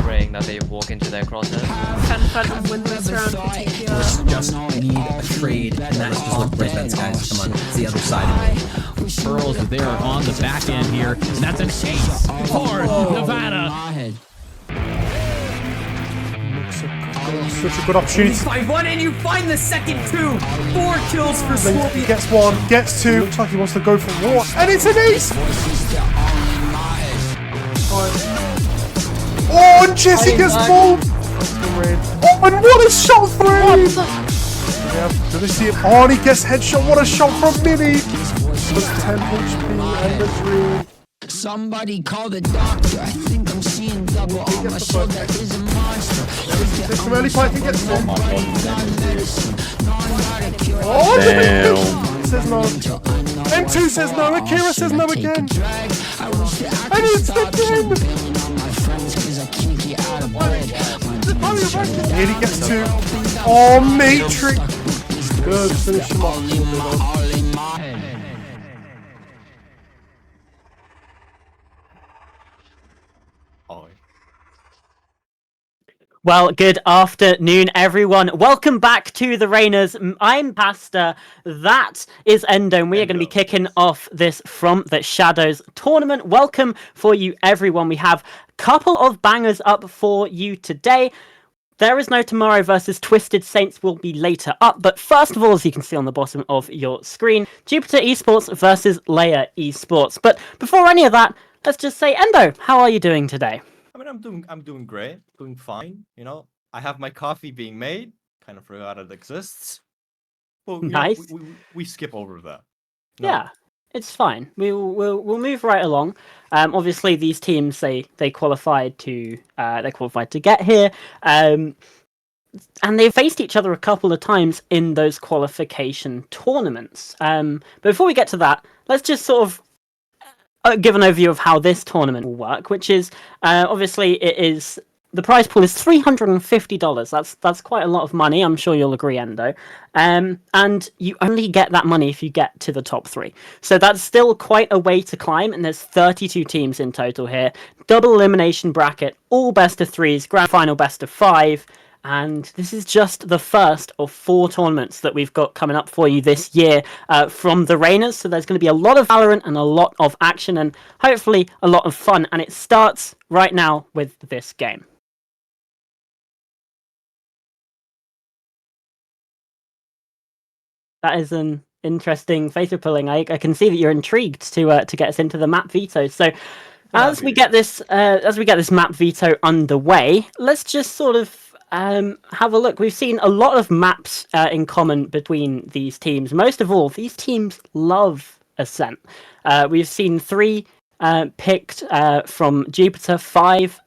Praying that they walk into their crosshairs. Fan win this round for TPR. Just need a trade, and that's just what Brisbane's guys. Come on, it's the other side of it. Pearls there on the back end here. And that's an ace for Nevada. Such a good opportunity. Find one and you find the second two. 4 kills for Scorpion. Gets one, gets two. Looks like he wants to go for more. And it's an ace! Oh, and Jesse gets full! Oh, and what a shot for him! Yeah, do they see him? Oh, and he gets headshot. What a shot from Mini! With 10 HP and the dream. Somebody call the doctor. I think I'm seeing double on my shoulder. That is a monster. There's some early fight, he gets one. Oh, damn! Says no. M2 says no. Akira says no again. And it's again! Here he gets two. Oh, Matrix! Good, finish him off. Well, good afternoon, everyone. Welcome back to the Reyners. I'm Pasta. That is Endo, and we are going to be kicking off this From the Shadows tournament. Welcome for you, everyone. We have a couple of bangers up for you today. There is no Tomorrow versus Twisted Saints will be later up, but first of all, as you can see on the bottom of your screen, Jupiter Esports versus LYR Esports. But before any of that, let's just say, Endo, how are you doing today? I mean, I'm doing great, doing fine. You know, I have my coffee being made. Kind of forgot it exists. Well, nice. We skip over that. No. Yeah, it's fine. We'll move right along. Obviously, these teams they qualified to get here. And they faced each other a couple of times in those qualification tournaments. But before we get to that, let's just sort of give an overview of how this tournament will work, which is obviously the prize pool is $350. That's quite a lot of money. I'm sure you'll agree, Endo. And you only get that money if you get to the top 3. So that's still quite a way to climb. And there's 32 teams in total here. Double elimination bracket, all best of 3s, grand final best of 5. And this is just the first of 4 tournaments that we've got coming up for you this year from the Reyners. So there's going to be a lot of Valorant and a lot of action and hopefully a lot of fun. And it starts right now with this game. That is an interesting face you're pulling. I can see that you're intrigued to get us into the map veto. So as we get this map veto underway, let's just sort of have a look. We've seen a lot of maps in common between these teams. Most of all, these teams love Ascent. We've seen 3 picked from Jupiter, 5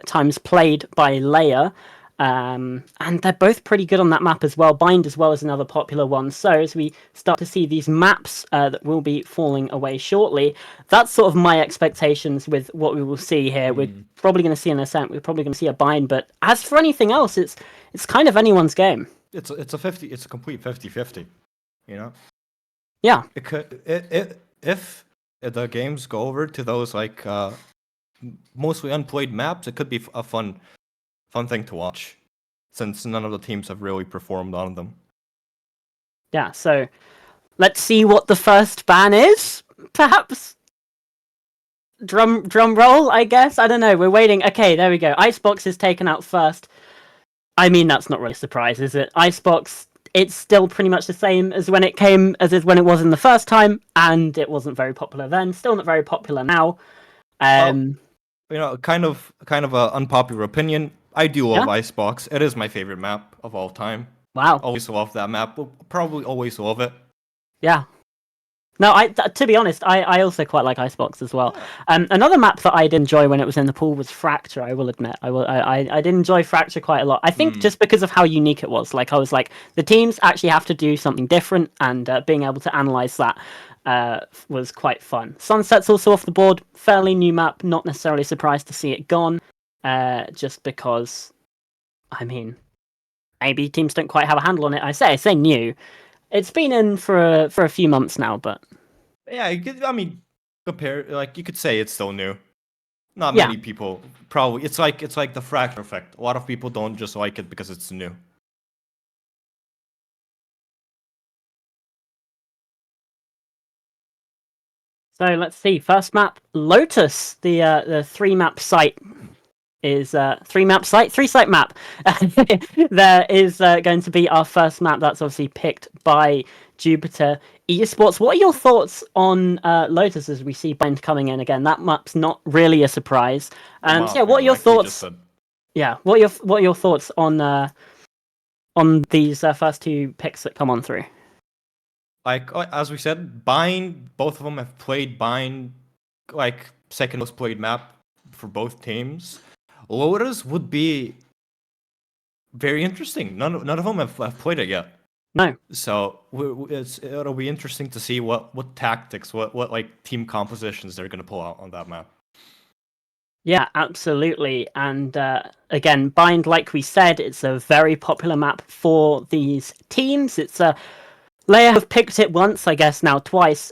times played by LYR. And they're both pretty good on that map as well. Bind as well as another popular one. So as we start to see these maps that will be falling away shortly, that's sort of my expectations with what we will see here. We're probably going to see an Ascent. We're probably going to see a Bind. But as for anything else, it's kind of anyone's game. It's a complete 50-50. You know. Yeah. If the games go over to those like mostly unplayed maps, it could be a fun thing to watch, since none of the teams have really performed on them. Yeah, so let's see what the first ban is. Perhaps drum roll, I guess. I don't know. We're waiting. Okay, there we go. Icebox is taken out first. I mean, that's not really a surprise, is it? Icebox, it's still pretty much the same as when it was in the first time, and it wasn't very popular then. Still not very popular now. You know, kind of an unpopular opinion. I do love Icebox. It is my favorite map of all time. Wow. Always love that map. Will probably always love it. Yeah. No, to be honest, I also quite like Icebox as well. Another map that I did enjoy when it was in the pool was Fracture, I will admit. I did enjoy Fracture quite a lot. I think just because of how unique it was. Like, I was like, the teams actually have to do something different, and being able to analyze that was quite fun. Sunset's also off the board. Fairly new map. Not necessarily surprised to see it gone. Just because, I mean, maybe teams don't quite have a handle on it. I say new. It's been in for a few months now, but yeah, I mean, compare, like you could say it's still new. Not Yeah. many people probably. It's like the fracture effect. A lot of people don't just like it because it's new. So let's see. First map, Lotus. The 3-map site is 3-site map. There is going to be our first map. That's obviously picked by Jupiter Esports. What are your thoughts on Lotus as we see Bind coming in again? That map's not really a surprise. And yeah, what are your thoughts? Yeah, what are your thoughts on these first 2 picks that come on through? Like as we said, Bind. Both of them have played Bind, like second most played map for both teams. Lotus would be very interesting. None of them have played it yet. No. So it'll be interesting to see what tactics, what like team compositions they're gonna pull out on that map. Yeah, absolutely. And again, Bind, like we said, it's a very popular map for these teams. It's LYR have picked it once, I guess now twice,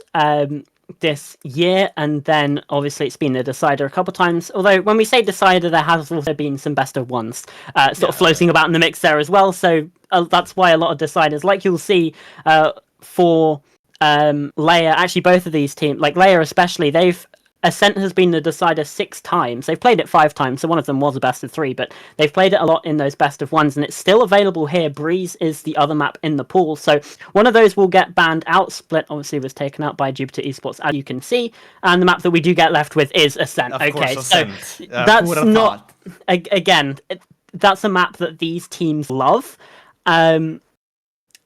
this year, and then obviously it's been a decider a couple times. Although when we say decider, there has also been some best of ones sort of floating about in the mix there as well. So that's why a lot of deciders, like you'll see for LYR, actually both of these teams, like LYR especially, Ascent has been the decider 6 times. They've played it 5 times, so one of them was a best of 3, but they've played it a lot in those best of 1s, and it's still available here. Breeze is the other map in the pool, so one of those will get banned out. Split obviously was taken out by Jupiter Esports, as you can see, and the map that we do get left with is Ascent. Of okay, course, Ascent. So that's not... Again, that's a map that these teams love.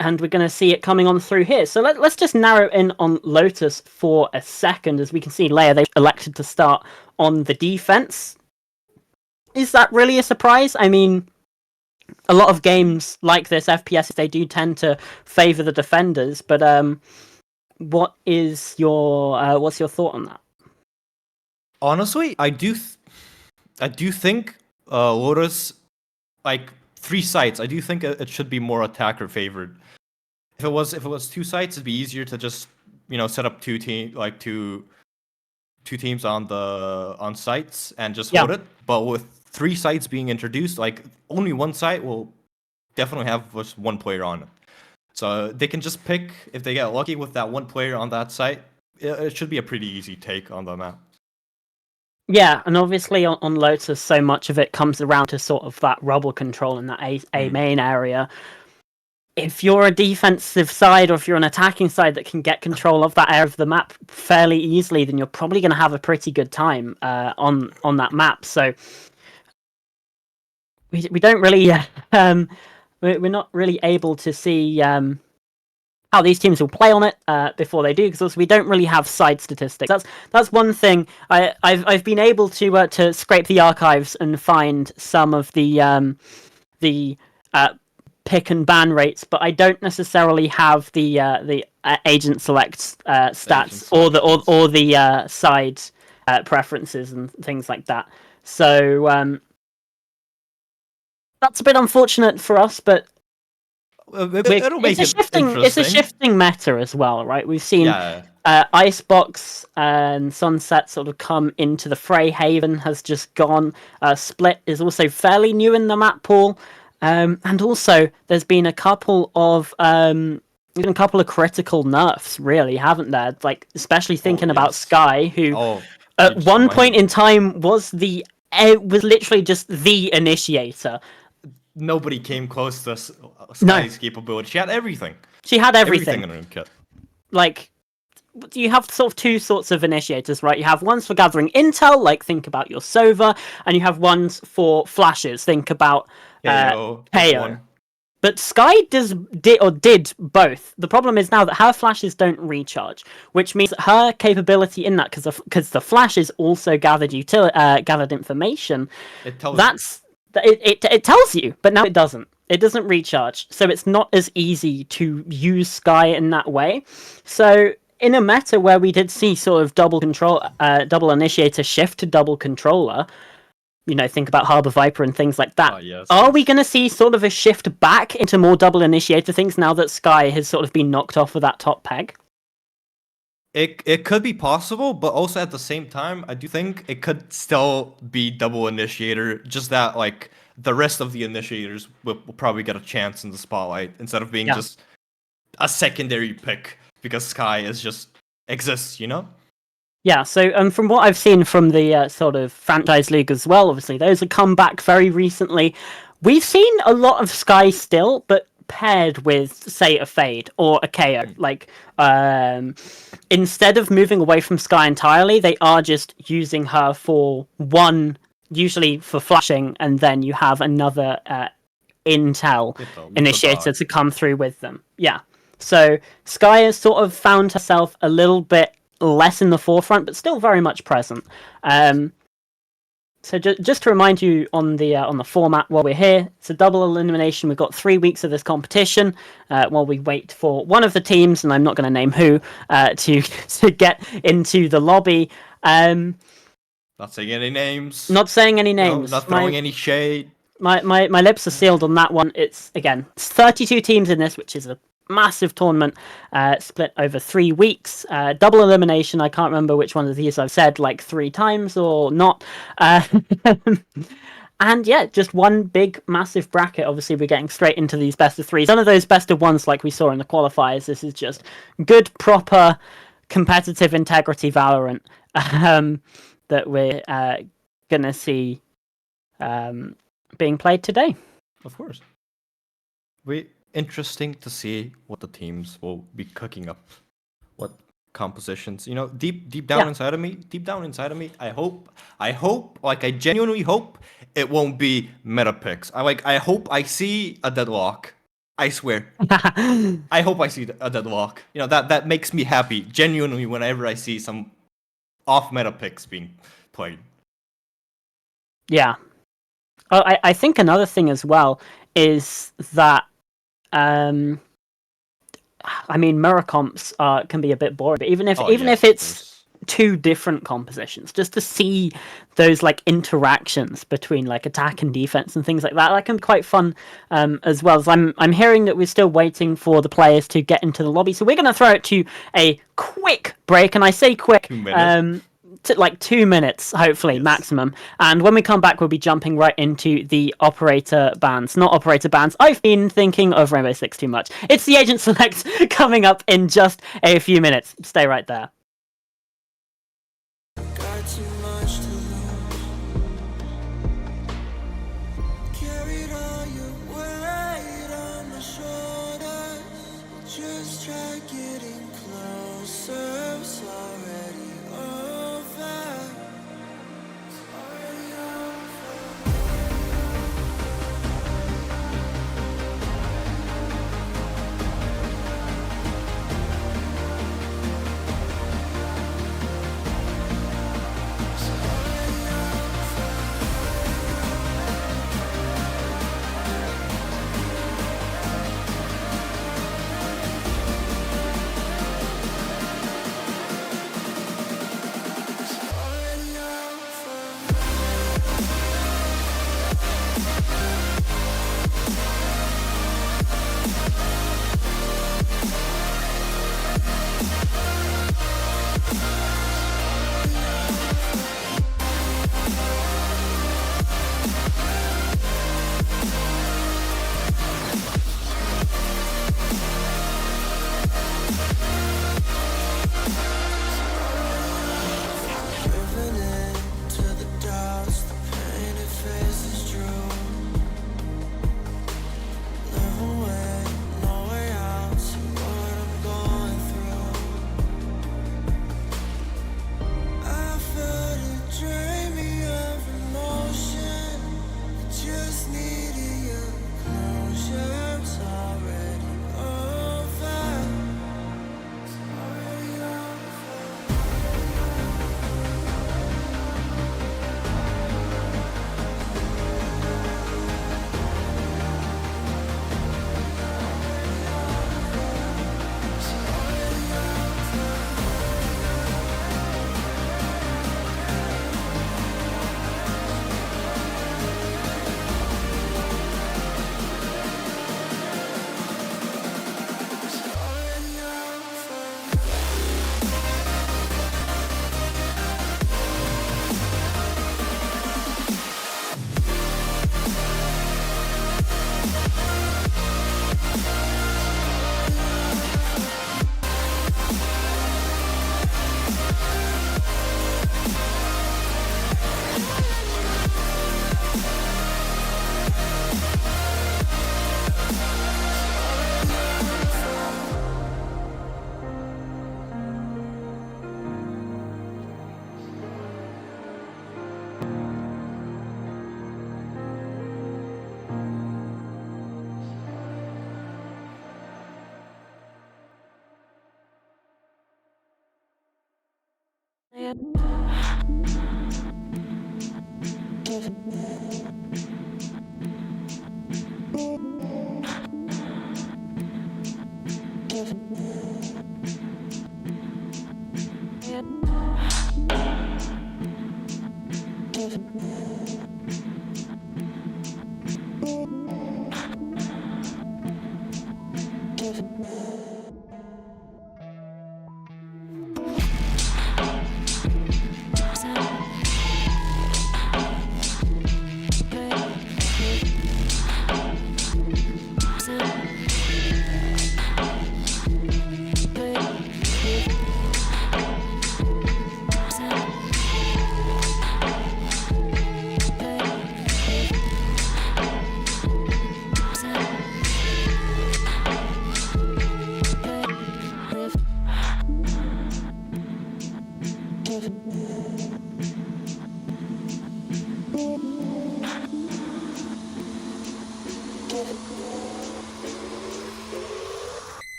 And we're going to see it coming on through here. So let's just narrow in on Lotus for a second. As we can see, LYR, they've elected to start on the defense. Is that really a surprise? I mean, a lot of games like this, FPS, they do tend to favor the defenders. But what's your thought on that? Honestly, I do think Lotus, like 3 sites, I do think it should be more attacker favored. If it was 2 sites, it'd be easier to just set up two teams on sites and just hold it. But with 3 sites being introduced, like only 1 site will definitely have just 1 player on it. So they can just pick, if they get lucky with that 1 player on that site, it should be a pretty easy take on the map. Yeah, and obviously on Lotus, so much of it comes around to sort of that rubble control in that A main area. If you're a defensive side or if you're an attacking side that can get control of that area of the map fairly easily, then you're probably going to have a pretty good time on that map. So we don't really we're not really able to see how these teams will play on it before they do, because also we don't really have side statistics. That's one thing. I've been able to scrape the archives and find some of the pick and ban rates, but I don't necessarily have the agent select stats or the side preferences and things like that. So that's a bit unfortunate for us, but it's a shifting meta as well, right? We've seen Icebox and Sunset sort of come into the fray. Haven has just gone. Split is also fairly new in the map pool. And also, there's been a couple of critical nerfs, really, haven't there? Like, especially thinking about Sky, who at one point in time was literally just the initiator. Nobody came close to Sky's capability. She had everything. She had everything in her kit. Like, you have sort of 2 sorts of initiators, right? You have ones for gathering intel, like think about your Sova, and you have ones for flashes, think about KO. But Sky did both. The problem is now that her flashes don't recharge, which means that her capability in that, because the flashes also gathered information. It tells you, but now it doesn't. It doesn't recharge, so it's not as easy to use Sky in that way. So in a meta where we did see sort of double initiator shift to double controller, think about Harbor Viper and things like that. Are we going to see sort of a shift back into more double initiator things now that Sky has sort of been knocked off of that top peg? It could be possible, but also at the same time, I do think it could still be double initiator. Just that like the rest of the initiators will probably get a chance in the spotlight instead of being just a secondary pick because Sky is just exists, you know? Yeah, so from what I've seen from the sort of franchise league as well, obviously those have come back very recently. We've seen a lot of Sky still, but paired with, say, a Fade or a KO. Like, instead of moving away from Sky entirely, they are just using her for one, usually for flashing, and then you have another Intel initiator to come through with them. Yeah. So Sky has sort of found herself a little bit less in the forefront, but still very much present. So just to remind you on the format while we're here, it's a double elimination. We've got 3 weeks of this competition while we wait for one of the teams, and I'm not going to name who, to get into the lobby. Not saying any names. Not saying any names. Not throwing any shade. My lips are sealed on that one. It's 32 teams in this, which is a massive tournament split over 3 weeks. Double elimination. I can't remember which one of these I've said like 3 times or not. And yeah, just one big massive bracket. Obviously, we're getting straight into these best of 3s. None of those best of 1s like we saw in the qualifiers. This is just good, proper, competitive integrity Valorant that we're gonna see being played today. Of course. Interesting to see what the teams will be cooking up, what compositions. You know, deep down inside of me, I hope, like I genuinely hope it won't be meta picks. I hope I see a deadlock. I swear. I hope I see a deadlock. You know, that makes me happy genuinely whenever I see some off meta picks being played. Yeah. I think another thing as well is that I mean, mirror comps can be a bit boring, but even if it's 2 different compositions, just to see those like interactions between like attack and defense and things like that can be quite fun as well. So I'm hearing that we're still waiting for the players to get into the lobby, so we're going to throw it to a quick break, and I say quick. 2 minutes. Like 2 minutes, hopefully, maximum. And when we come back, we'll be jumping right into the operator bans. Not operator bans. I've been thinking of Rainbow Six too much. It's the Agent Select coming up in just a few minutes. Stay right there.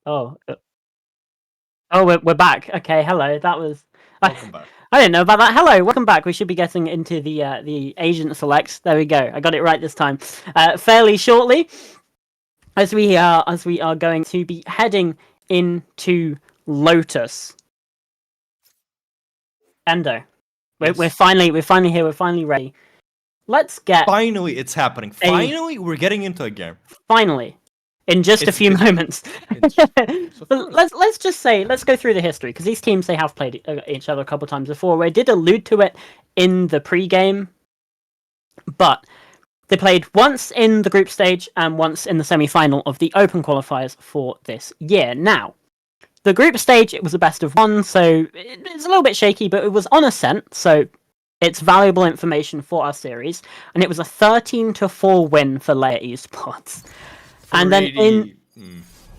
Oh. Oh, we're back. Okay, hello. That was. Welcome back. I didn't know about that. Hello, welcome back. We should be getting into the agent select. There we go. I got it right this time. Fairly shortly, as we are going to be heading into Lotus. Endo, we're finally here. We're finally ready. Let's get. Finally, it's happening. Finally, we're getting into a game. Finally. In just a few moments. Of But let's just say, let's go through the history, because these teams, they have played each other a couple times before. We did allude to it in the pre-game, but they played once in the group stage and once in the semi-final of the Open qualifiers for this year. Now, the group stage, it was a best of one, so it's a little bit shaky, but it was on Ascent, so it's valuable information for our series, and it was a 13-4 win for LYR Esports. And then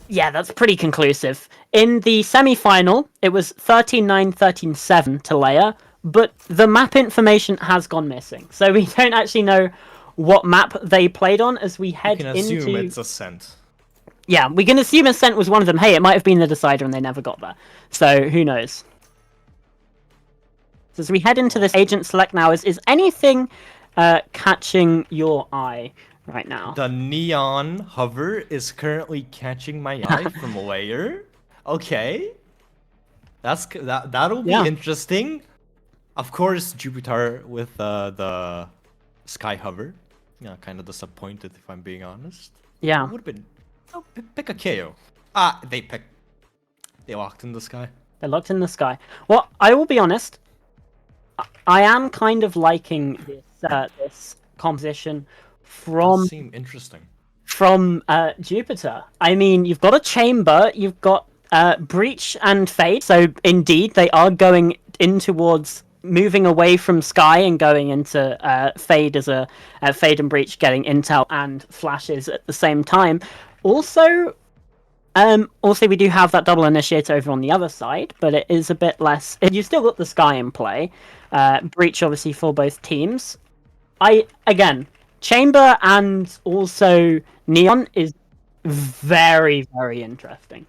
yeah, that's pretty conclusive. In the semi-final, it was 13-9, 13-7 to LYR, but the map information has gone missing. So we don't actually know what map they played on as we head into... You can assume it's Ascent. Yeah, we can assume Ascent was one of them. Hey, it might have been the decider and they never got there. So who knows? So as we head into this agent select now, is anything catching your eye right now? The neon hover is currently catching my eye from LYR. Okay, that'll be interesting. Of course, Jupiter with the sky hover. Yeah, kind of disappointed if I'm being honest. Yeah, It would have been. Oh, pick a KO. They locked in the sky. they're locked in the sky. Well, I will be honest. I am kind of liking this composition Does seem interesting. from Jupiter. I mean, you've got a chamber, you've got Breach and Fade, so indeed they are going in towards moving away from Sky and going into Fade as a Fade and Breach getting intel and flashes at the same time. Also, we do have that double initiator over on the other side, but it is a bit less. You've still got the Sky in play. Breach obviously for both teams. again, Chamber and also Neon is very, very interesting.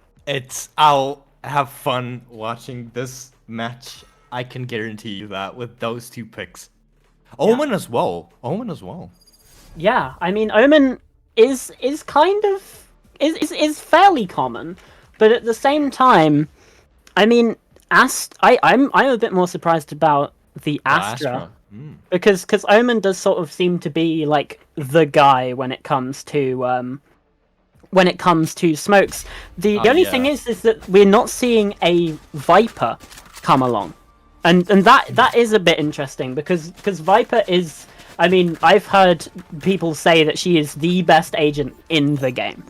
I'll have fun watching this match. I can guarantee you that with those two picks. Omen as well. Omen as well. Yeah, I mean, Omen is kind of is fairly common, but at the same time, I mean, I'm a bit more surprised about the Astra. Because Omen does sort of seem to be like the guy when it comes to smokes. The only thing is that we're not seeing a Viper come along, and that is a bit interesting because Viper is. I mean, I've heard people say that she is the best agent in the game.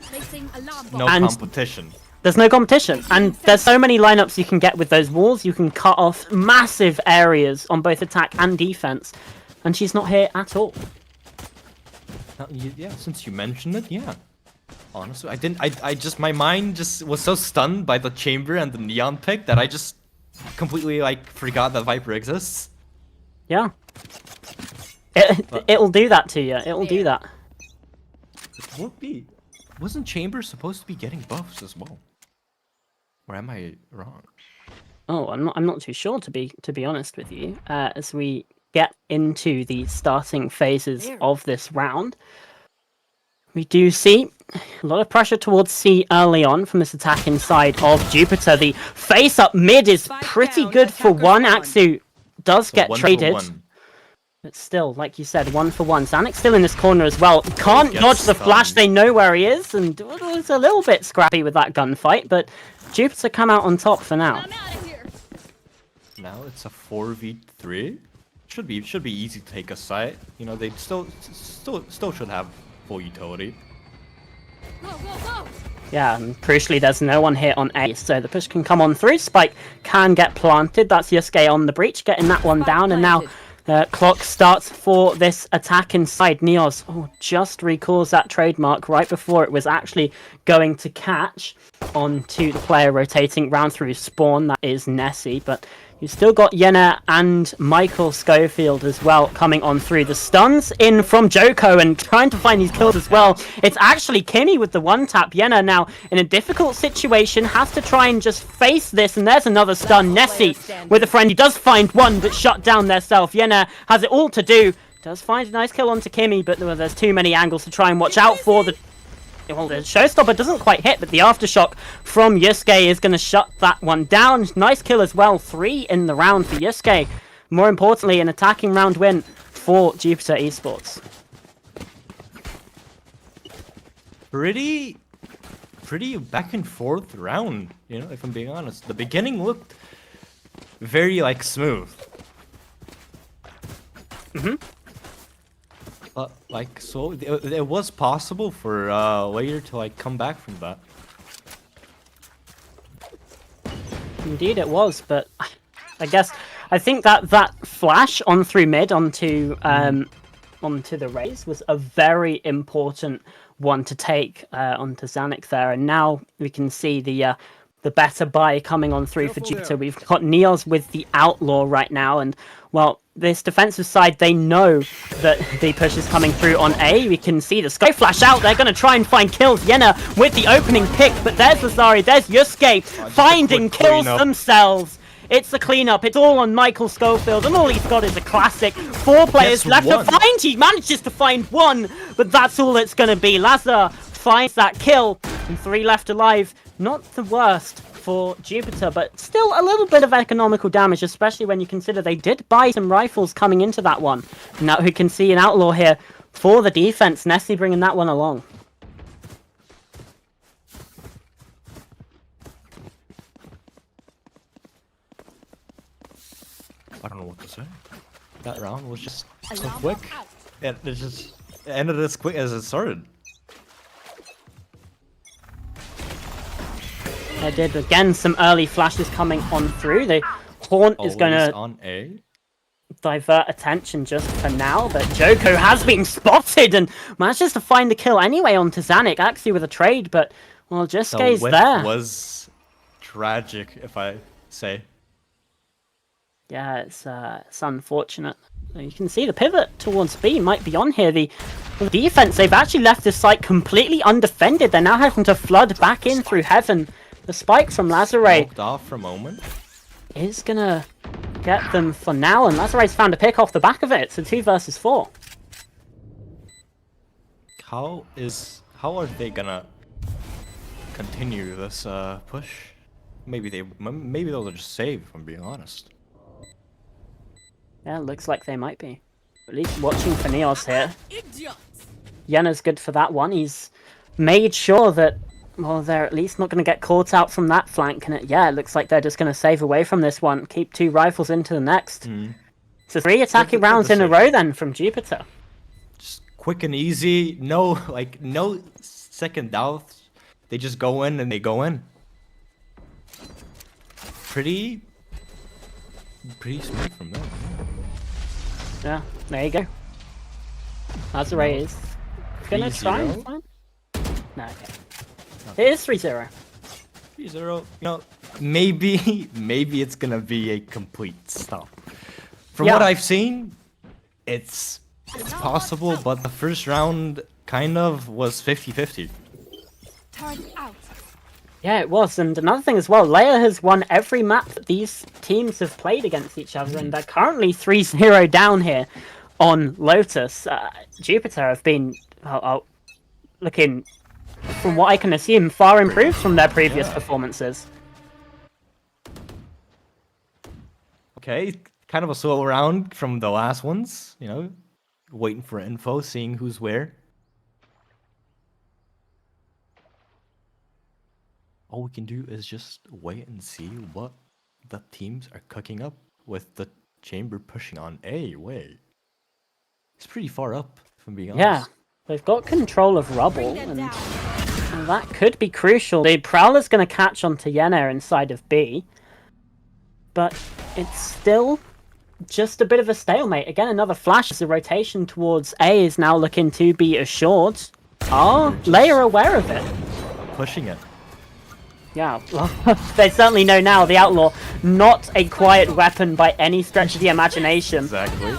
No competition. There's no competition, and there's so many lineups you can get with those walls. You can cut off massive areas on both attack and defense, and she's not here at all. Yeah, since you mentioned it, yeah. Honestly, I just my mind just was so stunned by the Chamber and the Neon pick that I just completely like forgot that Viper exists. Yeah. It'll do that to you. It'll do that. Wasn't Chamber supposed to be getting buffs as well? Or am I wrong? Oh, I'm not too sure to be honest with you. As we get into the starting phases of this round, we do see a lot of pressure towards C early on from this attack inside of Jupiter. The face up mid is pretty good for one. Axu does get traded. But still, like you said, 1-for-1. Zanic's still in this corner as well. Can't dodge the flash. They know where he is, and it's a little bit scrappy with that gunfight. But Jupiter come out on top for now. Now it's a 4v3. Should be easy to take a site. You know, they still should have full utility. Yeah, and crucially, there's no one here on A, so the push can come on through. Spike can get planted. That's Yusuke on the breach, getting that one down, and now. Clock starts for this attack inside. Neos just recalls that trademark right before it was actually going to catch onto the player rotating round through spawn. That is Nessie, but you've still got Yenna and Michael Schofield as well coming on through. The stuns in from Joko and trying to find these kills as well. It's actually Kimmy with the one tap. Yenna now in a difficult situation, has to try and just face this, and there's another stun. Nessie with a friend. He does find one, but shut down theirself. Yenna has it all to do. Does find a nice kill onto Kimmy, but there's too many angles to try and watch out for. Well, the showstopper doesn't quite hit, but the aftershock from Yusuke is going to shut that one down. Nice kill as well. 3 in the round for Yusuke. More importantly, an attacking round win for Jupiter Esports. Pretty back and forth round, you know, if I'm being honest. The beginning looked very, like, smooth. But, like, so it was possible for LYR to, like, come back from that. Indeed it was, but I think that flash on through mid onto the Raze was a very important one to take onto Zanuck there, and now we can see the better buy coming on through for Jupiter. We've got Neos with the Outlaw right now, and well, this defensive side, they know that the push is coming through on A. We can see the Sky Flash out. They're going to try and find kills. Yenna with the opening pick, but there's Lazari, there's Yusuke finding kills themselves. It's the cleanup. It's all on Michael Schofield, and all he's got is a classic. 4 players left to find. He manages to find 1, but that's all it's going to be. Lazar finds that kill, and 3 left alive. Not the worst for Jupiter, but still a little bit of economical damage, especially when you consider they did buy some rifles coming into that one. Now we can see an Outlaw here for the defense. Nessie bringing that one along. I don't know what to say. That round was just so quick. It just ended as quick as it started. I did again some early flashes coming on through. The Haunt is going to divert attention just for now, but Joko has been spotted and manages to find the kill anyway onto Zanuck, actually with a trade, but well, Jisuke's there. It was tragic, if I say. Yeah, it's unfortunate. You can see the pivot towards B might be on here. The defense, they've actually left this site completely undefended. They're now having to flood back in through heaven. The spike from Lazare Walked off for a moment. is gonna get them for now, and Lazare's found a pick off the back of it. It's a 2 versus 4. How are they gonna continue this push? Maybe they'll just save, if I'm being honest. Yeah, looks like they might be. At least watching for Neos here. Yena's good for that one. He's made sure that, well, they're at least not going to get caught out from that flank. And it looks like they're just going to save away from this one. Keep 2 rifles into the next. So 3 attacking rounds in a row then from Jupiter. Just quick and easy. No second doubts. They just go in and they go in. Pretty smooth from them. Yeah, there you go. Lazare is gonna try and find. No, okay. It is 3-0. 3-0. Maybe it's gonna be a complete stop. From what I've seen, it's possible, but the first round kind of was 50-50. Yeah, it was. And another thing as well, LYR has won every map that these teams have played against each other, and they're currently 3-0 down here on Lotus. Jupiter have been looking, from what I can assume, far improved from their previous performances. Okay, kind of a slow round from the last ones, waiting for info, seeing who's where. All we can do is just wait and see what the teams are cooking up with the chamber pushing on A way. It's pretty far up, if I'm being honest. Yeah, they've got control of rubble, and that could be crucial. The Prowler's going to catch onto Yena inside of B, but it's still just a bit of a stalemate. Again, another flash as the rotation towards A is now looking to be assured. Are LYR aware of it? Pushing it. Yeah, well, they certainly know now. The Outlaw, not a quiet weapon by any stretch of the imagination. Exactly.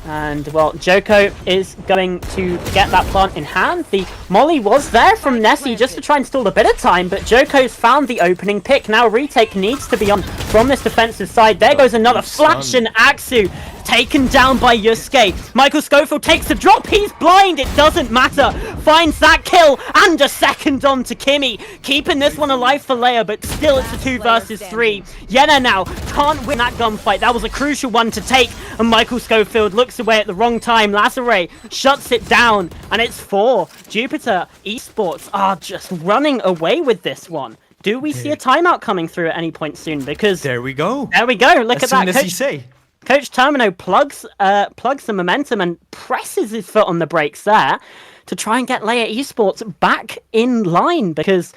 And, well, Joko is going to get that plant in hand. The molly was there from Nessie just to try and stall a bit of time, but Joko's found the opening pick. Now retake needs to be on from this defensive side. There goes another flash, and Axu taken down by Yusuke. Michael Schofield takes the drop. He's blind. It doesn't matter. Finds that kill and a second on to Kimmy. Keeping this one alive for LYR, but still it's a 2 versus 3. Yena now can't win that gunfight. That was a crucial one to take, and Michael Schofield looks away at the wrong time. Lazare shuts it down, and it's 4. Jupiter Esports are just running away with this one. Do we see a timeout coming through at any point soon? Because there we go. There we go. Look at that. As soon as you say. Coach Termino plugs the momentum and presses his foot on the brakes there to try and get LYR Esports back in line, because,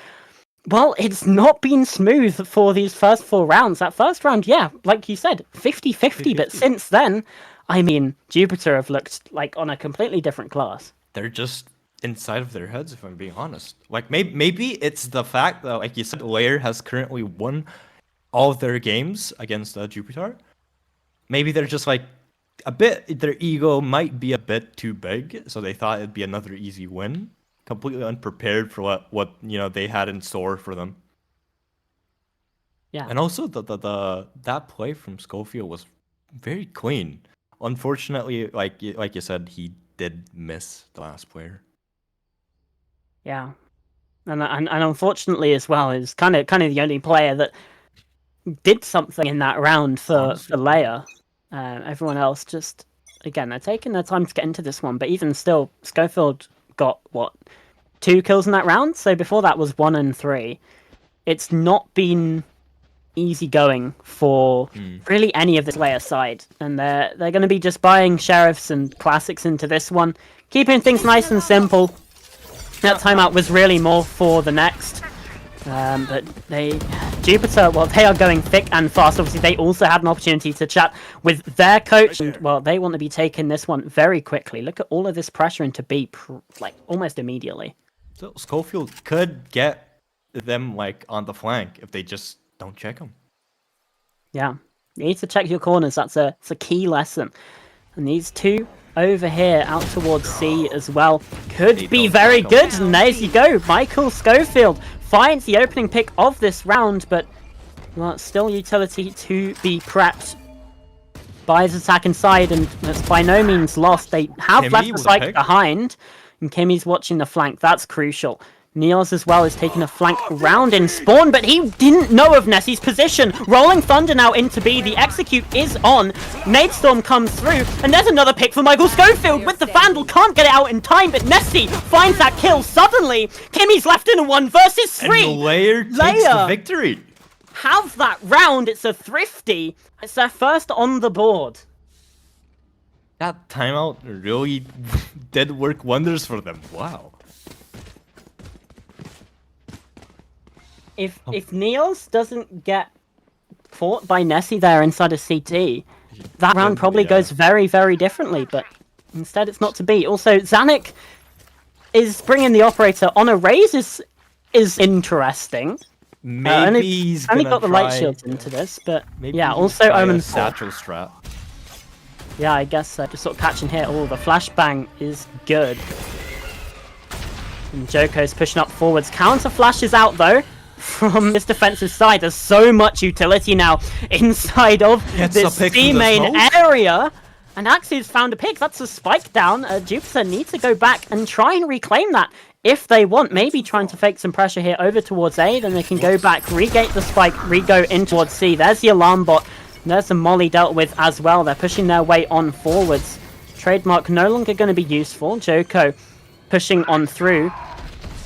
well, it's not been smooth for these first 4 rounds. That first round, yeah, like you said, 50-50, but since then, I mean, Jupiter have looked like on a completely different class. They're just inside of their heads, if I'm being honest. Like, maybe it's the fact that, like you said, LYR has currently won all of their games against Jupiter. Maybe they're just like their ego might be a bit too big, so they thought it'd be another easy win. Completely unprepared for what they had in store for them. Yeah. And also that play from Schofield was very clean. Unfortunately, like you said, he did miss the last player. Yeah. And unfortunately as well, is kind of the only player that did something in that round for LYR. Everyone else just, again, they're taking their time to get into this one, but even still, Schofield got, 2 kills in that round? So before that was 1 and 3. It's not been easy going for really any of this LYR side, and they're going to be just buying sheriffs and classics into this one, keeping things nice and simple. That timeout was really more for the next. But Jupiter, well, they are going thick and fast. Obviously, they also had an opportunity to chat with their coach, and, well, they want to be taking this one very quickly. Look at all of this pressure into B, almost immediately. So Schofield could get them, on the flank if they just don't check them. Yeah, you need to check your corners. That's a key lesson. And these two over here out towards C as well could They be don't very know. good. And there you go. Michael Schofield finds the opening pick of this round, but well, still utility to be prepped by his attack inside, and that's by no means lost. They have Kimmy left the with a spike pick. behind, and Kimmy's watching the flank. That's crucial. Neos as well is taking a flank round in spawn, but he didn't know of Nessie's position. Rolling Thunder now into B. The execute is on. Nadestorm comes through, and there's another pick for Michael Schofield with the Vandal. Can't get it out in time, but Nessie finds that kill suddenly. Kimmy's left in a 1 versus 3. And LYR takes the victory. Have that round. It's a thrifty. It's their first on the board. That timeout really did work wonders for them. Wow. If Neos doesn't get caught by Nessie there inside of CT, that round probably goes very, very differently, but instead it's not to be. Also, Zanuck is bringing the operator on a raise is interesting. Maybe he's only gonna got the light try- shields into this, but Maybe yeah, he'll also try a Omen 4. satchel strat. Yeah, I guess so. Just sort of catching here. Oh, the flashbang is good. And Joko's pushing up forwards. Counter flash is out though from this defensive side. There's so much utility now inside of Gets a this pick from C the main smoke. area. And Axu's found a pick. That's a spike down. Jupiter needs to go back and try and reclaim that if they want. Maybe trying to fake some pressure here over towards A. Then they can go back, regate the spike, re-go in towards C. There's the alarm bot. And there's the molly dealt with as well. They're pushing their way on forwards. Trademark no longer going to be useful. Joko pushing on through.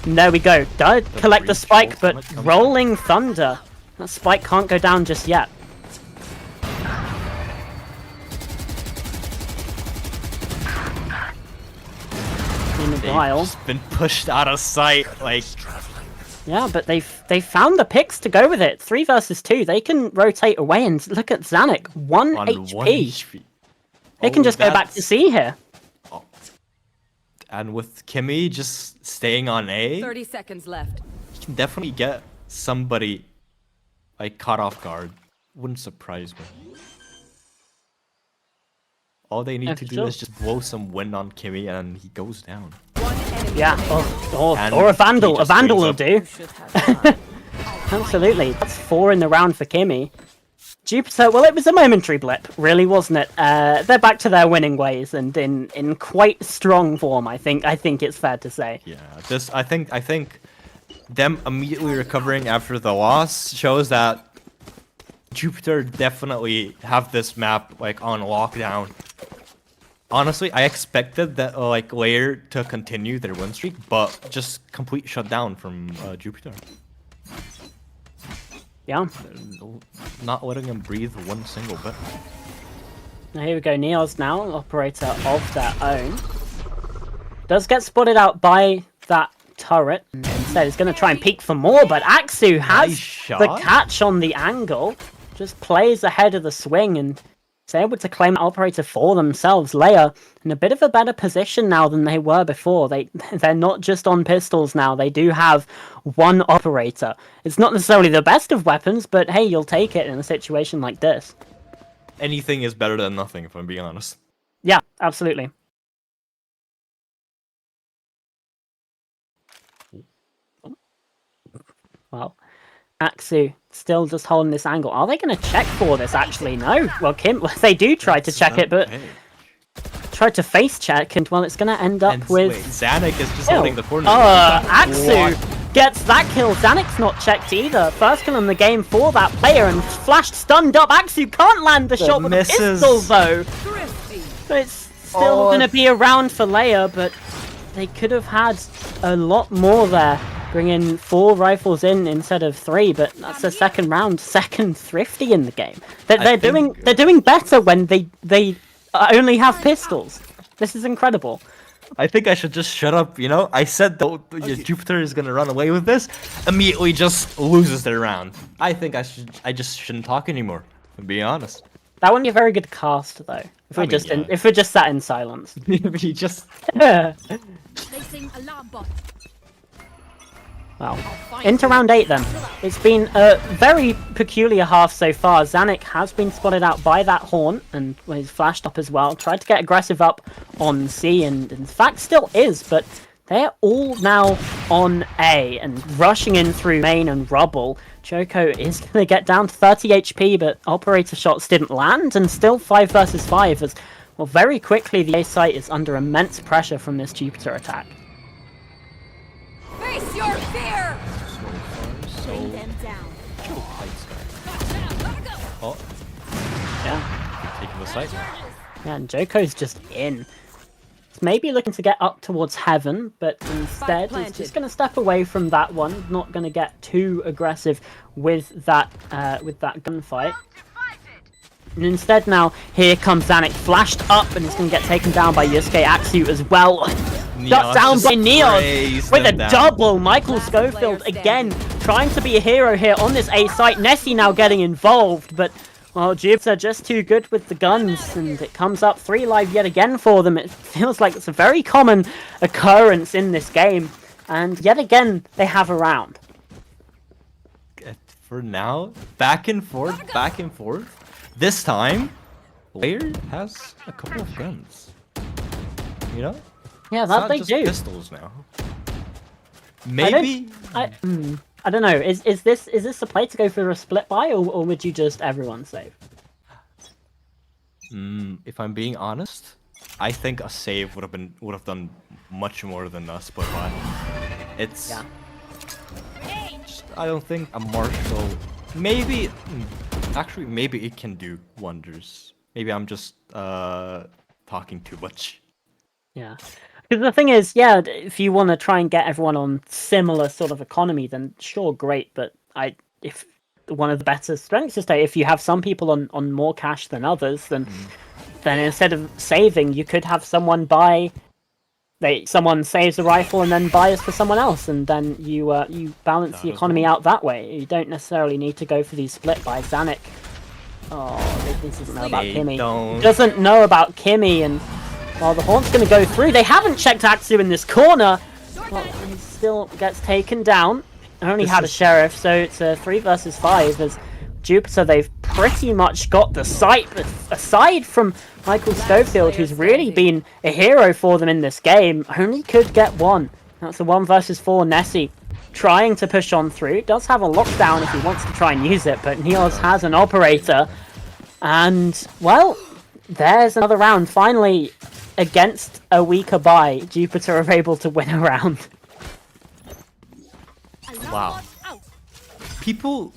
And there we go. Did collect the spike, but Rolling Thunder. That spike can't go down just yet. Meanwhile, Just been pushed out of sight. Like, yeah, but they found the picks to go with it. 3 versus 2. They can rotate away and look at Zanuck. 1 on HP. 1 HP. They can just go back to C here. And with Kimmy just staying on A, 30 seconds left. you can definitely get somebody like caught off guard. Wouldn't surprise me. All they need to do sure. is just blow some wind on Kimmy and he goes down. Yeah, And or a Vandal. he A just Vandal brings will up- do. Absolutely. That's 4 in the round for Kimmy. Jupiter, well, it was a momentary blip, really, wasn't it? They're back to their winning ways and in quite strong form, I think it's fair to say. Yeah, I think them immediately recovering after the loss shows that Jupiter definitely have this map like on lockdown. Honestly, I expected that like LYR to continue their win streak, but just complete shutdown from Jupiter. Yeah. Not letting them breathe one single bit. Now here we go, Neos now, operator of their own. Does get spotted out by that turret. Instead, he's going to try and peek for more, but Axu has Nice shot. the catch on the angle. Just plays ahead of the swing and is able to claim that operator for themselves. LYR in a bit of a better position now than they were before. They're not just on pistols now. They do have one operator. It's not necessarily the best of weapons, but hey, you'll take it in a situation like this. Anything is better than nothing, if I'm being honest. Yeah, absolutely. Well, Axu still just holding this angle. Are they going to check for this, actually? No. Well, they do try to check it, but tried to face check, and well, it's going to end up And with... wait, Zanuck is just kill. holding the corner. Axu gets that kill. Zanuck's not checked either. First kill in the game for that player, and flashed, stunned up. Axu can't land the shot with a misses. pistol, though. So it's still going to be a round for LYR, but they could have had a lot more there. Bringing 4 rifles in instead of 3, but that's a second round, second thrifty in the game. They're doing better when they only have pistols. This is incredible. I think I should just shut up, you know? I said Jupiter is gonna run away with this, immediately just loses their round. I think I just shouldn't talk anymore, to be honest. That wouldn't be a very good cast though. If we just sat in silence. He just Yeah. Placing alarm bot. Well, into round 8 then. It's been a very peculiar half so far. Zanuck has been spotted out by that Horn, and he's flashed up as well. Tried to get aggressive up on C, and in fact still is, but they're all now on A, and rushing in through main and rubble. Joko is going to get down to 30 HP, but operator shots didn't land, and still 5 versus 5, as well, very quickly the A site is under immense pressure from this Jupiter attack. Face your fear! So oh, Yeah. taking the site. Yeah, and Joko's just in. He's maybe looking to get up towards heaven, but instead he's just going to step away from that one. Not going to get too aggressive with that gunfight. And instead now, here comes Zanuck, flashed up, and he's going to get taken down by Yusuke Axu as well. Shut down by Neos with a double. Michael Schofield again trying to be a hero here on this A site. Nessie now getting involved, but well, Jupiter just too good with the guns, and it comes up 3 live yet again for them. It feels like it's a very common occurrence in this game, and yet again they have a round. For now, back and forth, back and forth. This time, LYR has a couple of guns. You know? Yeah, It's that not they just do. pistols now. Maybe. I don't know. Is this a play to go for a split buy, or would you just everyone save? If I'm being honest, I think a save would have done much more than a split buy. It's. Yeah. I don't think a Marshall. Maybe. Actually, maybe it can do wonders. Maybe I'm just talking too much. Yeah. Because the thing is, yeah, if you want to try and get everyone on similar sort of economy, then sure, great. But if one of the better strengths is that if you have some people on more cash than others, then instead of saving, you could have someone buy. Someone saves a rifle and then buys for someone else, and then you balance the economy out that way. You don't necessarily need to go for these split buys. Zanuck, this doesn't know about Kimmy. Doesn't know about Kimmy, and well, the Horn's going to go through. They haven't checked Axu in this corner. Well, he still gets taken down. Only had a sheriff, so it's a 3 versus 5 as Jupiter. They've pretty much got the site, but aside from Michael Schofield, who's really been a hero for them in this game, only could get one. That's a 1 versus 4 Nessie trying to push on through. Does have a lockdown if he wants to try and use it, but Neos has an operator. And, well, there's another round. Finally, against a weaker buy, Jupiter are able to win a round. Wow. People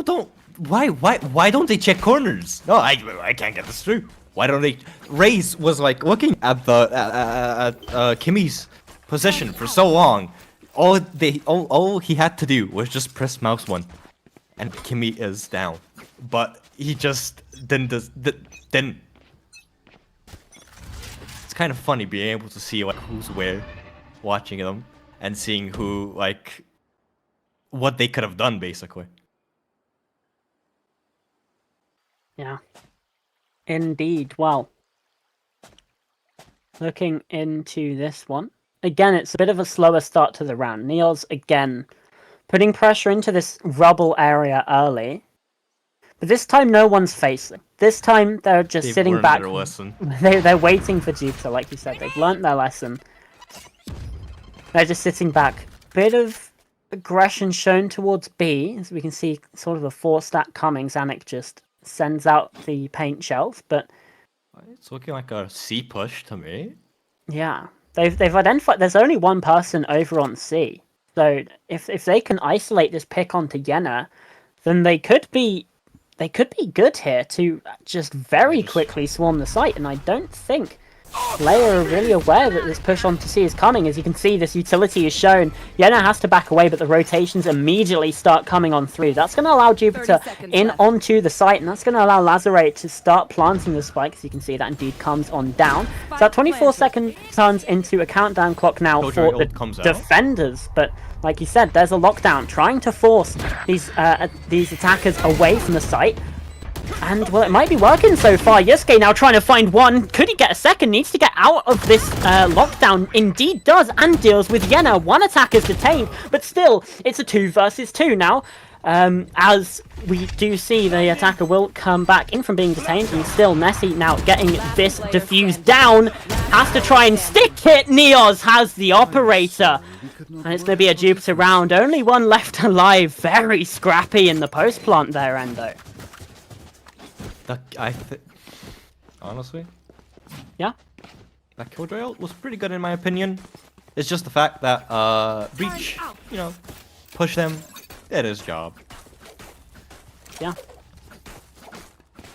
don't. Why don't they check corners? No, I can't get this through. Why don't they? Raze was like looking at the Kimmy's position for so long. All he had to do was just press mouse 1, and Kimmy is down. But he just didn't. It's kind of funny being able to see like who's where, watching them and seeing who like what they could have done basically. Yeah. Indeed. Well, looking into this one. Again, it's a bit of a slower start to the round. Neos, again, putting pressure into this rubble area early. But this time, no one's facing. This time, they're just sitting back. Their lesson. They're waiting for Jupiter, like you said. They've learnt their lesson. They're just sitting back. Bit of aggression shown towards B, as we can see sort of a 4-stack coming. Zanuck just sends out the paint shells, but It's looking like a C push to me. yeah, they've identified there's only one person over on C. So if they can isolate this pick onto Yena, then they could be good here to just very quickly swarm the site, and I don't think LYR are really aware that this push onto C is coming. As you can see, this utility is shown. Yena has to back away, but the rotations immediately start coming on through. That's going to allow Jupiter in onto the site, and that's going to allow Lazarate to start planting the spike. As you can see, that indeed comes on down. So that 24 seconds turns into a countdown clock now for the defenders. But like you said, there's a lockdown trying to force these attackers away from the site. And, well, it might be working so far. Yusuke now trying to find one. Could he get a second? Needs to get out of this lockdown. Indeed does, and deals with Reyna. One attack is detained, but still, it's a 2 versus 2 now. As we do see, the attacker will come back in from being detained, and still Nessie now getting this defused down. Has to try and stick it. Neos has the operator. And it's going to be a Jupiter round. Only one left alive. Very scrappy in the post plant there, Endo. Honestly, Yeah? that kill drill was pretty good in my opinion. It's just the fact that Breach, you know, push them, did his job. Yeah.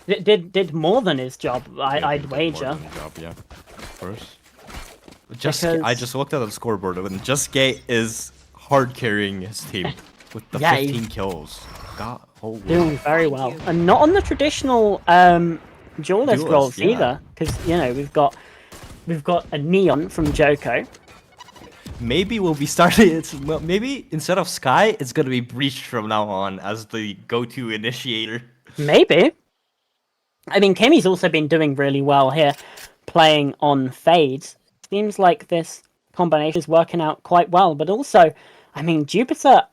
Did more than his job, I'd wager. Job, yeah. Of course. Because- I just looked at the scoreboard and Juske is hard carrying his team with the Yeah, 15 kills. God, holy. Doing very well. And not on the traditional duelist Duelist, roles yeah. either. Because, you know, we've got a Neon from Joko. Maybe we'll be starting. Well, maybe instead of Sky, it's gonna be Breach from now on as the go-to initiator. Maybe. I mean, Kimmy's also been doing really well here, playing on Fades. Seems like this combination is working out quite well. But also, I mean, Jupiter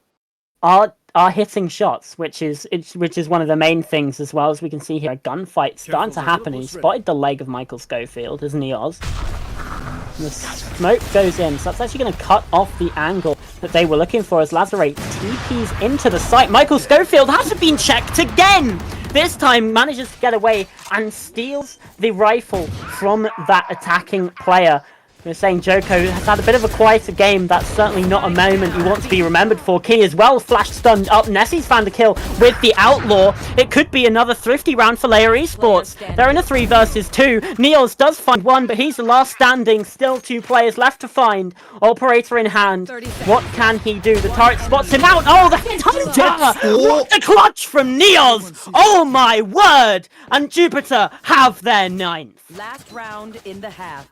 are hitting shots, which is one of the main things as well. As we can see here, a gunfight starting to happen. He spotted the leg of Michael Schofield as Neos. And the smoke goes in, so that's actually going to cut off the angle that they were looking for as Lazarate TPs into the site. Michael Schofield hasn't been checked again! This time manages to get away and steals the rifle from that attacking player. We're saying Joko has had a bit of a quieter game. That's certainly not a moment you want to be remembered for. Key as well, flash stunned up. Nessie's found a kill with the Outlaw. It could be another thrifty round for LYR Esports. They're in a 3 versus 2. Neos does find one, but he's the last standing. Still 2 players left to find. Operator in hand. What can he do? The turret spots him out. Oh, the headhunter! What a clutch from Neos! Oh my word! And Jupiter have their 9th. Last round in the half.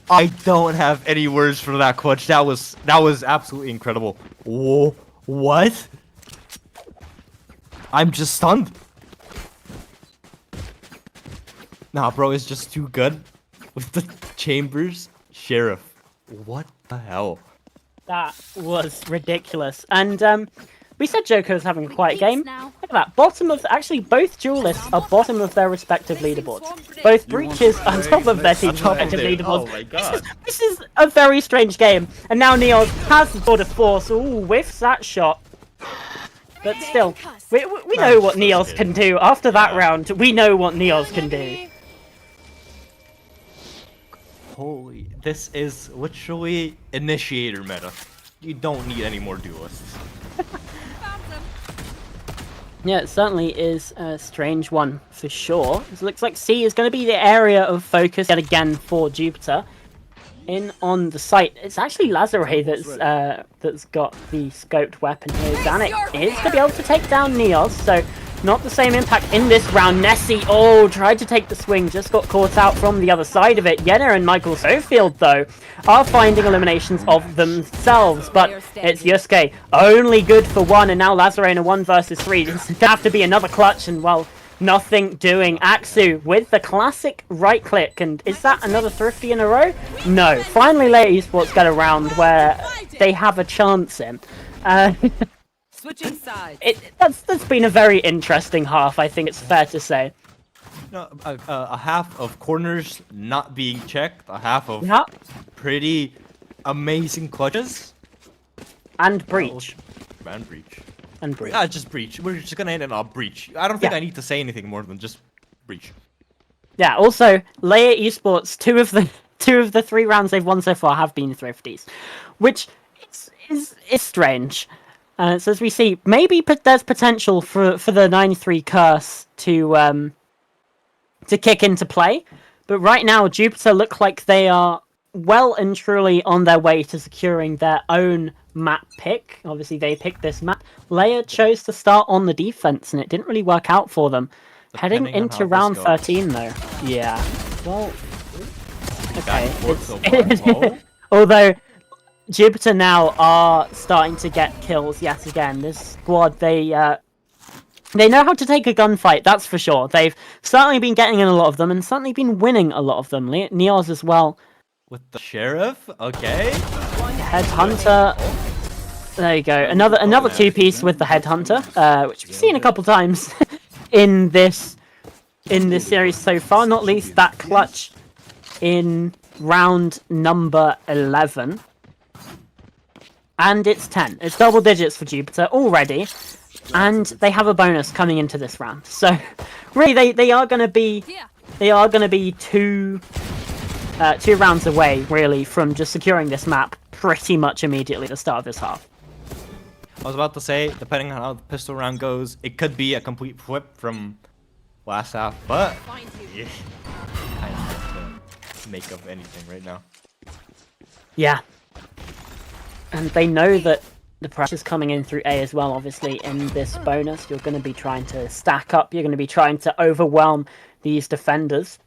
I don't have any words for that clutch. That was absolutely incredible. Whoa, what? I'm just stunned. Nah, bro, it's just too good with the Chambers Sheriff. What the hell? That was ridiculous. And we said Joko was having a quiet game. Look at that. Bottom of... Actually, both duelists are bottom of their respective leaderboards. Both Breaches are top of their team's respective leaderboards. Oh my god. This is a very strange game. And now Neos has the sort of force. Ooh, whiffs that shot. But still, we know what Neos can do. After that round, we know what Neos can do. Holy, this is literally initiator meta. You don't need any more duelists. Yeah, it certainly is a strange one for sure. It looks like C is going to be the area of focus yet again for Jupiter. In on the site, it's actually Lazare that's got the scoped weapon here. Danik is going to be able to take down Neos, so not the same impact in this round. Nessie, tried to take the swing, just got caught out from the other side of it. Yena and Michael Schofield, though, are finding eliminations of themselves, but it's Yusuke only good for 1, and now Lazare in a 1 versus 3. It's going to have to be another clutch, and well, nothing doing. Axu with the classic right click, and is that another thrifty in a row? No. Finally, LYR Esports get a round where they have a chance in. Switching sides. That's been a very interesting half, I think it's fair to say. No, a half of corners not being checked, a half of pretty amazing clutches. And breach. And breach. And breach. Just breach. We're just gonna end it on breach. I don't think I need to say anything more than just breach. Yeah, also, LYR Esports, two of the 3 rounds they've won so far have been thrifties. Which is strange. So as we see, maybe there's potential for the 9-3 curse to kick into play, but right now Jupiter look like they are well and truly on their way to securing their own map pick. Obviously, they picked this map. LYR chose to start on the defense, and it didn't really work out for them. Heading into round 13, though. Yeah. Well. Okay. Although. Jupiter now are starting to get kills yet again. This squad, they They know how to take a gunfight, that's for sure. They've certainly been getting in a lot of them, and certainly been winning a lot of them. Neos as well. With the sheriff, okay. Headhunter. There you go. Another two-piece with the Headhunter, which we've seen a couple times in this series so far. Not least that clutch in round number 11. And it's 10. It's double digits for Jupiter already. And they have a bonus coming into this round. So really they are gonna be two rounds away really from just securing this map pretty much immediately at the start of this half. I was about to say, depending on how the pistol round goes, it could be a complete flip from last half, but yeah, I don't know what to make of anything right now. Yeah. And they know that the pressure's coming in through A as well, obviously, in this bonus. You're going to be trying to stack up, you're going to be trying to overwhelm these defenders.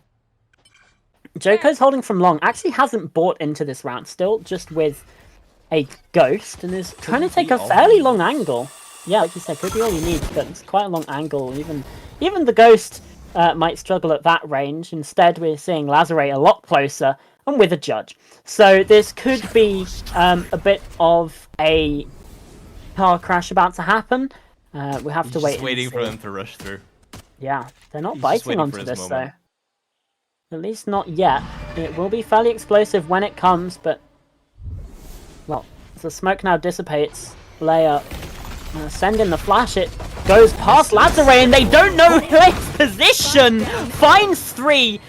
Joko's holding from long, actually hasn't bought into this round, still just with a ghost, and is trying to take a fairly long angle. Yeah, like you said, could be all you need, but it's quite a long angle. Even the ghost might struggle at that range. Instead, we're seeing Lazare a lot closer and with a judge. So this could be a bit of a car crash about to happen. We have to wait. Just waiting for them to rush through. Yeah, they're not biting onto this though. At least not yet. It will be fairly explosive when it comes, but well, the smoke now dissipates. LYR send in the flash. It goes past Lazare, and they don't know its position. Finds 3.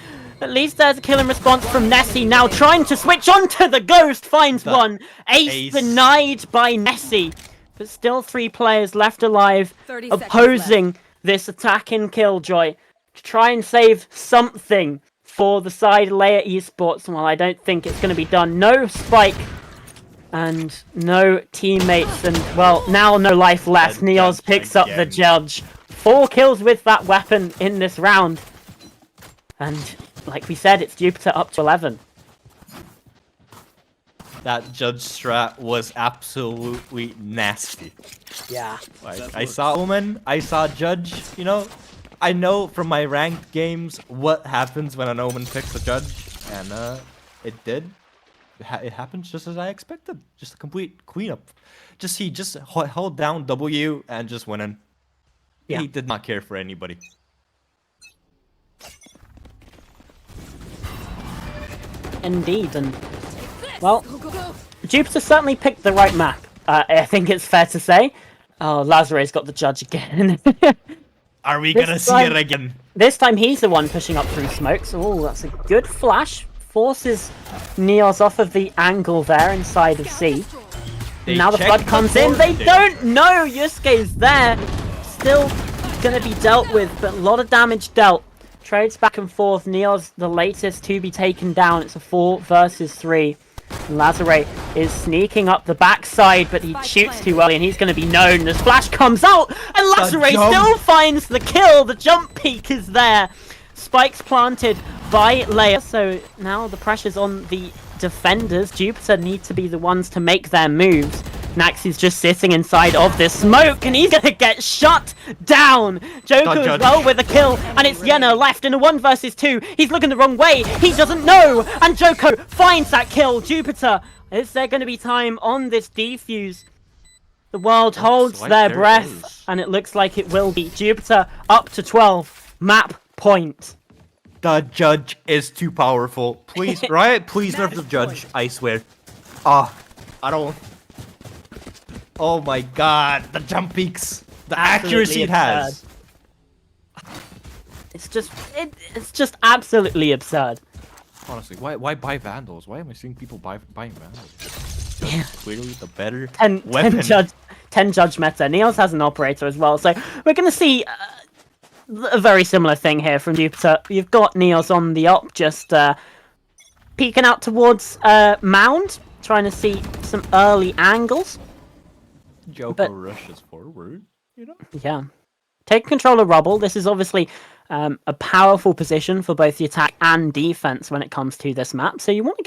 At least there's a kill in response from Nessie. Now trying to switch onto the ghost. Finds one. Ace denied by Nessie. But still 3 players left alive, opposing this attack in Killjoy to try and save something for the side LYR Esports. Well, I don't think it's going to be done. No Spike and no teammates, and well, now no life left. Neos picks up the judge. 4 kills with that weapon in this round. And like we said, it's Jupiter up to 11. That judge strat was absolutely nasty. Yeah. Like, I saw Omen, I saw Judge, you know. I know from my ranked games what happens when an Omen picks a judge, and it did. It happens just as I expected. Just a complete cleanup. He just held down W and just went in. Yeah. He did not care for anybody. Indeed, and well, Jupiter certainly picked the right map. I think it's fair to say. Oh, Lazare's got the judge again. Are we gonna see it again? This time he's the one pushing up through smokes. Oh, that's a good flash. Forces Neos off of the angle there inside of C. Now the flood comes in. They don't know Yusuke's there. Still gonna be dealt with, but a lot of damage dealt. Trades back and forth. Neos the latest to be taken down. It's a 4 versus 3. Lazare is sneaking up the backside, but he shoots too early and he's going to be known. The splash comes out and Lazare still finds the kill. The jump peak is there. Spikes planted by LYR. So now the pressure's on the defenders. Jupiter need to be the ones to make their moves. Nax is just sitting inside of this smoke, and he's gonna get shut down. Joko as well with a kill, and it's Reyna left in a 1 versus 2. He's looking the wrong way. He doesn't know, and Joko finds that kill. Jupiter, is there gonna be time on this defuse? The world holds their breath, and it looks like it will be. Jupiter up to 12. Map point. The judge is too powerful. Please, Riot, please nerf the judge. I swear. I don't. Oh my god, the jump peaks, the accuracy it has. It's just absolutely absurd. Honestly, why buy Vandals? Why am I seeing people buying Vandals? Yeah. Clearly the better 10 judge meta. Neos has an operator as well, so we're going to see a very similar thing here from Jupiter. You've got Neos on the op, just peeking out towards Mound, trying to see some early angles. Joko rushes forward, you know? Yeah. Take control of Rubble. This is obviously a powerful position for both the attack and defense when it comes to this map. So you want to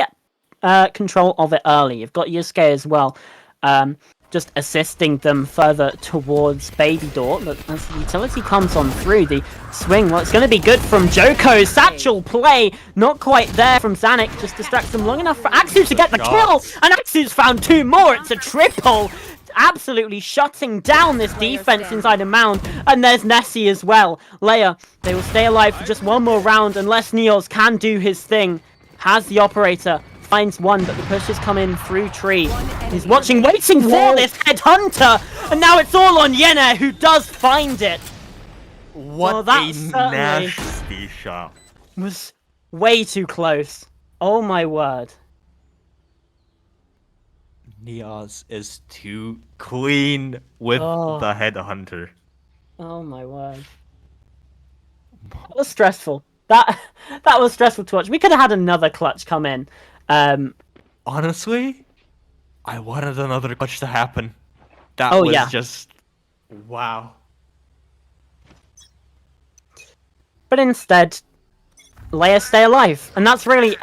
get control of it early. You've got Yusuke as well. just assisting them further towards Baby Door. But as the utility comes on through, the swing, well, it's going to be good from Joko. Satchel play, not quite there from Zanuck, just distracts them long enough for Axu to get the kill, and Axu's found 2 more. It's a triple, absolutely shutting down this defense inside the mound. And there's Nessie as well. LYR, they will stay alive for just 1 more round unless Neos can do his thing. Has the operator. Finds one, but the pushes come in through tree. He's watching, waiting for this headhunter, and now it's all on Yene, who does find it. What a nasty shot. Was way too close. Oh my word. Neos is too clean with the headhunter. Oh my word. That was stressful. That was stressful to watch. We could have had another clutch come in. Honestly, I wanted another clutch to happen. That was just wow. But instead, LYR stay alive, and that's really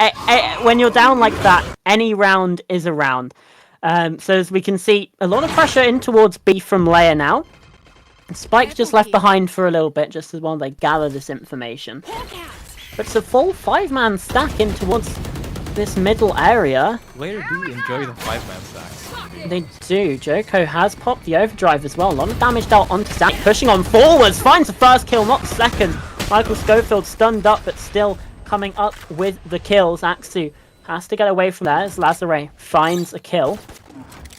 when you're down like that. Any round is a round. So as we can see, a lot of pressure in towards B from LYR now. Spike's just left behind for a little bit, just as while they gather this information. But it's a full 5-man stack in towards this middle area. LYR do enjoy the 5-man stacks. They do. Joko has popped the overdrive as well. A lot of damage dealt onto Zanuck, pushing on forwards. Finds the first kill, not the second. Michael Schofield stunned up, but still coming up with the kills. Axu has to get away from there as Lazare finds a kill.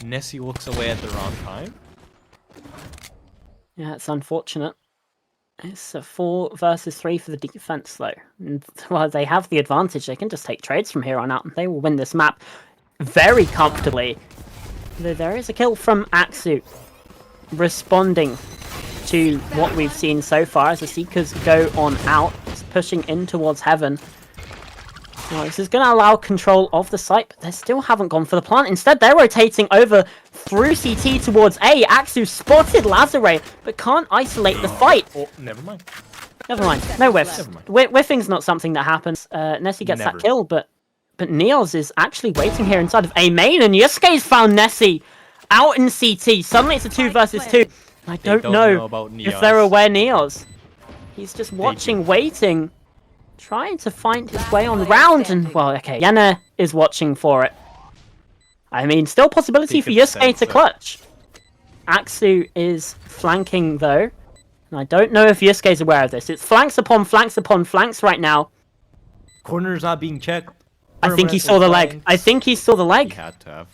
Nessie walks away at the wrong time. Yeah, it's unfortunate. It's a 4 versus 3 for the defense, though. And while they have the advantage, they can just take trades from here on out, and they will win this map very comfortably. Though there is a kill from Axu, responding to what we've seen so far as the Seekers go on out, pushing in towards Heaven. Now, this is going to allow control of the site, but they still haven't gone for the plant. Instead, they're rotating over through CT towards A. Axu spotted Lazare, but can't isolate the fight. Oh, never mind. Never mind. No whiffs. Whiffing's not something that happens. Nessie gets that kill, but Neos is actually waiting here inside of A main, and Yusuke's found Nessie out in CT. Suddenly it's a 2 versus 2. I don't know if they're aware Neos. He's just watching, waiting, trying to find his way on round, and, well, okay, Yene is watching for it. I mean, still possibility for Yusuke to clutch. Axu is flanking, though, and I don't know if Yusuke's aware of this. It's flanks upon flanks upon flanks right now. Corner's not being checked. I think he saw the leg. I think he saw the leg. He had to have.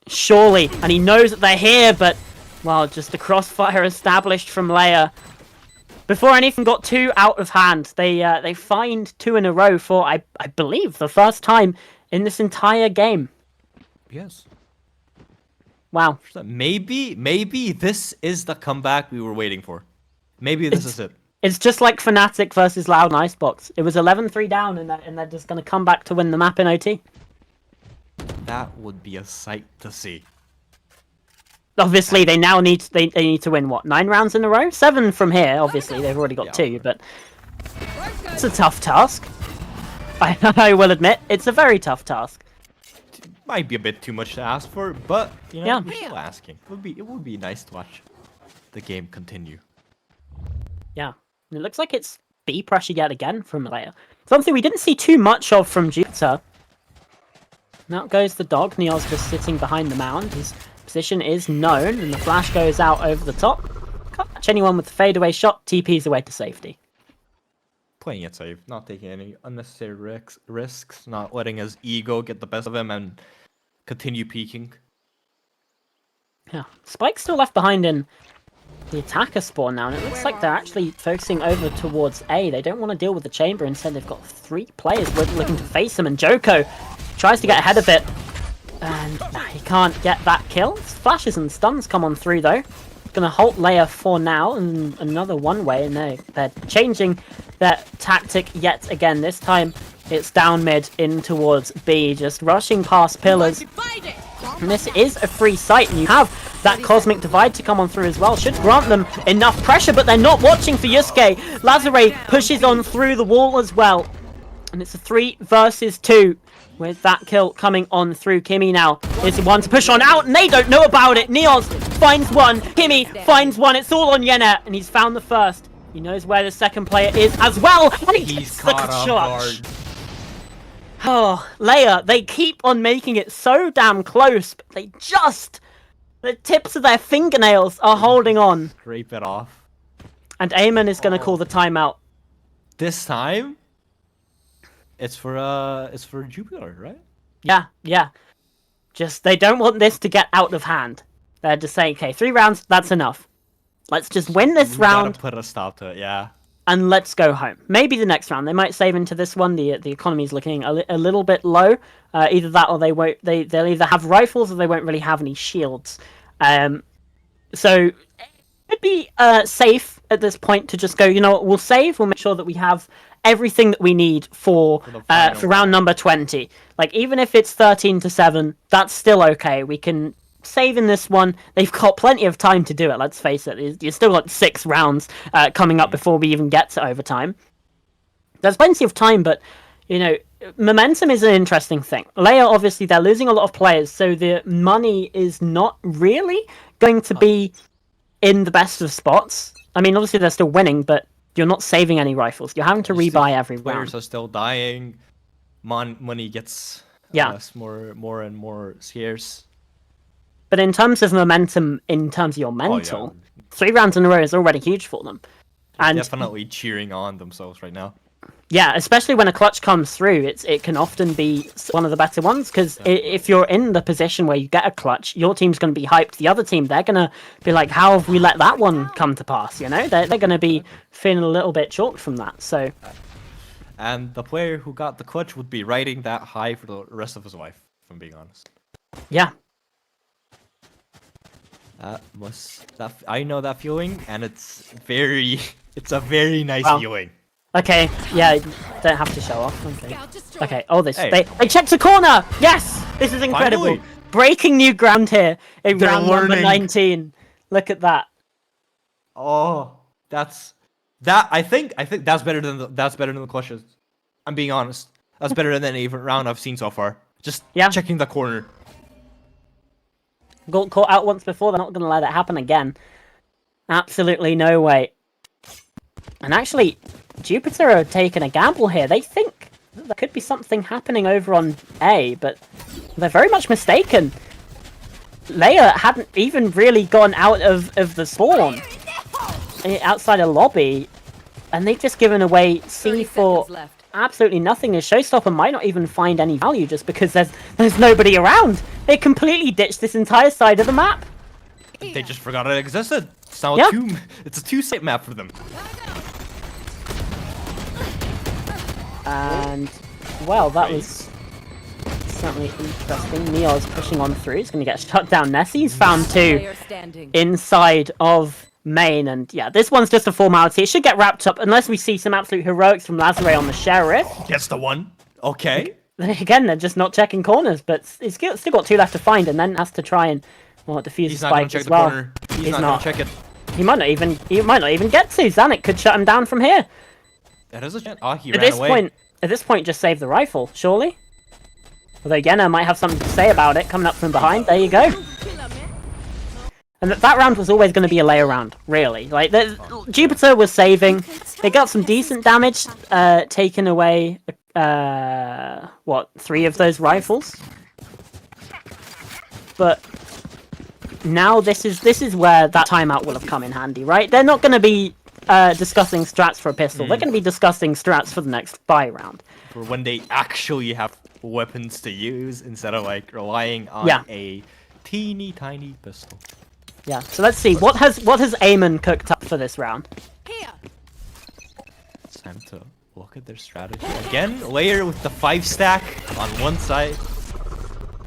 Surely, and he knows that they're here, but, well, just a crossfire established from LYR. Before anything got too out of hand, they find 2 in a row for, I believe, the first time in this entire game. Yes. Wow. Maybe this is the comeback we were waiting for. Maybe this is it. It's just like Fnatic versus Loud and Icebox. It was 11-3 down, and they're just going to come back to win the map in OT. That would be a sight to see. Obviously, they now need to win, what, 9 rounds in a row? 7 from here, obviously. They've already got 2, but it's a tough task. I will admit, it's a very tough task. Might be a bit too much to ask for, but, you know, Yeah. we're still asking. It would be nice to watch the game continue. Yeah. It looks like it's B pressure yet again from LYR. Something we didn't see too much of from Jupiter. Out goes the dog. Neos just sitting behind the mound. His position is known, and the flash goes out over the top. Can't catch anyone with the fadeaway shot. TP's away to safety. Playing it safe, not taking any unnecessary risks, not letting his ego get the best of him, and continue peeking. Yeah. Spike's still left behind in the attacker spawn now, and it looks like they're actually focusing over towards A. They don't want to deal with the chamber. Instead, they've got 3 players looking to face him, and Joko tries to get ahead of it. And he can't get that kill. Flashes and stuns come on through, though. Gonna halt LYR for now, and another one-way, and they're changing their tactic yet again. This time, it's down mid in towards B, just rushing past pillars. And this is a free site, and you have that Cosmic Divide to come on through as well. Should grant them enough pressure, but they're not watching for Yusuke. Lazare pushes on through the wall as well. And it's a 3 versus 2. With that kill coming on through, Kimmy now is the one to push on out, and they don't know about it. Neos finds one, Kimmy finds one, it's all on Yenna, and he's found the first. He knows where the second player is as well, and he gets the clutch. Oh, LYR, they keep on making it so damn close, but they just, the tips of their fingernails are holding on. Scrape it off. And Eamon is going to call the timeout. This time, it's for Jupiter, right? Yeah. Just, they don't want this to get out of hand. They're just saying, okay, 3 rounds, that's enough. Let's just win this round. Gotta put a stop to it, yeah. And let's go home. Maybe the next round. They might save into this one. The economy is looking a little bit low. Either that or they won't. They'll either have rifles or they won't really have any shields. So it would be safe at this point to just go, you know what, we'll save. We'll make sure that we have everything that we need for round number 20. Like, even if it's 13-7, that's still okay. We can save in this one. They've got plenty of time to do it, let's face it. You've still got 6 rounds coming up before we even get to overtime. There's plenty of time, but, you know, momentum is an interesting thing. LYR, obviously, they're losing a lot of players, so the money is not really going to be in the best of spots. I mean, obviously, they're still winning, but you're not saving any rifles. You're having to rebuy every round. Players are still dying. Money gets more and more scarce. But in terms of momentum, in terms of your mental, 3 rounds in a row is already huge for them. And definitely cheering on themselves right now. Yeah, especially when a clutch comes through, it can often be one of the better ones, because if you're in the position where you get a clutch, your team's going to be hyped. The other team, they're going to be like, how have we let that one come to pass? You know, they're going to be feeling a little bit chalked from that. So, and the player who got the clutch would be riding that high for the rest of his life, if I'm being honest. Yeah. I know that feeling, and it's a very nice feeling. Okay, yeah, don't have to show off. Okay. Oh, they checked a corner. Yes, this is incredible. Finally. Breaking new ground here in round number 19. Look at that. Oh, I think that's better than the clutches. I'm being honest. That's better than any round I've seen so far. Just checking the corner. Got caught out once before. They're not going to let it happen again. Absolutely no way. And actually, Jupiter are taking a gamble here. They think there could be something happening over on A, but they're very much mistaken. LYR hadn't even really gone out of the spawn outside a lobby, and they've just given away C for absolutely nothing. The Showstopper might not even find any value just because there's nobody around. They completely ditched this entire side of the map. They just forgot it existed. It's now it's a 2-site map for them. And, well, that was certainly interesting. Neo's pushing on through. He's going to get shut down. Nessie's found 2 inside of main. And, yeah, this one's just a formality. It should get wrapped up unless we see some absolute heroics from Lazare on the Sheriff. Gets the one. Okay. Again, they're just not checking corners, but he's still got 2 left to find, and then has to try and defuse the spike as well. He's not going to check it. He might not even get to. Zanuck could shut him down from here. That is a chance. Oh, he ran away. At this point, just save the rifle, surely. Although Yenna might have something to say about it coming up from behind. There you go. And that round was always going to be a LYR round, really. Like, Jupiter was saving. They got some decent damage, taking away, 3 of those rifles. But now this is where that timeout will have come in handy, right? They're not going to be discussing strats for a pistol. They're going to be discussing strats for the next buy round. For when they actually have weapons to use instead of like relying on a teeny tiny pistol. Yeah. So let's see what has Eamon cooked up for this round. It's time to look at their strategy again. LYR with the 5-stack on one side.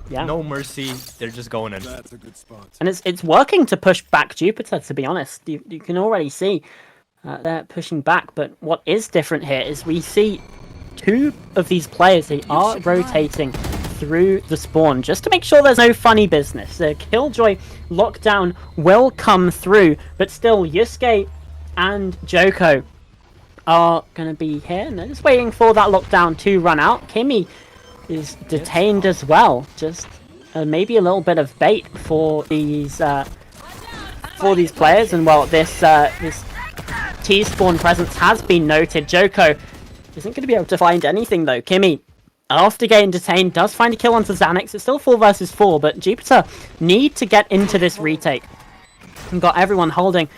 Yeah. No mercy. They're just going in. That's a good spot. And it's working to push back Jupiter. To be honest, you can already see. They're pushing back, but what is different here is we see 2 of these players, they are rotating through the spawn just to make sure there's no funny business. The Killjoy lockdown will come through, but still Yusuke and Joko are going to be here, and they're just waiting for that lockdown to run out. Kimmy is detained as well. Just maybe a little bit of bait for these players. And well, this T-spawn presence has been noted. Joko isn't going to be able to find anything though. Kimmy, after getting detained, does find a kill onto Xanax. It's still 4 versus 4, but Jupiter need to get into this retake. And got everyone holding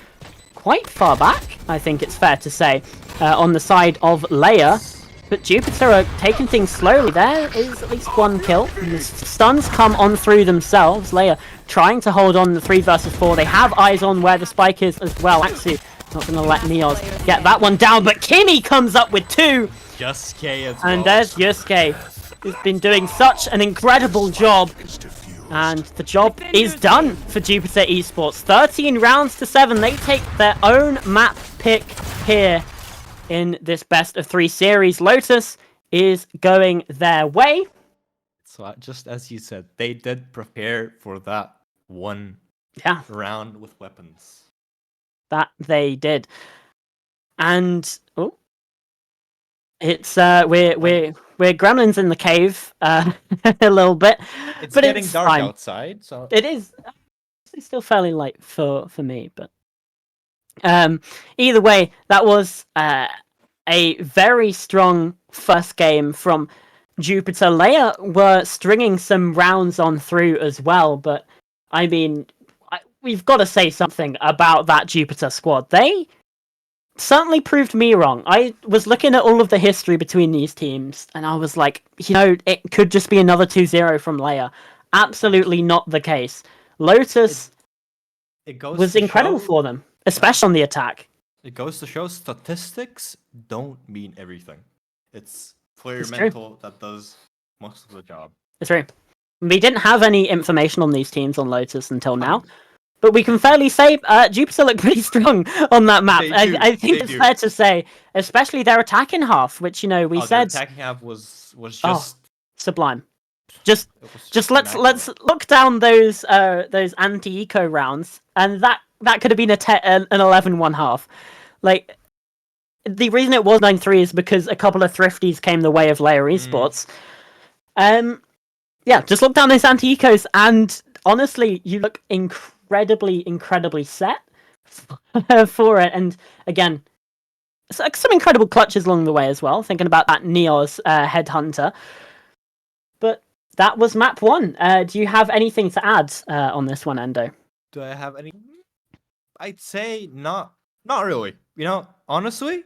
quite far back, I think it's fair to say, on the side of LYR. But Jupiter are taking things slowly. There is at least 1 kill. And the stuns come on through themselves. LYR trying to hold on the 3 versus 4. They have eyes on where the spike is as well. Actually, not going to let Neos get that one down. But Kimmy comes up with 2. Yusuke as well. And there's Yusuke, who's been doing such an incredible job. And the job is done for Jupiter Esports. 13 rounds to 7. They take their own map pick here in this best of 3 series. Lotus is going their way. So just as you said, they did prepare for that one round with weapons. That they did. And it's we're gremlins in the cave a little bit. It's but getting it's dark fine. outside, so It is. It's still fairly light for me, but either way, that was a very strong first game from Jupiter. LYR were stringing some rounds on through as well, but I mean, we've got to say something about that Jupiter squad. They certainly proved me wrong. I was looking at all of the history between these teams, and I was like, it could just be another 2-0 from LYR. Absolutely not the case. Lotus was incredible for them, especially on the attack. It goes to show statistics don't mean everything. It's player It's mental that does most of the job. It's true. We didn't have any information on these teams on Lotus until now, but we can fairly say Jupiter looked pretty strong on that map. I think it's fair to say, especially their attacking half, which we said their attacking half was just sublime. Just let's look down those anti-eco rounds, and that could have been an 11-1 half. Like, the reason it was 9-3 is because a couple of thrifties came the way of LYR Esports. Just look down those anti-ecos, and honestly, you look incredibly set for it. And again, some incredible clutches along the way as well, thinking about that Neos Headhunter. But that was map 1. Do you have anything to add on this one, Endo? Do I have any? I'd say not really. Honestly,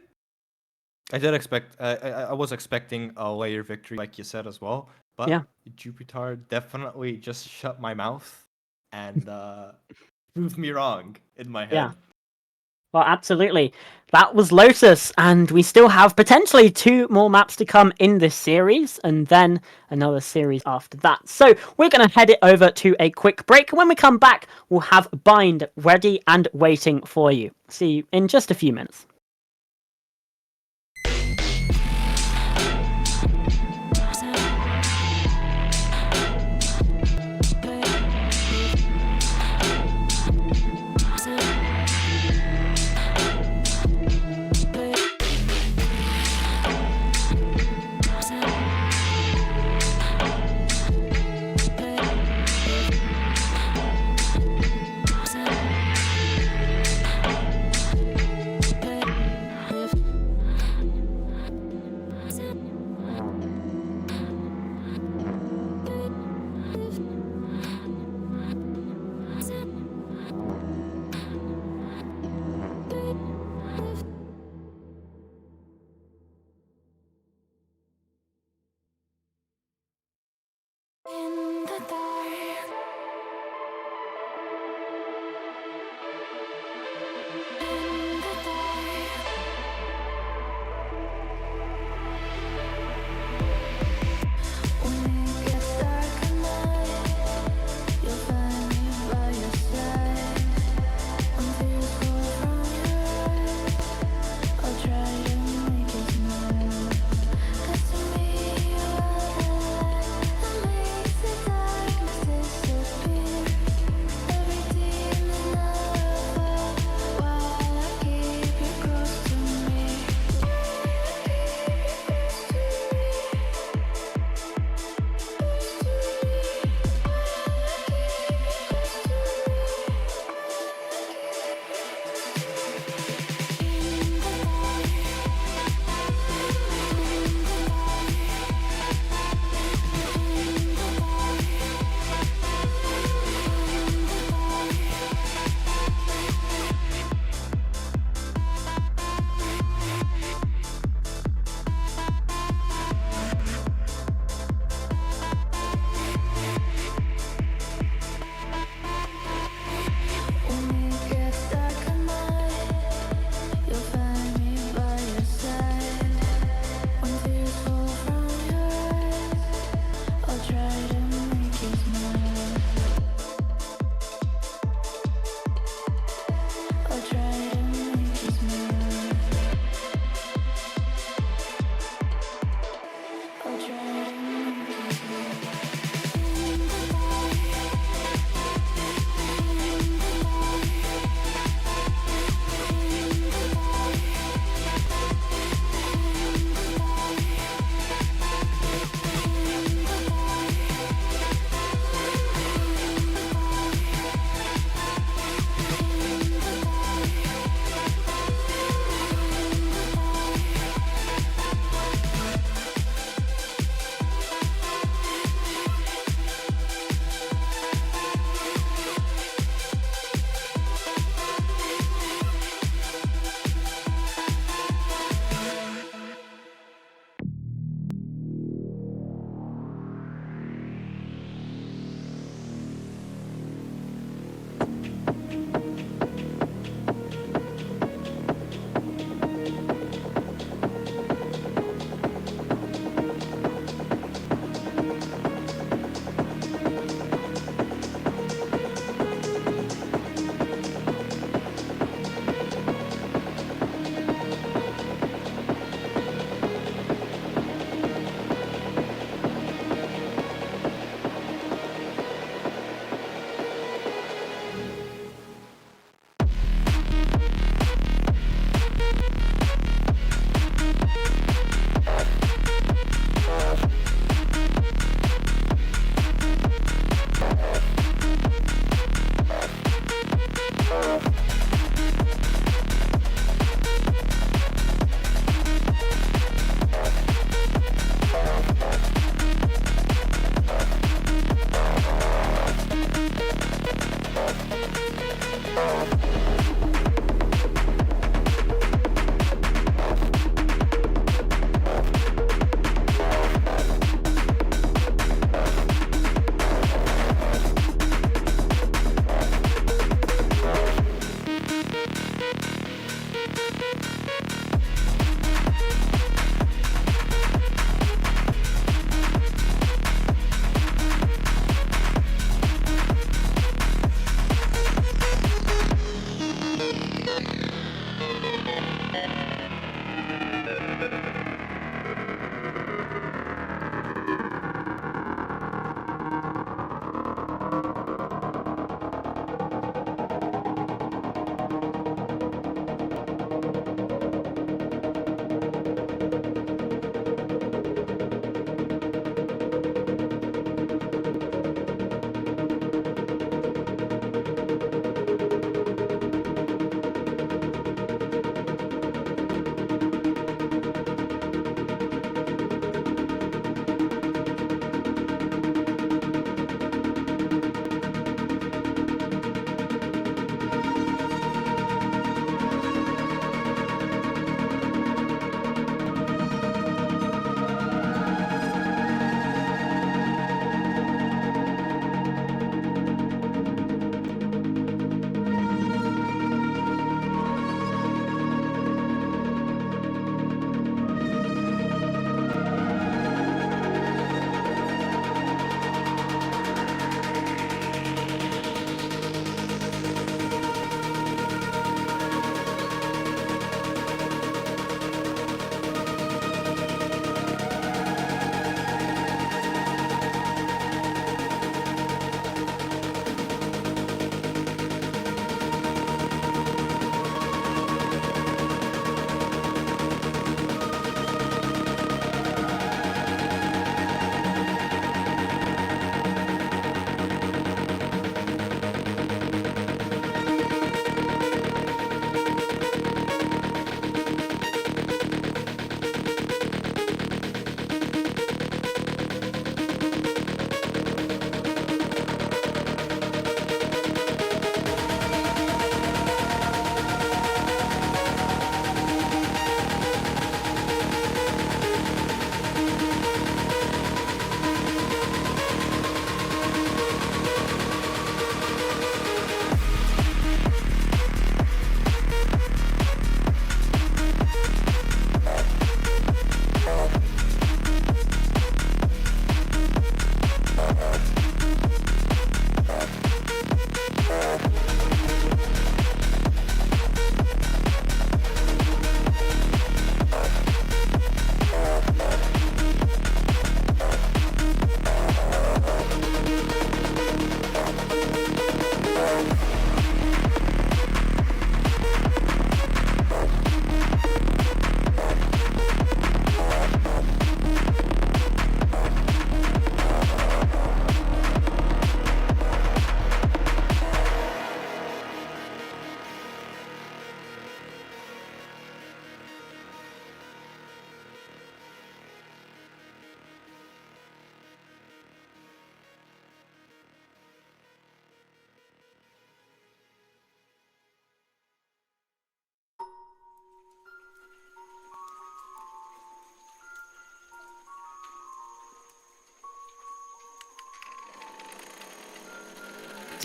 I did expect. I was expecting a LYR victory, like you said as well. But Jupiter definitely just shut my mouth and proved me wrong in my head. Yeah. Well, absolutely. That was Lotus, and we still have potentially 2 more maps to come in this series, and then another series after that. So we're going to head it over to a quick break. When we come back, we'll have Bind ready and waiting for you. See you in just a few minutes.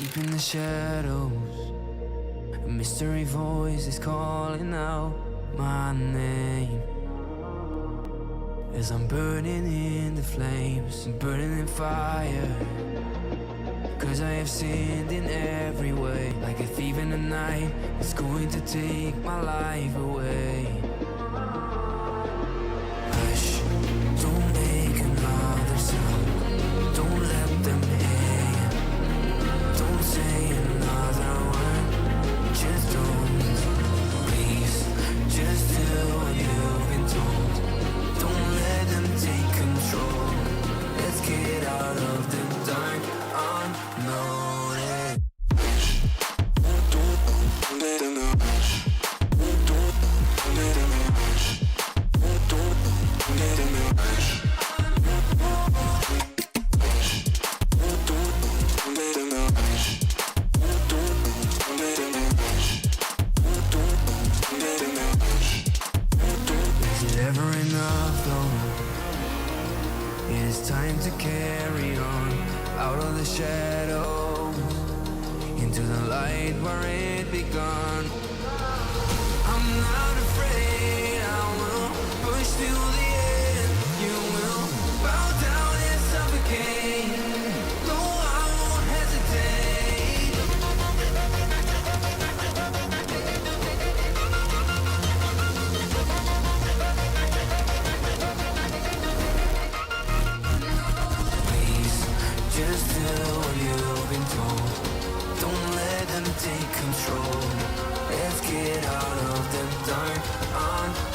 Deep in the shadows, a mystery voice is calling out my name. As I'm burning in the flames, I'm burning in fire. Cause I have sinned in every way, like a thief in the night, it's going to take my life away. Hush, don't make another sound, don't let them hear. Don't say another word, just don't. Please, just do what you've been told. Don't let them take control. Let's get out of the dark unnoticed. Don't let them know. Don't let them know. Don't let them know. Don't let them know. Is it ever enough though? It is time to carry on out of the shadows into the light where it began. I'm not afraid, I will push to the end. You will bow down and suffocate. No, I won't hesitate. Please, just do what you've been told. Don't let them take control. Let's get out of the dark unnoticed.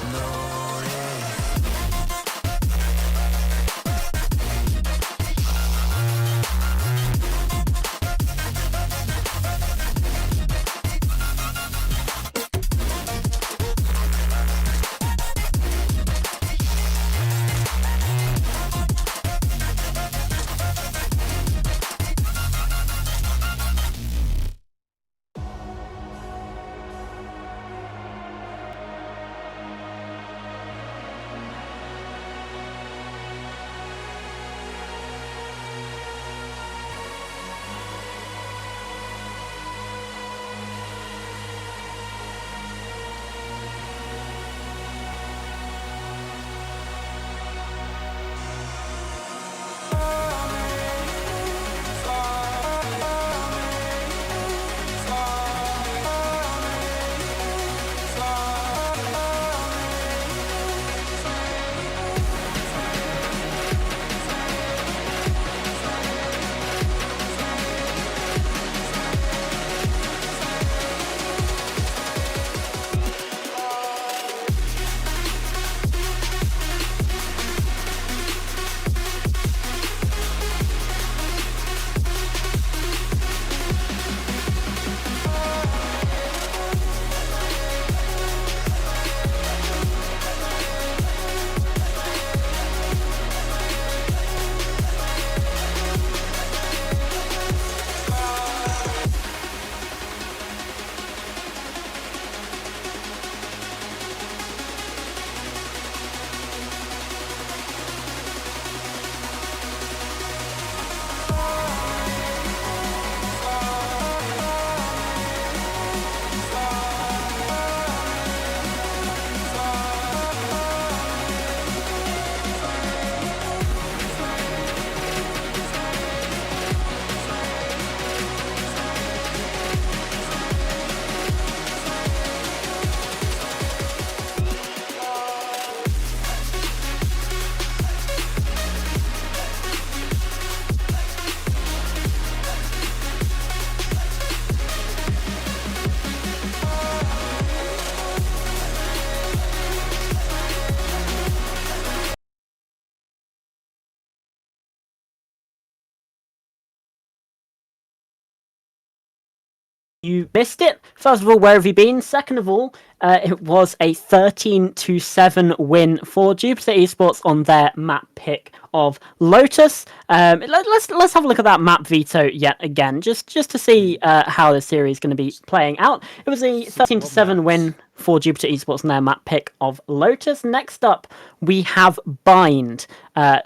You missed it. First of all, where have you been? Second of all, it was a 13-7 win for Jupiter Esports on their map pick of Lotus. Let's have a look at that map veto yet again, just to see how the series is going to be playing out. It was a 13-7 win for Jupiter Esports on their map pick of Lotus. Next up, we have Bind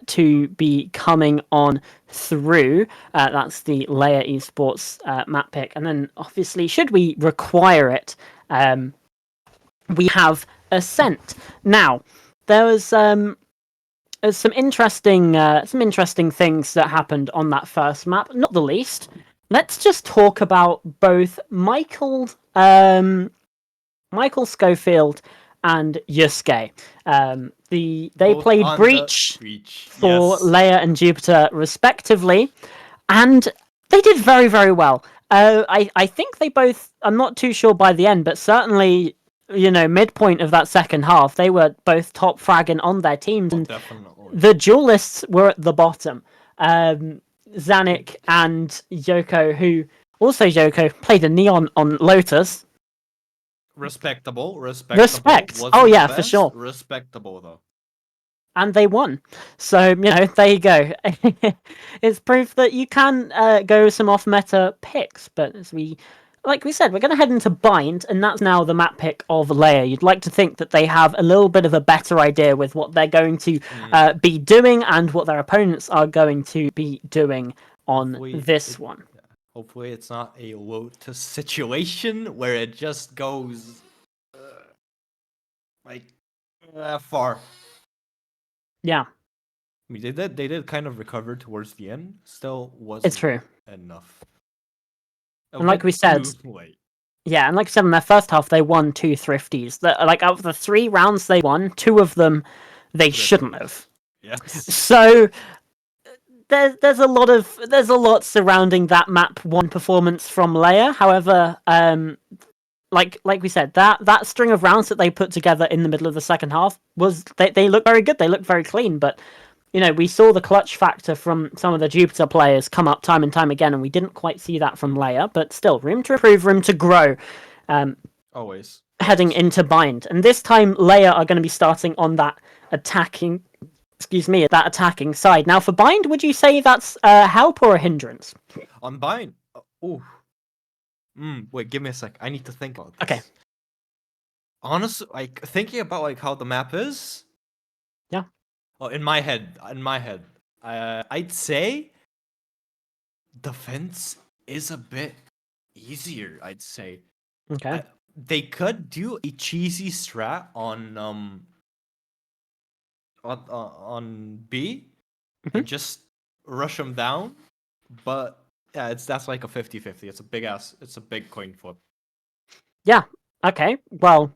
to be coming on through. That's the LYR Esports map pick. And then, obviously, should we require it, we have Ascent. Now, there was some interesting things that happened on that first map. Not the least, let's just talk about both Michael Schofield and Yusuke. They Both played on Breach the for yes. LYR and Jupiter respectively, and they did very, very well. I think they both, I'm not too sure by the end, but certainly, midpoint of that second half, they were both top fragging on their teams, and the duelists were at the bottom. Zanuck and Yoko, who also Yoko played a Neon on Lotus. Respectable. Respect. Wasn't Oh the yeah, for best, sure. Respectable though. And they won. So, there you go. It's proof that you can go some off-meta picks. But like we said, we're going to head into Bind, and that's now the map pick of LYR. You'd like to think that they have a little bit of a better idea with what they're going to be doing and what their opponents are going to be doing on this one. Hopefully it's not a Lotus situation where it just goes far. Yeah. I mean, they did kind of recover towards the end. Still wasn't It's true. enough. And like we said, yeah, and like I said, in their first half, they won 2 thrifties. Out of the 3 rounds they won, 2 of them they shouldn't have. Yes. So there's a lot surrounding that map 1 performance from LYR. However, like we said, that string of rounds that they put together in the middle of the second half was they look very good. They look very clean, but we saw the clutch factor from some of the Jupiter players come up time and time again, and we didn't quite see that from LYR. But still, room to improve, room to grow. Always. Heading into Bind, and this time LYR are going to be starting on that attacking side. Now, for Bind, would you say that's a help or a hindrance? On Bind? Wait, give me a sec. I need to think about this. Okay. Honestly, thinking about how the map is. Yeah. Oh, in my head, I'd say defense is a bit easier. I'd say. Okay. They could do a cheesy strat on B and just rush them down, but yeah, that's like a 50-50. It's a big coin flip. Yeah. Okay. Well,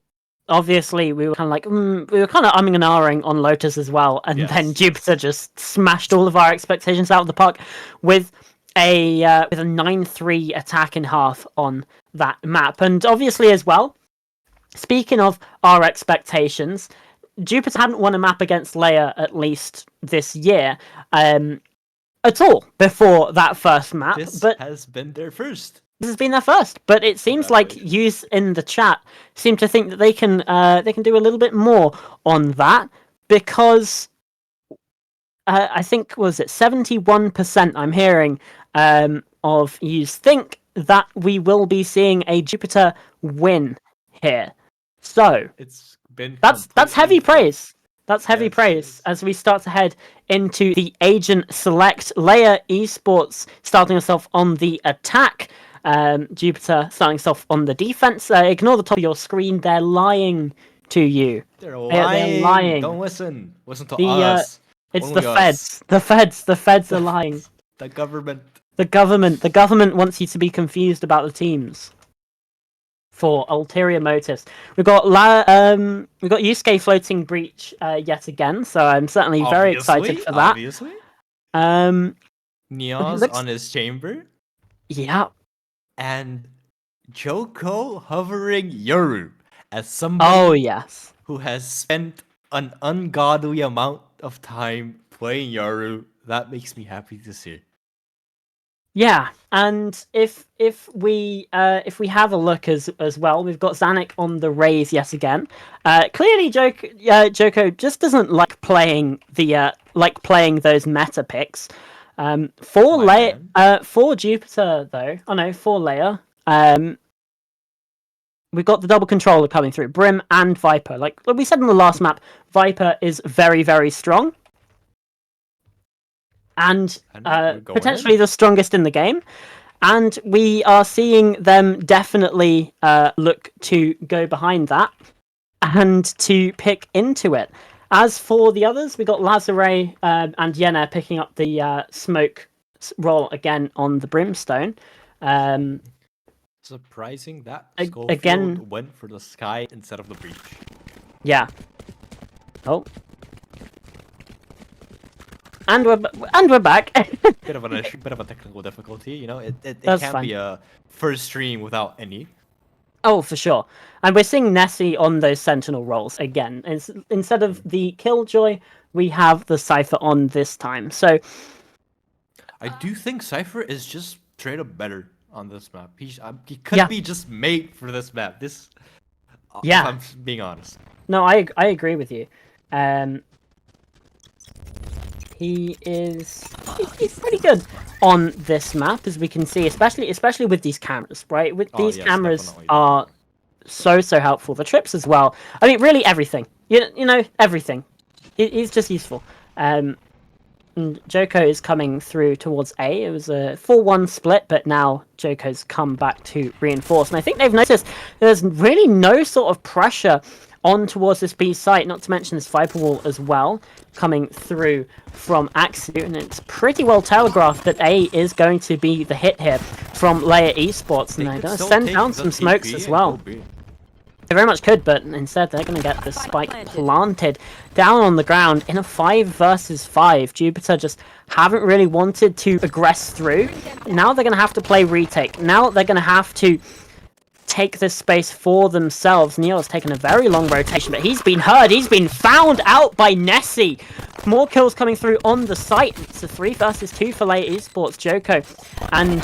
obviously we were kind of umming and ahhing on Lotus as well, and then Jupiter just smashed all of our expectations out of the park with a 9-3 attack in half on that map. And obviously as well, speaking of our expectations, Jupiter hadn't won a map against LYR at least this year at all before that first map. But has been their first. This has been their first, but it seems like yous in the chat seem to think that they can do a little bit more on that, because I think, was it 71% I'm hearing of yous think that we will be seeing a Jupiter win here. So it's been that's heavy praise. That's heavy praise as we start to head into the Agent Select. LYR Esports starting us off on the attack. Jupiter starting us off on the defense. Ignore the top of your screen. They're lying to you. They're lying. Don't listen. Listen to us. It's Only the us. feds. The feds are lying. The government. The government wants you to be confused about the teams for ulterior motives. We've got Yusuke floating Breach yet again, so I'm certainly very excited for that. Obviously. Neon's on his chamber. Yeah. And Joko hovering Yoru as somebody who has spent an ungodly amount of time playing Yoru. That makes me happy to see. Yeah, and if we have a look as well, we've got Zanuck on the raise yet again. Clearly, Joko just doesn't like playing those meta picks. For Jupiter though, oh no, for LYR, we've got the double controller coming through, Brim and Viper. Like we said in the last map, Viper is very, very strong. And potentially the strongest in the game. And we are seeing them definitely look to go behind that and to pick into it. As for the others, we got Lazare and Yenna picking up the smoke roll again on the Brimstone. Surprising that Schofield again went for the sky instead of the breach. Yeah. Oh. And we're back. bit of a technical difficulty, you know. It That's can't fine. be a first stream without any. Oh, for sure. And we're seeing Nessie on those Sentinel rolls again. Instead of the Killjoy, we have the Cypher on this time. So I do think Cypher is just straight up better on this map. He could be just made for this map. If I'm being honest. No, I agree with you. He's pretty good on this map, as we can see, especially with these cameras, right? These cameras definitely. are so helpful. The trips as well. I mean, really everything. You know, everything. It's just useful. And Joko is coming through towards A. It was a 4-1 split, but now Joko's come back to reinforce. And I think they've noticed there's really no sort of pressure on towards this B site, not to mention this Viper wall as well, coming through from Axu, and it's pretty well telegraphed that A is going to be the hit here from LYR Esports, and they're going to send down some smokes as well. They very much could, but instead they're going to get the spike planted down on the ground in a 5 versus 5. Jupiter just haven't really wanted to aggress through. Now they're going to have to play retake. Now they're going to have to take this space for themselves. Neil's taken a very long rotation, but he's been heard. He's been found out by Nessie. More kills coming through on the site. It's a 3 versus 2 for LYR Esports. Joko. And,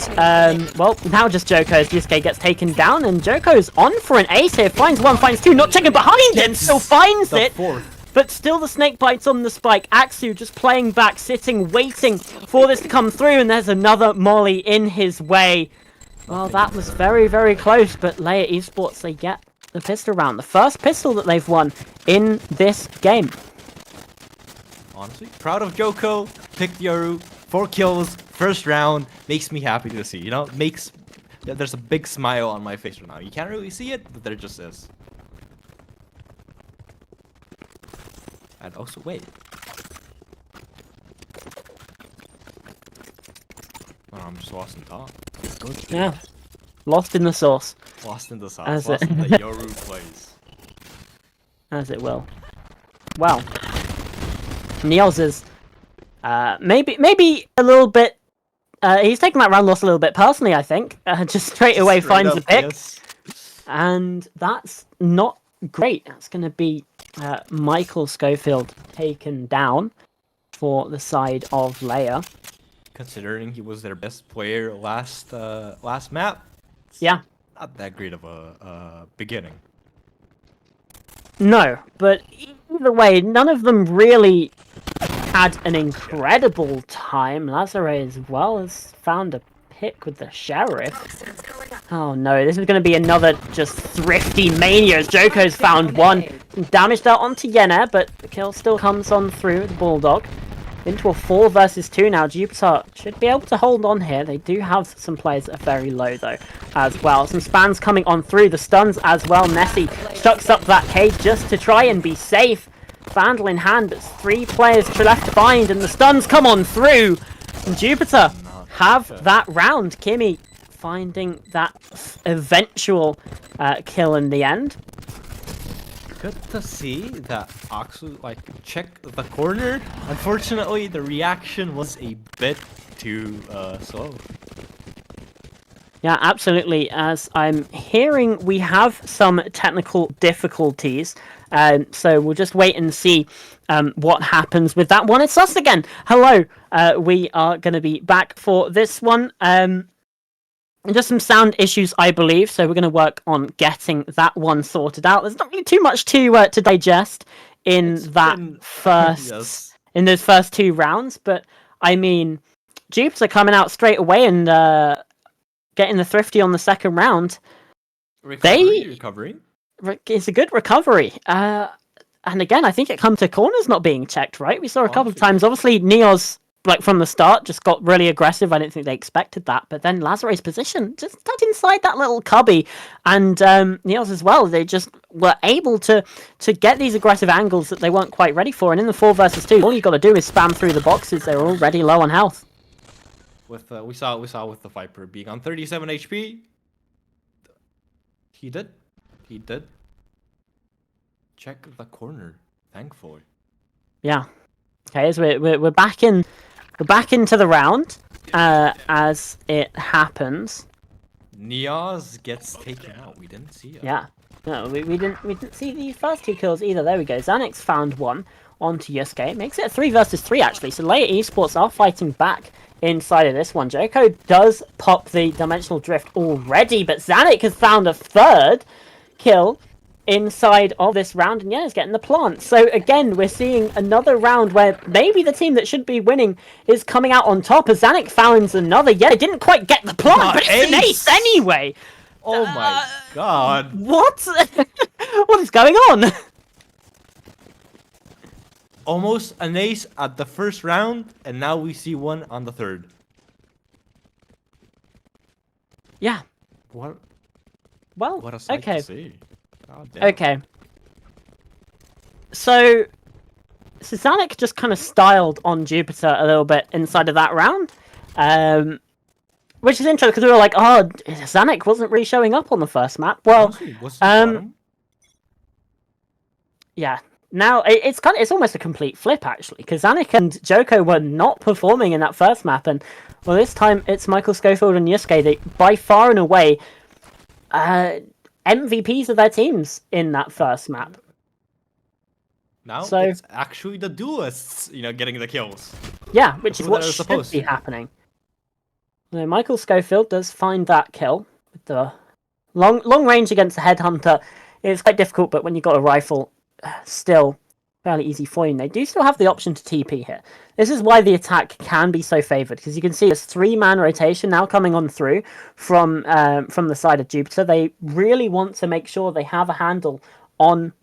well, now just Joko as Yusuke gets taken down, and Joko's on for an ace here. Finds 1, finds 2, not checking behind him, still finds it. But still the snake bites on the spike. Axu just playing back, sitting, waiting for this to come through, and there's another molly in his way. Well, that was very, very close, but LYR Esports, they get the pistol round. The first pistol that they've won in this game. Honestly, proud of Joko. Picked Yoru. 4 kills, first round. Makes me happy to see, you know? There's a big smile on my face right now. You can't really see it, but there just is. And also, wait. Oh, I'm just lost in thought. Yeah. Lost in the sauce. Lost in the sauce. As Lost in the Yoru plays. As it will. Well. Niels is maybe a little bit he's taken that round loss a little bit personally, I think. Just straight away finds the pick. Yes. And that's not great. That's gonna be Michael Schofield taken down for the side of LYR. Considering he was their best player last map. Yeah. Not that great of a beginning. No, but either way, none of them really had an incredible time. Lazare as well has found a pick with the Sheriff. Oh no, this is going to be another just thrifty mania as Joko's found one. Some damage out onto Yenna, but the kill still comes on through the Bulldog. Into a 4 versus 2 now. Jupiter should be able to hold on here. They do have some players that are very low though as well. Some spans coming on through. The stuns as well. Nessie chucks up that cage just to try and be safe. Vandal in hand, but 3 players left to find, and the stuns come on through. And Jupiter have that round. Kimmy finding that eventual kill in the end. Good to see that Aksu checked the corner. Unfortunately, the reaction was a bit too slow. Yeah, absolutely. As I'm hearing, we have some technical difficulties. So we'll just wait and see what happens with that one. It's us again. Hello. We are going to be back for this one. Just some sound issues, I believe. So we're going to work on getting that one sorted out. There's not really too much to digest in Yes. in those first 2 rounds. But I mean, Jupiter coming out straight away and getting the thrifty on the second round. Recovery. It's a good recovery. And again, I think it come to corners not being checked, right? We saw a couple of times. Obviously, Neos, like from the start, just got really aggressive. I don't think they expected that. But then Lazare's position, just tucked inside that little cubby. And Neos as well, they just were able to get these aggressive angles that they weren't quite ready for. And in the 4 versus 2, all you got to do is spam through the boxes. They're already low on health. With we saw with the Viper being on 37 HP. He did. Check the corner, thankfully. Yeah. Okay, as we're back into the round, as it happens. Neos gets taken out. We didn't see it. Yeah. No, we didn't see the first 2 kills either. There we go. Xanax found one onto Yusuke. Makes it a 3 versus 3 actually. So LYR Esports are fighting back inside of this one. Joko does pop the dimensional drift already, but Xanax has found a 3rd kill inside of this round, and yeah, is getting the plant. So again, we're seeing another round where maybe the team that should be winning is coming out on top, as Xanax finds another. Yeah, they didn't quite get the plant, but it's an ace anyway! Oh my god. What? What is going on? Almost an ace at the first round, and now we see one on the 3rd. Yeah. What? Well, What a sight okay. to see. God damn. Okay. So Xanax just kind of styled on Jupiter a little bit inside of that round. Which is interesting because we were like, oh, Xanax wasn't really showing up on the first map. Well, yeah. Now it's almost a complete flip actually, because Xanax and Joko were not performing in that first map, and well, this time it's Michael Schofield and Yusuke. They by far and away MVPs of their teams in that first map. Now so, it's actually the duelists, getting the kills. Yeah, which is what should be happening. So Michael Schofield does find that kill with the long range against the headhunter. It's quite difficult, but when you've got a rifle, still fairly easy for you. And they do still have the option to TP here. This is why the attack can be so favoured, because you can see there's 3-man rotation now coming on through from the side of Jupiter. They really want to make sure they have a handle on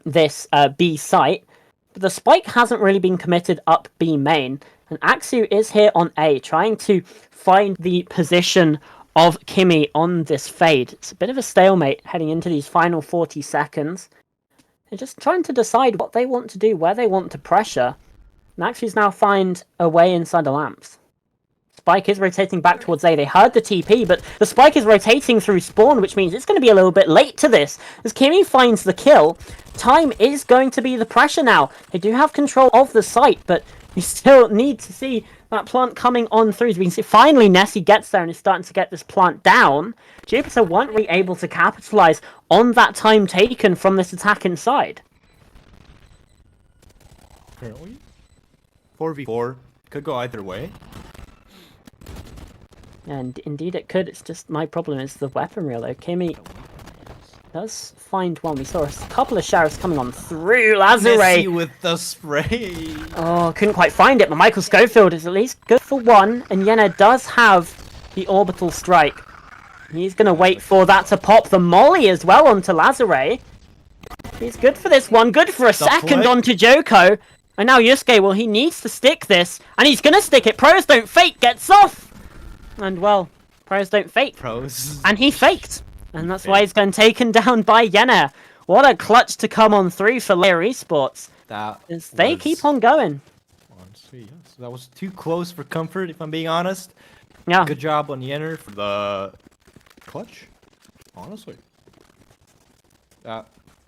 this B site, but the spike hasn't really been committed up B main, and Aksu is here on A, trying to find the position of Kimmy on this fade. It's a bit of a stalemate heading into these final 40 seconds. They're just trying to decide what they want to do, where they want to pressure. And Aksu's now find a way inside the lamps. Spike is rotating back towards A. They heard the TP, but the Spike is rotating through spawn, which means it's going to be a little bit late to this. As Kimmy finds the kill, time is going to be the pressure now. They do have control of the site, but we still need to see that plant coming on through. We can see finally Nessie gets there and is starting to get this plant down. Jupiter weren't really able to capitalize on that time taken from this attack inside. Apparently. 4v4 could go either way. And indeed it could. It's just my problem is the weaponry, although Kimmy does find one. We saw a couple of sheriffs coming on through. Lazare with the spray. Oh, couldn't quite find it, but Michael Schofield is at least good for one, and Yena does have the orbital strike. He's going to wait for that to pop. The molly as well onto Lazare. He's good for this one. Good for a second onto Joko. And now Yusuke, well, he needs to stick this, and he's going to stick it. Pros don't fake, gets off. And, well, pros don't fake. Pros. And he faked. And that's why he's been taken down by Yena. What a clutch to come on through for LYR Esports. They keep on going. Honestly, yes. That was too close for comfort, if I'm being honest. Yeah. Good job on Yenner for the clutch. Honestly. That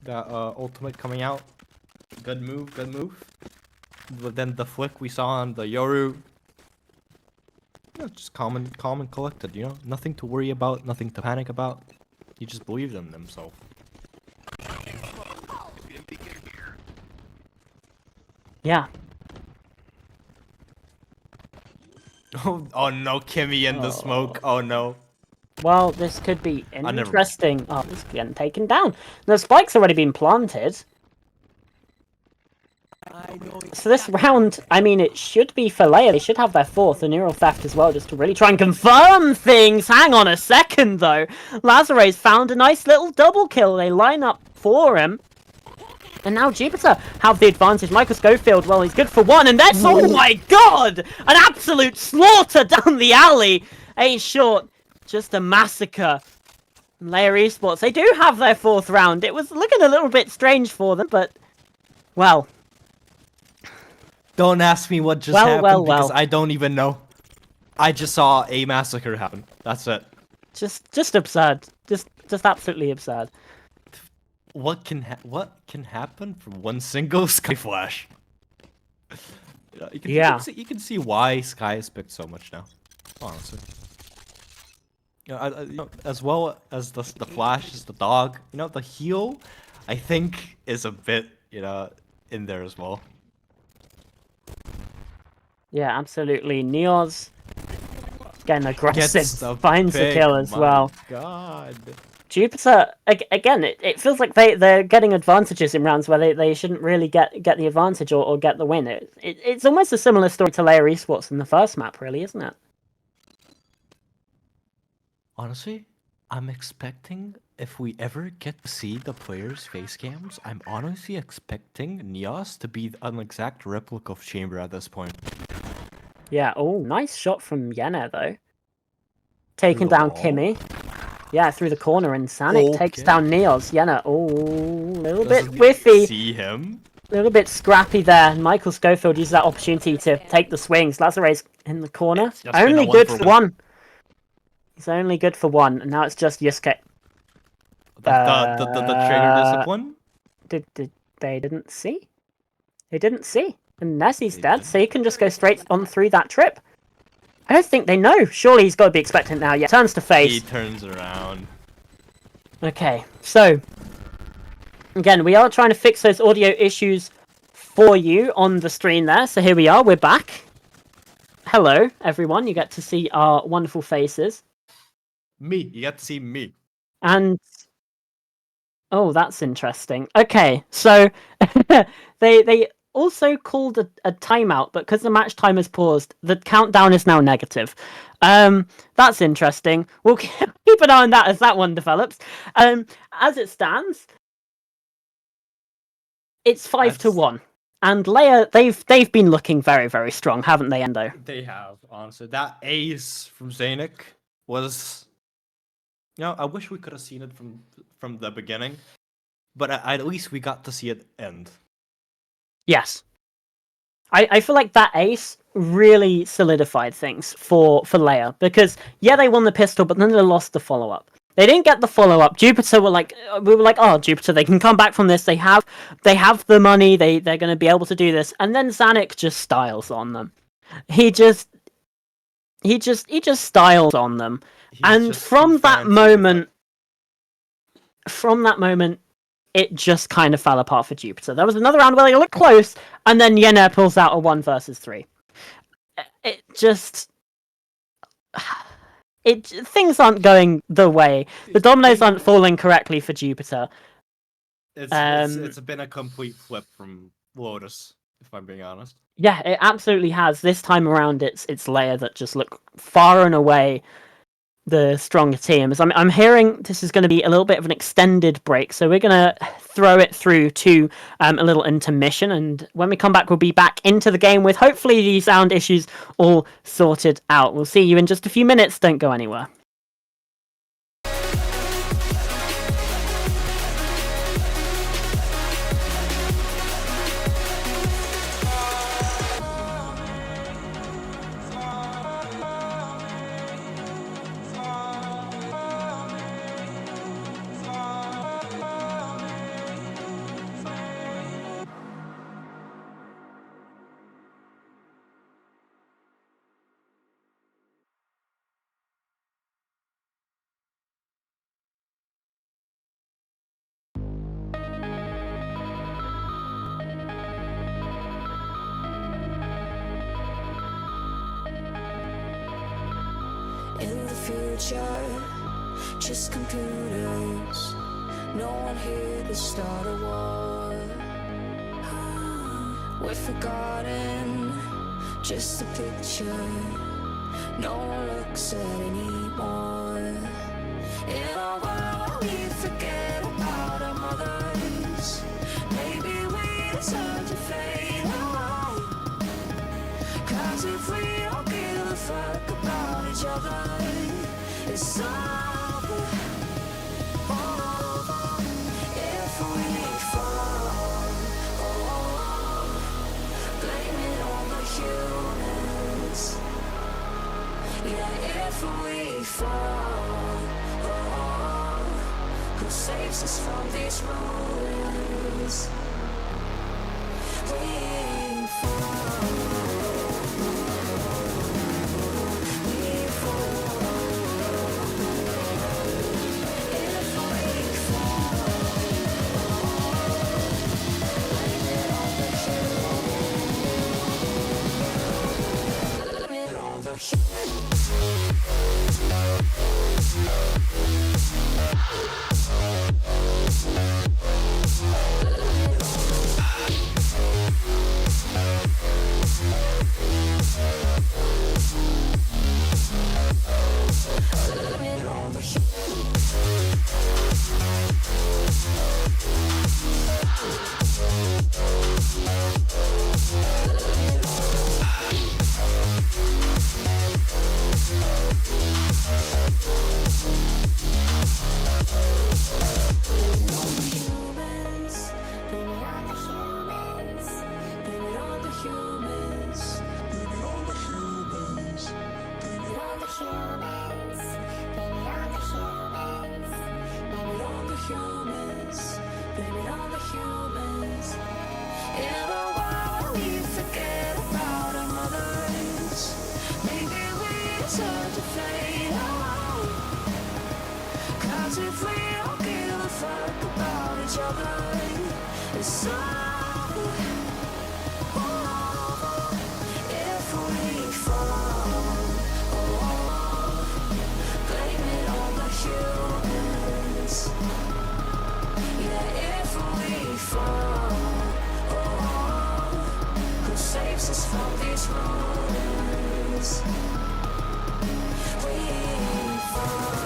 ultimate coming out. Good move, good move. But then the flick we saw on the Yoru. just calm and collected. You know, nothing to worry about, nothing to panic about. You just believe in themselves. Yeah. Oh no, Kimmy in the smoke. Oh no. Well, this could be never mind. interesting. Oh, this is getting taken down. The spike's already been planted. So this round, I mean, it should be for LYR. They should have their fourth, a neural theft as well, just to really try and confirm things. Hang on a second, though. Lazare's found a nice little double kill. They line up for him. And now Jupiter have the advantage. Michael Schofield, well, he's good for one. And that's, oh my god! An absolute slaughter down the alley. Ace short, just a massacre. LYR Esports, they do have their fourth round. It was looking a little bit strange for them, but, well... Don't ask me what just happened because I don't even know. I just saw a massacre happen. That's it. Just absurd. Just absolutely absurd. What can happen from one single Sky Flash? You can see why Sky has picked so much now. Honestly. As well as the Flash is the dog. You know, the heal, I think, is a bit, in there as well. Yeah, absolutely. Neos getting aggressive, Gets finds the kill as well. God. Jupiter, again, it feels like they're getting advantages in rounds where they shouldn't really get the advantage or get the win. It's almost a similar story to LYR Esports in the first map, really, isn't it? Honestly, I'm expecting, if we ever get to see the players' face cams, I'm honestly expecting Neos to be an exact replica of Chamber at this point. Yeah, oh, nice shot from Reyna, though. Taking down Kimmy. Yeah, through the corner, and Sanic takes down Neos. Reyna, oh, a little bit whiffy. See him? A little bit scrappy there. Michael Schofield uses that opportunity to take the swings. Lazare's in the corner. Only good for one. He's only good for one, and now it's just Yusuke. The trigger discipline? They didn't see? They didn't see. And Nessie's dead, so he can just go straight on through that trip. I don't think they know. Surely he's got to be expectant now. Yeah, turns to face. He turns around. Okay, so... Again, we are trying to fix those audio issues for you on the stream there. So here we are, we're back. Hello, everyone. You get to see our wonderful faces. Me. You get to see me. And... Oh, that's interesting. Okay, so... they also called a timeout, but because the match timer's paused, the countdown is now negative. That's interesting. We'll keep an eye on that as that one develops. As it stands, it's 5-1. And LYR, they've been looking very, very strong, haven't they, Endo? They have, honestly. That ace from Zanuck was... I wish we could have seen it from the beginning. But at least we got to see it end. Yes. I feel like that ace really solidified things for LYR. Because, yeah, they won the pistol, but then they lost the follow-up. They didn't get the follow-up. Jupiter we were like, oh, Jupiter, they can come back from this. They have the money. They're going to be able to do this. And then Zanuck just styles on them. He just styles on them. And from that moment, it just kind of fell apart for Jupiter. There was another round where they looked close, and then Reyna pulls out a 1 versus 3. Things aren't going the way. The dominoes aren't falling correctly for Jupiter. It's been a complete flip from Lotus, if I'm being honest. Yeah, it absolutely has. This time around, it's LYR that just look far and away the stronger teams. I'm hearing this is going to be a little bit of an extended break, so we're going to throw it through to a little intermission, and when we come back, we'll be back into the game with hopefully the sound issues all sorted out. We'll see you in just a few minutes. Don't go anywhere. In the future, just computers. No one here to start a war. We're forgotten, just a picture. No one looks at anymore. In a world we forget about our mothers, maybe we deserve to fade away. 'Cause if we don't give a fuck about each other, it's over. If we fall, blame it on the humans. Yeah, if we fall, who saves us from these ruins? We fall. We fall. If we fall, blame it on the humans. Blame it on the humans. If we don't give a fuck about each other, it's over. If we fall, blame it on the humans. Yeah, if we fall, who saves us from these ruins? We fall.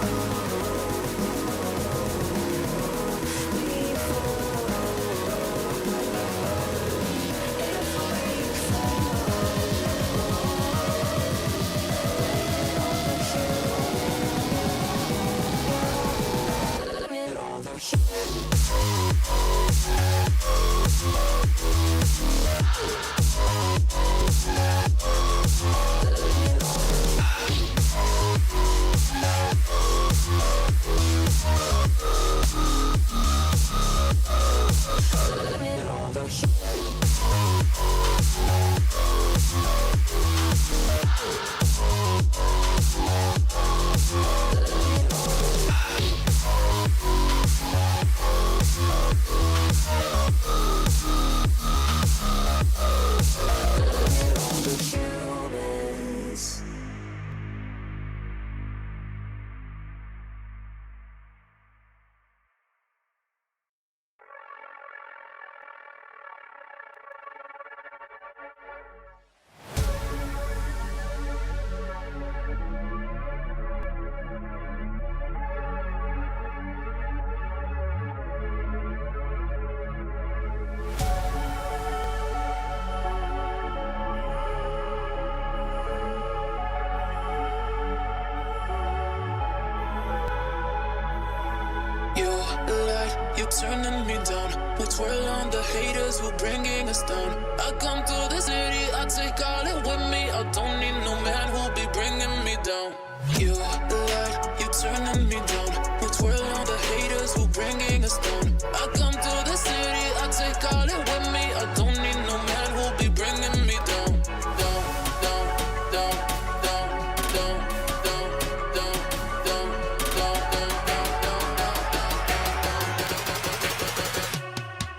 You turning me down. We twirl on the haters who bringing us down. I come to the city, I take all it with me. I don't need no man who'll be bringing me down. You lied, you turning me down. We twirl on the haters who bringing us down. I come to the city, I take all it with me. I don't need no man who'll be bringing me down. Down, down, down, down, down, down, down, down, down, down, down, down, down,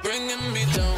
bringing me down.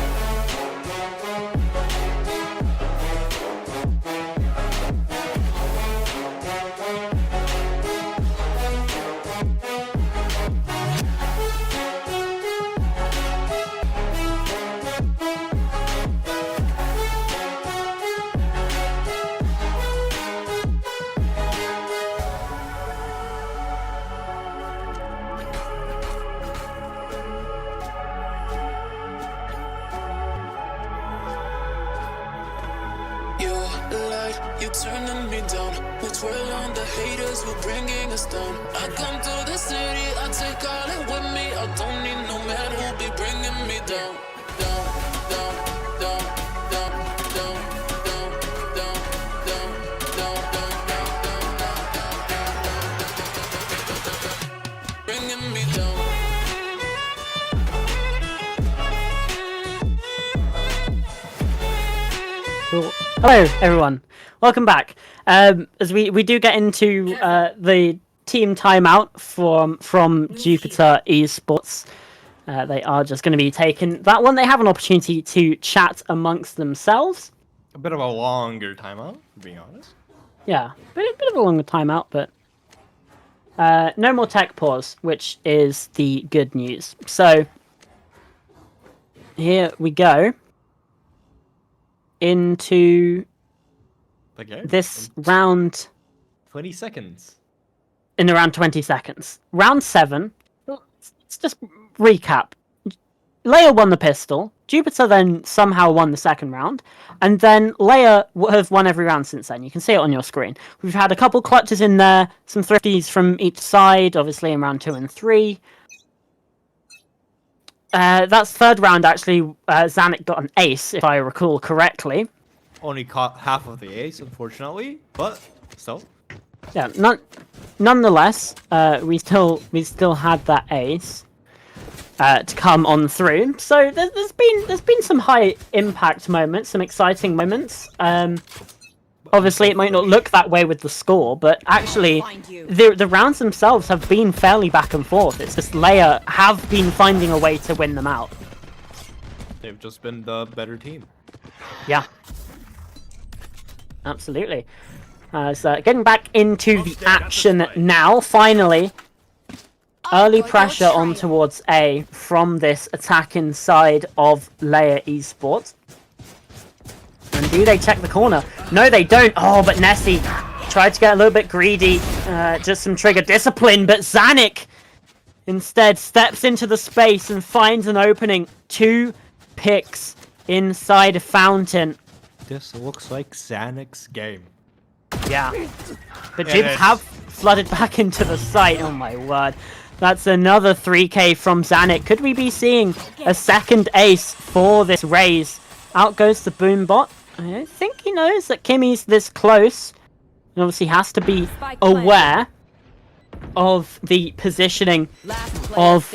turning me down. We twirl on the haters who bringing us down. I come to the city, I take all it with me. I don't need no man who'll be bringing me down. Down, down, down, down, down, down, down, down, down, down, down, bringing me down. Cool. Hello, everyone. Welcome back. As we do get into the team timeout from Jupiter Esports, they are just going to be taking that one. They have an opportunity to chat amongst themselves. A bit of a longer timeout, being honest. Yeah, bit of a longer timeout, but no more tech pause, which is the good news. So here we go into this round 20 seconds. in around 20 seconds. Round 7. Let's just recap. LYR won the pistol. Jupiter then somehow won the second round. And then LYR have won every round since then. You can see it on your screen. We've had a couple clutches in there. Some thrifties from each side, obviously in round 2 and 3. That's third round, actually. Zanik got an ace, if I recall correctly. Only caught half of the ace, unfortunately, but still. Yeah, nonetheless, we still had that ace to come on through. So there's been some high impact moments, some exciting moments. Obviously, it might not look that way with the score, but actually, the rounds themselves have been fairly back and forth. It's just LYR have been finding a way to win them out. They've just been the better team. Yeah. Absolutely. So getting back into the action now, finally. Early pressure on towards A from this attacking side of LYR Esports. And do they check the corner? No, they don't. Oh, but Nessie tried to get a little bit greedy. Just some trigger discipline, but Zanik instead steps into the space and finds an opening. 2 picks inside a fountain. This looks like Zanik's game. Yeah. But Jibs have flooded back into the site. Oh my word. That's another 3k from Zanik. Could we be seeing a second ace for this raise? Out goes the Boombot. I think he knows that Kimmy's this close. And obviously has to be aware of the positioning of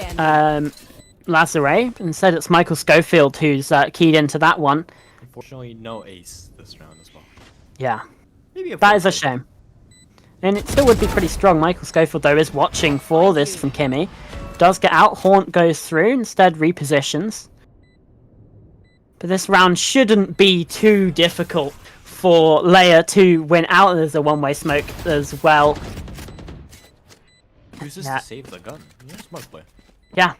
Lazare. Instead it's Michael Schofield who's keyed into that one. Unfortunately, no ace this round as well. Yeah. Maybe that is a shame. And it still would be pretty strong. Michael Schofield, though, is watching for this from Kimmy. Does get out. Haunt goes through. Instead, repositions. But this round shouldn't be too difficult for LYR to win out. There's a one-way smoke as well. Uses to save the gun. Yeah, smart play. Yeah.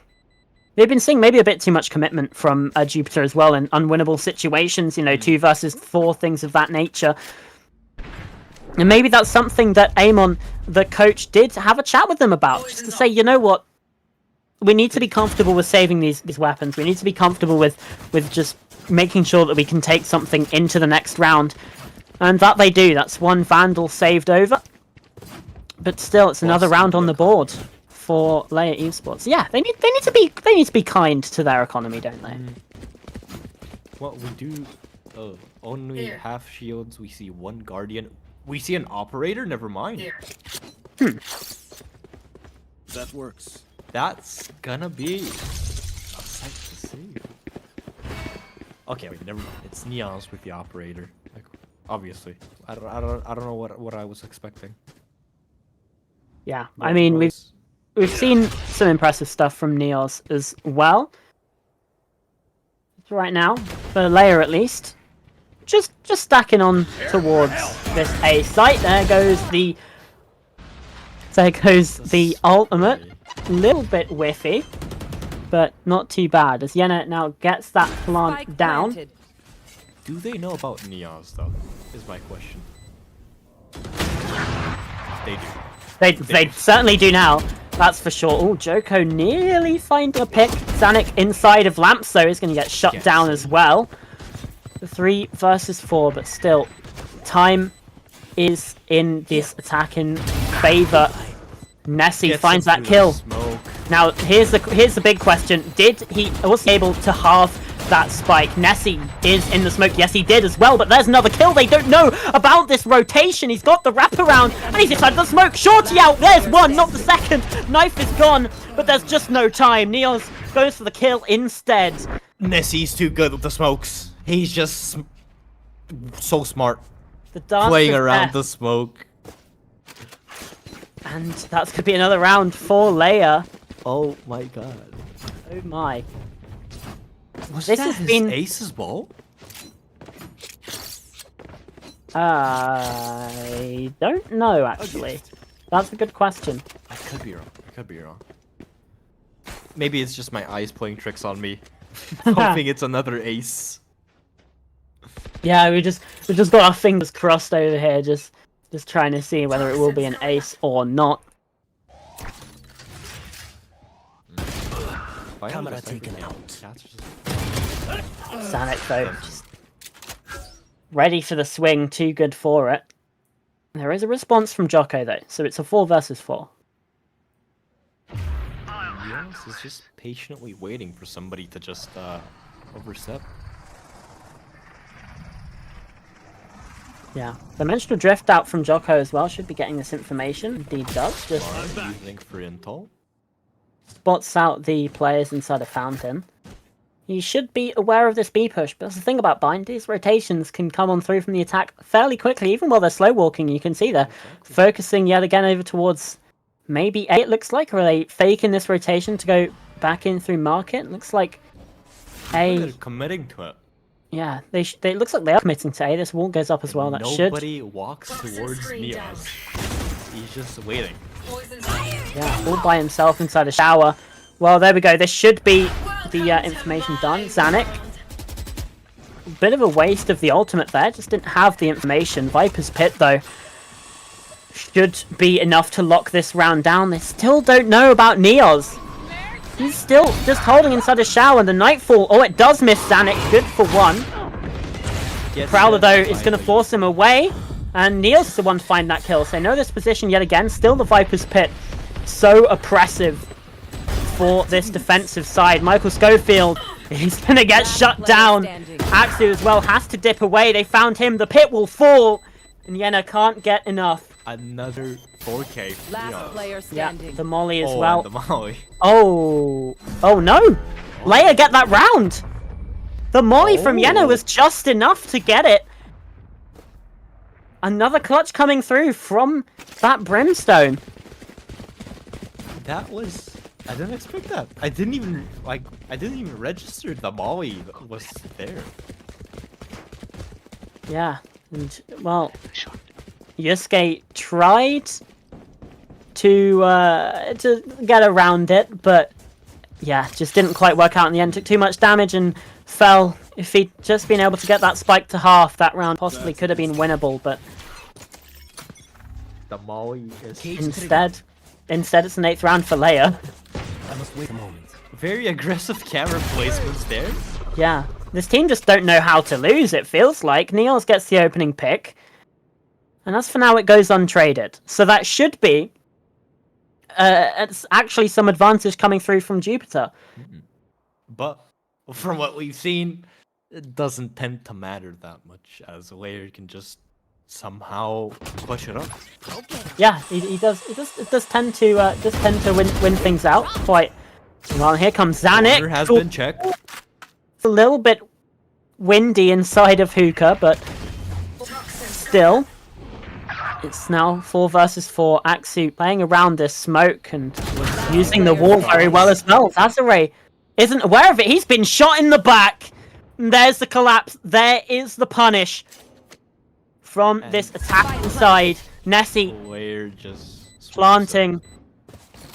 They've been seeing maybe a bit too much commitment from Jupiter as well in unwinnable situations. You know, 2 versus 4, things of that nature. And maybe that's something that Amon, the coach, did have a chat with them about. Just to say, you know what? We need to be comfortable with saving these weapons. We need to be comfortable with just making sure that we can take something into the next round. And that they do. That's 1 Vandal saved over. But still, it's another round on the board for LYR Esports. Yeah, they need to be kind to their economy, don't they? Well, we do only half shields. We see 1 Guardian. We see an operator? Never mind. That works. That's gonna be a sight to see. Okay, wait, never mind. It's Neons with the operator. Like, obviously. I don't know what I was expecting. Yeah, I mean we've seen some impressive stuff from Neos as well. Right now, for LYR at least. Just stacking on towards this A site. There goes the ultimate. A little bit whiffy, but not too bad. As Yena now gets that plant down. Do they know about Neons though? Is my question. They do. They certainly do now. That's for sure. Oh, Joko nearly finding a pick. Zanik inside of Lamps though is going to get shut down as well. 3 versus 4, but still, time is in this attacking favor. Nessie Gets finds that into kill. the smoke. Now, here's the big question. Did he was he able to halve that spike? Nessie is in the smoke. Yes, he did as well, but there's another kill. They don't know about this rotation. He's got the wraparound, and he's inside the smoke. Shorty out. There's one, not the second. Knife is gone, but there's just no time. Neos goes for the kill instead. Nessie's too good with the smokes. He's just so smart. The dance Playing of around death. the smoke. And that's going to be another round for LYR. Oh my god. Oh my. Was This that has his been- ace's ball? I don't know, actually. That's a good question. I could be wrong. I could be wrong. Maybe it's just my eyes playing tricks on me. Hoping it's another ace. Yeah, we just got our fingers crossed over here, just trying to see whether it will be an ace or not. Camera taken out. Zanuck though, just ready for the swing, too good for it. There is a response from Jocko though, so it's a 4 versus 4. Yes, is just patiently waiting for somebody to just overstep. Yeah, dimensional drift out from Jocko as well. Should be getting this information. Indeed does. Just Using for intel. spots out the players inside a fountain. He should be aware of this B push, but that's the thing about Bind. These rotations can come on through from the attack fairly quickly, even while they're slow walking. You can see they're focusing yet again over towards maybe A, it looks like, or are they faking this rotation to go back in through market? Looks like A. They're committing to it. Yeah, it looks like they are committing to A. This wall goes up as well. That Nobody walks towards Neos. He's just waiting. Yeah, all by himself inside a shower. Well, there we go. This should be the information done. Zanuck. Bit of a waste of the ultimate there. Just didn't have the information. Viper's Pit, though, should be enough to lock this round down. They still don't know about Neos. He's still just holding inside a shower. The Nightfall. Oh, it does miss Zanuck. Good for one. Yes, Prowler, though, is going to force him away. And Neos is the one to find that kill. So they know this position yet again. Still the Viper's Pit. So oppressive for this defensive side. Michael Schofield, he's going to get shut down. Axu as well has to dip away. They found him. The pit will fall. And Reyna can't get enough. Another 4K. Last player Yeah, standing. the Molly as Oh, well. and the Molly. Oh no! LYR get that round! The Molly from Reyna was just enough to get it. Another clutch coming through from that Brimstone. That was... I didn't expect that. I didn't even register the Molly that was there. Yeah, and well, Yusuke tried to get around it, but yeah, just didn't quite work out in the end. Took too much damage and fell. If he'd just been able to get that spike to half, that round possibly could have been winnable, but The Molly is... instead it's an 8th round for LYR. I must wait a moment. Very aggressive camera placements there. Yeah, this team just don't know how to lose, it feels like. Neos gets the opening pick, and as for now, it goes untraded. So that should be it's actually some advantage coming through from Jupiter. But from what we've seen, it doesn't tend to matter that much, as LYR can just somehow push it up. Yeah, it does tend to win things out quite well. Here comes Zanuck. Corner has been checked. It's a little bit windy inside of Hookah, but still, it's now 4 versus 4. Axu playing around this smoke and using the wall very well as well. Zazare isn't aware of it. He's been shot in the back. And there's the collapse. There is the punish from this attacking side. Nessie LYR just planting.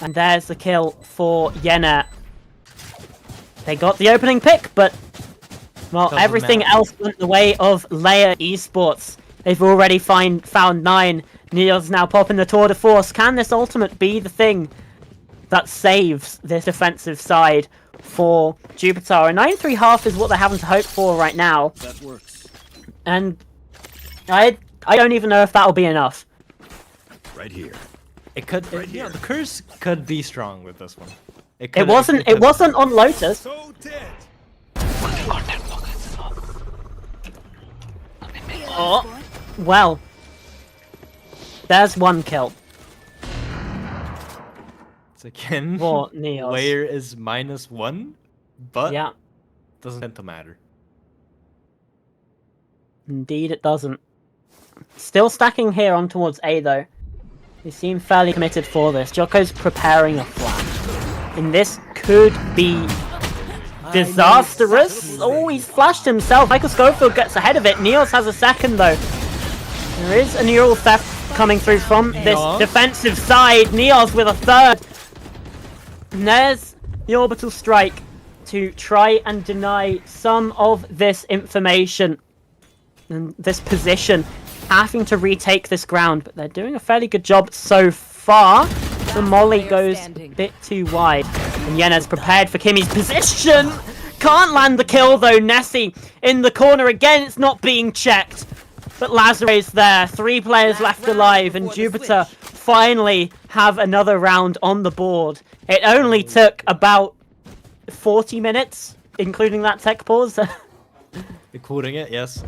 And there's the kill for Reyna. They got the opening pick, but well, Doesn't everything matter. else went the way of LYR Esports. They've already found 9. Neos now popping the tour de force. Can this ultimate be the thing that saves this defensive side for Jupiter? A 9-3 half is what they're having to hope for right now. That works. And I I don't even know if that'll be enough. Right here. It could, you know, the curse could be strong with this one. It wasn't on Lotus. So dead. Oh, well. There's one kill. It's again. For Neos. LYR is -1, but Yeah, doesn't tend to matter. indeed it doesn't. Still stacking here on towards A though. They seem fairly committed for this. Jocko's preparing a flash. And this could be disastrous. Oh, he's flashed himself. Michael Schofield gets ahead of it. Neos has a second though. There is a neural theft coming through from this defensive side. Neos with a third. And there's the orbital strike to try and deny some of this information and this position, having to retake this ground, but they're doing a fairly good job so far. The molly goes a bit too wide, and Yena's prepared for Kimmy's position. Can't land the kill though. Nessie in the corner again. It's not being checked, but Lazare's there. 3 players left alive, and Jupiter finally have another round on the board. It only took about 40 minutes, including that tech pause. Including it, yes.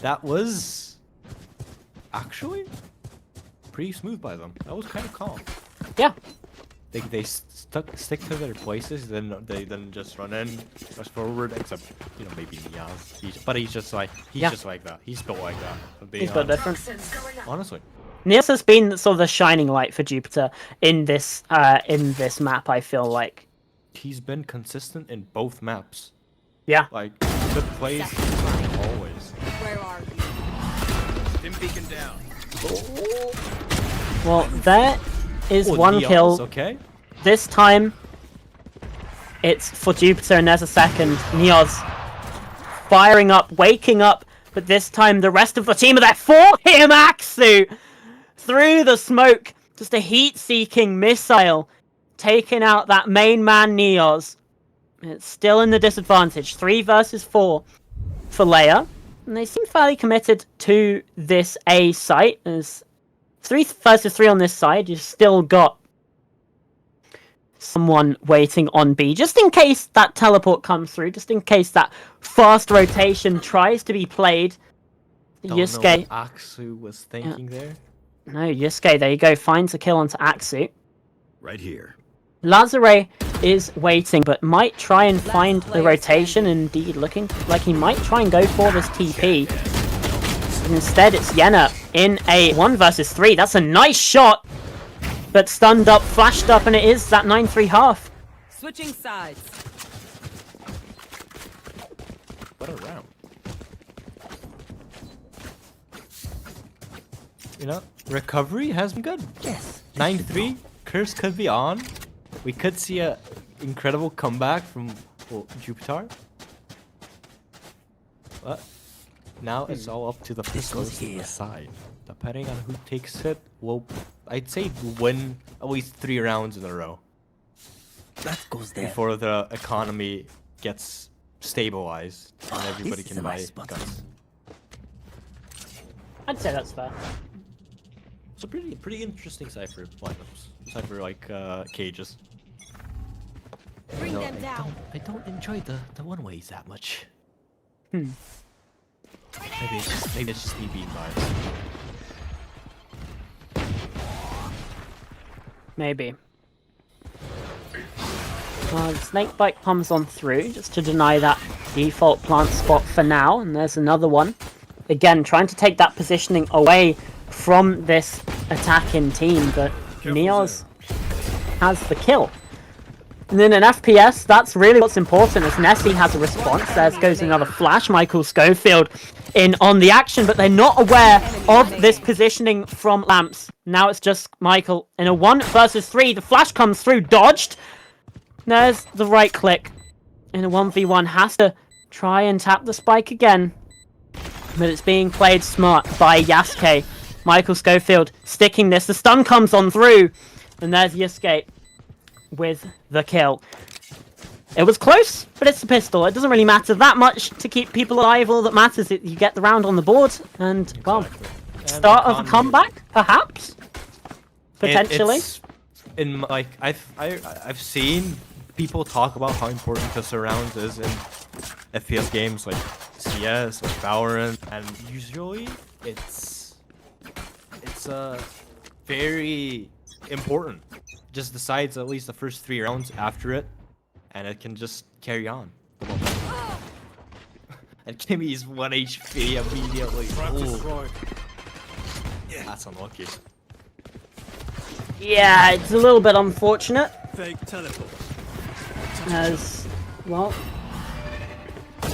That was actually pretty smooth by them. That was kind of calm. Yeah. They stick to their places, then they then just run in, rush forward. Except, you know, maybe Niaz. But he's just like just like that. He's built like that. He's built different. Honestly. Neos has been sort of the shining light for Jupiter in this map. I feel like He's been consistent in both maps. Yeah. Like good plays always. Where are you? Stim beacon down. Well, there is one Neos, kill. Okay. This time, it's for Jupiter, and there's a second. Neos firing up, waking up, but this time the rest of the team are there for him. Axu through the smoke, just a heat-seeking missile, taking out that main man Neos. It's still in the disadvantage. 3 versus 4 for LYR, and they seem fairly committed to this A site. There's 3 versus 3 on this side. You've still got someone waiting on B, just in case that teleport comes through, just in case that fast rotation tries to be played. Yusuke. Axu was thinking there. No, Yusuke, there you go, finds a kill onto Axu. Right here. Lazare is waiting, but might try and find the rotation. Indeed, looking like he might try and go for this TP. But instead, it's Yena in a 1 versus 3. That's a nice shot, but stunned up, flashed up, and it is that 9-3 half. Switching sides. What a round. You know, recovery has been good. Yes. 9-3. Curse could be on. We could see a incredible comeback from Jupiter. But now it's all up to the players on the side. Depending on who takes it, well, I'd say win at least 3 rounds in a row. That goes there. Before the economy gets stabilized and everybody This is can a buy nice spot. guns. I'd say that's fair. It's a pretty interesting Cypher lineups. Cypher like cages. Bring them down. I don't enjoy the one ways that much. Hmm. Maybe it's just me being biased. Maybe. Snakebite comes on through just to deny that default plant spot for now, and there's another one. Again, trying to take that positioning away from this attacking team, but Neos has the kill. And in an FPS, that's really what's important, as Nessie has a response. There goes another flash. Michael Schofield in on the action, but they're not aware of this positioning from Lamps. Now it's just Michael in a 1 versus 3. The flash comes through, dodged. There's the right click. In a 1v1, has to try and tap the spike again. But it's being played smart by Yasuke. Michael Schofield sticking this. The stun comes on through. And there's Yusuke with the kill. It was close, but it's a pistol. It doesn't really matter that much to keep people alive. All that matters is you get the round on the board, and well, start of a comeback, perhaps, potentially. It's in like I've seen people talk about how important the surrounds is in FPS games like CS, like Valorant, and usually it's very important. Just decides at least the first 3 rounds after it, and it can just carry on. And Kimmy's 1 HP immediately. Ooh. That's unlucky. Yeah, it's a little bit unfortunate. Fake teleport. As well,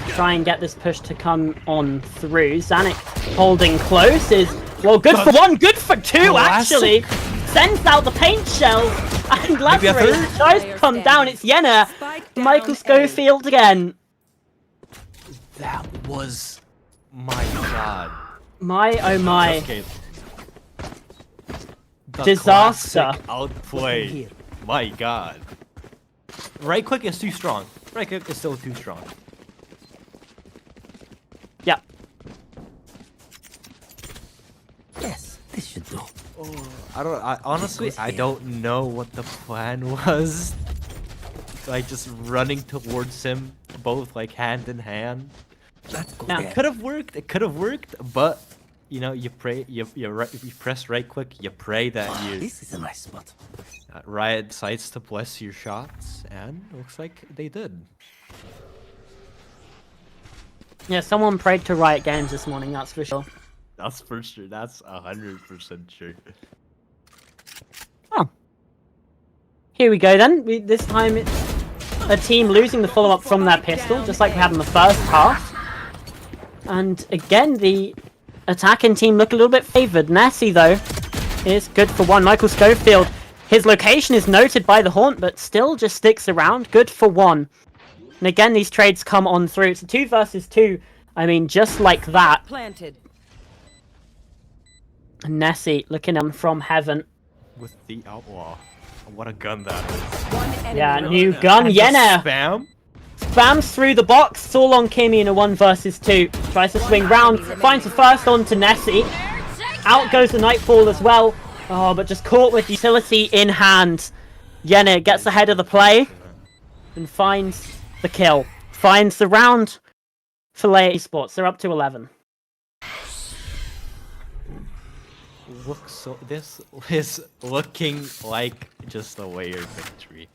try and get this push to come on through. Zanuck holding close is, well, good for 1, good for 2 actually. Sends out the paint shells, and LYR tries to come down. It's Reyna. Michael Schofield again. That was my god. My oh my. Okay. The Disaster. classic outplay. My god. Right click is too strong. Right click is still too strong. Yeah. Yes, this should do. Honestly, I don't know what the plan was. Like just running towards him, both like hand in hand. Now, It could have worked. It could have worked, but you know, you pray. You press right click. You pray that This is a nice spot. Riot decides to bless your shots, and looks like they did. yeah, someone prayed to Riot Games this morning, that's for sure. That's for sure. That's 100% sure. Oh. Here we go then. This time it's a team losing the follow-up from their pistol, just like we had in the first half. And again, the attacking team look a little bit favoured. Nessie, though, is good for 1. Michael Schofield, his location is noted by the Haunt, but still just sticks around. Good for 1. And again, these trades come on through. It's a 2 versus 2. I mean, just like that. Planted. Nessie looking in from heaven. With the outlaw. What a gun that is. One enemy Yeah, remaining. new gun, Reyna! Spam? Spams through the box. It's all on Kimmy in a 1 versus 2. Tries to swing round. Finds the first on to Nessie. Out goes the Nightfall as well. Oh, but just caught with utility in hand. Reyna gets ahead of the play. And finds the kill. Finds the round for LYR Esports. They're up to 11. Looks so. This is looking like just a LYR victory.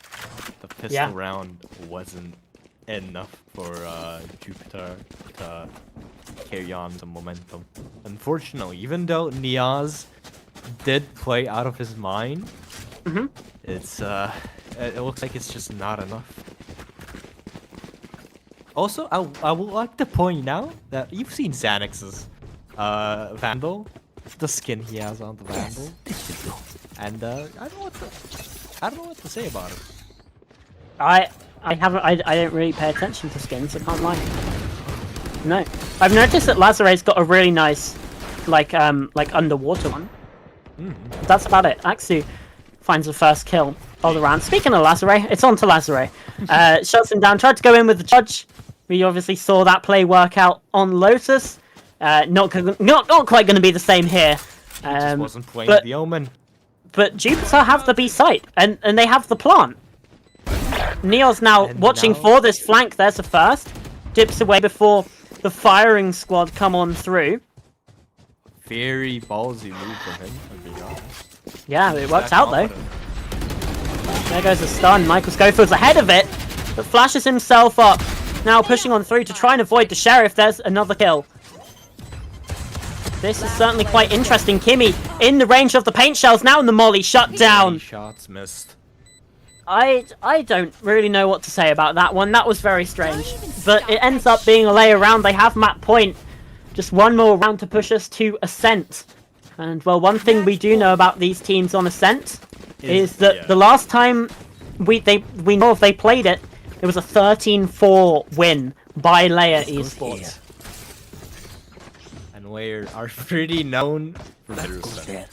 The pistol round wasn't enough for Jupiter to carry on the momentum. Unfortunately, even though Niaz did play out of his mind, it's it looks like it's just not enough. Also, I would like to point out that you've seen Xanax's Vandal, the skin he has on the Vandal, and I don't know what to say about it. I don't really pay attention to skins, I can't lie. No. I've noticed that LYR's got a really nice like underwater one. That's about it. Axu finds the first kill of the round. Speaking of LYR, it's on to LYR. Shuts him down, tried to go in with the judge. We obviously saw that play work out on Lotus. Not quite going to be the same here. He just wasn't playing the Omen. But Jupiter have the B site, and they have the plant. Neo's now watching for this flank. There's the first. Dips away before the firing squad come on through. Very ballsy move from him, to be honest. Yeah, it works out though. There goes the stun. Michael Schofield's ahead of it, but flashes himself up. Now pushing on through to try and avoid the Sheriff. There's another kill. This is certainly quite interesting. Kimmy in the range of the paint shells now, and the molly shut down. Shots missed. I don't really know what to say about that one. That was very strange. But it ends up being a LYR round. They have map point. Just one more round to push us to Ascent. And, well, one thing we do know about these teams on Ascent is that the last time we know if they played it, it was a 13-4 win by LYR Esports. And LYR are pretty known for their Ascent.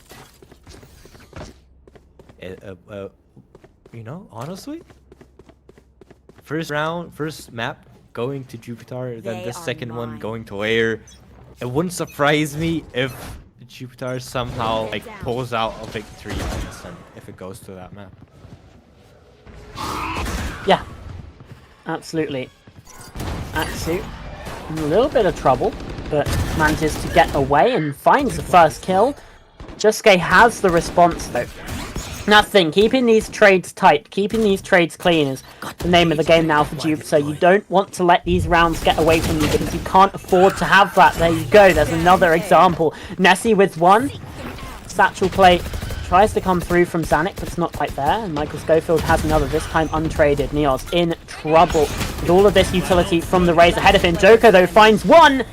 You know, honestly, first map going to Jupiter, then They this are second one mine. going to LYR. It wouldn't surprise me if Jupiter somehow like pulls out a victory on Ascent if it goes to that map. Yeah, absolutely. Atsu in a little bit of trouble, but manages to get away and finds the first kill. Juske has the response though. Nothing. Keeping these trades tight, keeping these trades clean is the name of the game now for Jupiter. You don't want to let these rounds get away from you because you can't afford to have that. There you go. There's another example. Nessie with one. Satchel plate tries to come through from Zanuck, but it's not quite there. And Michael Schofield has another, this time untraded. Neos in trouble with all of this utility from the Raze ahead of him. Joker, though, finds one,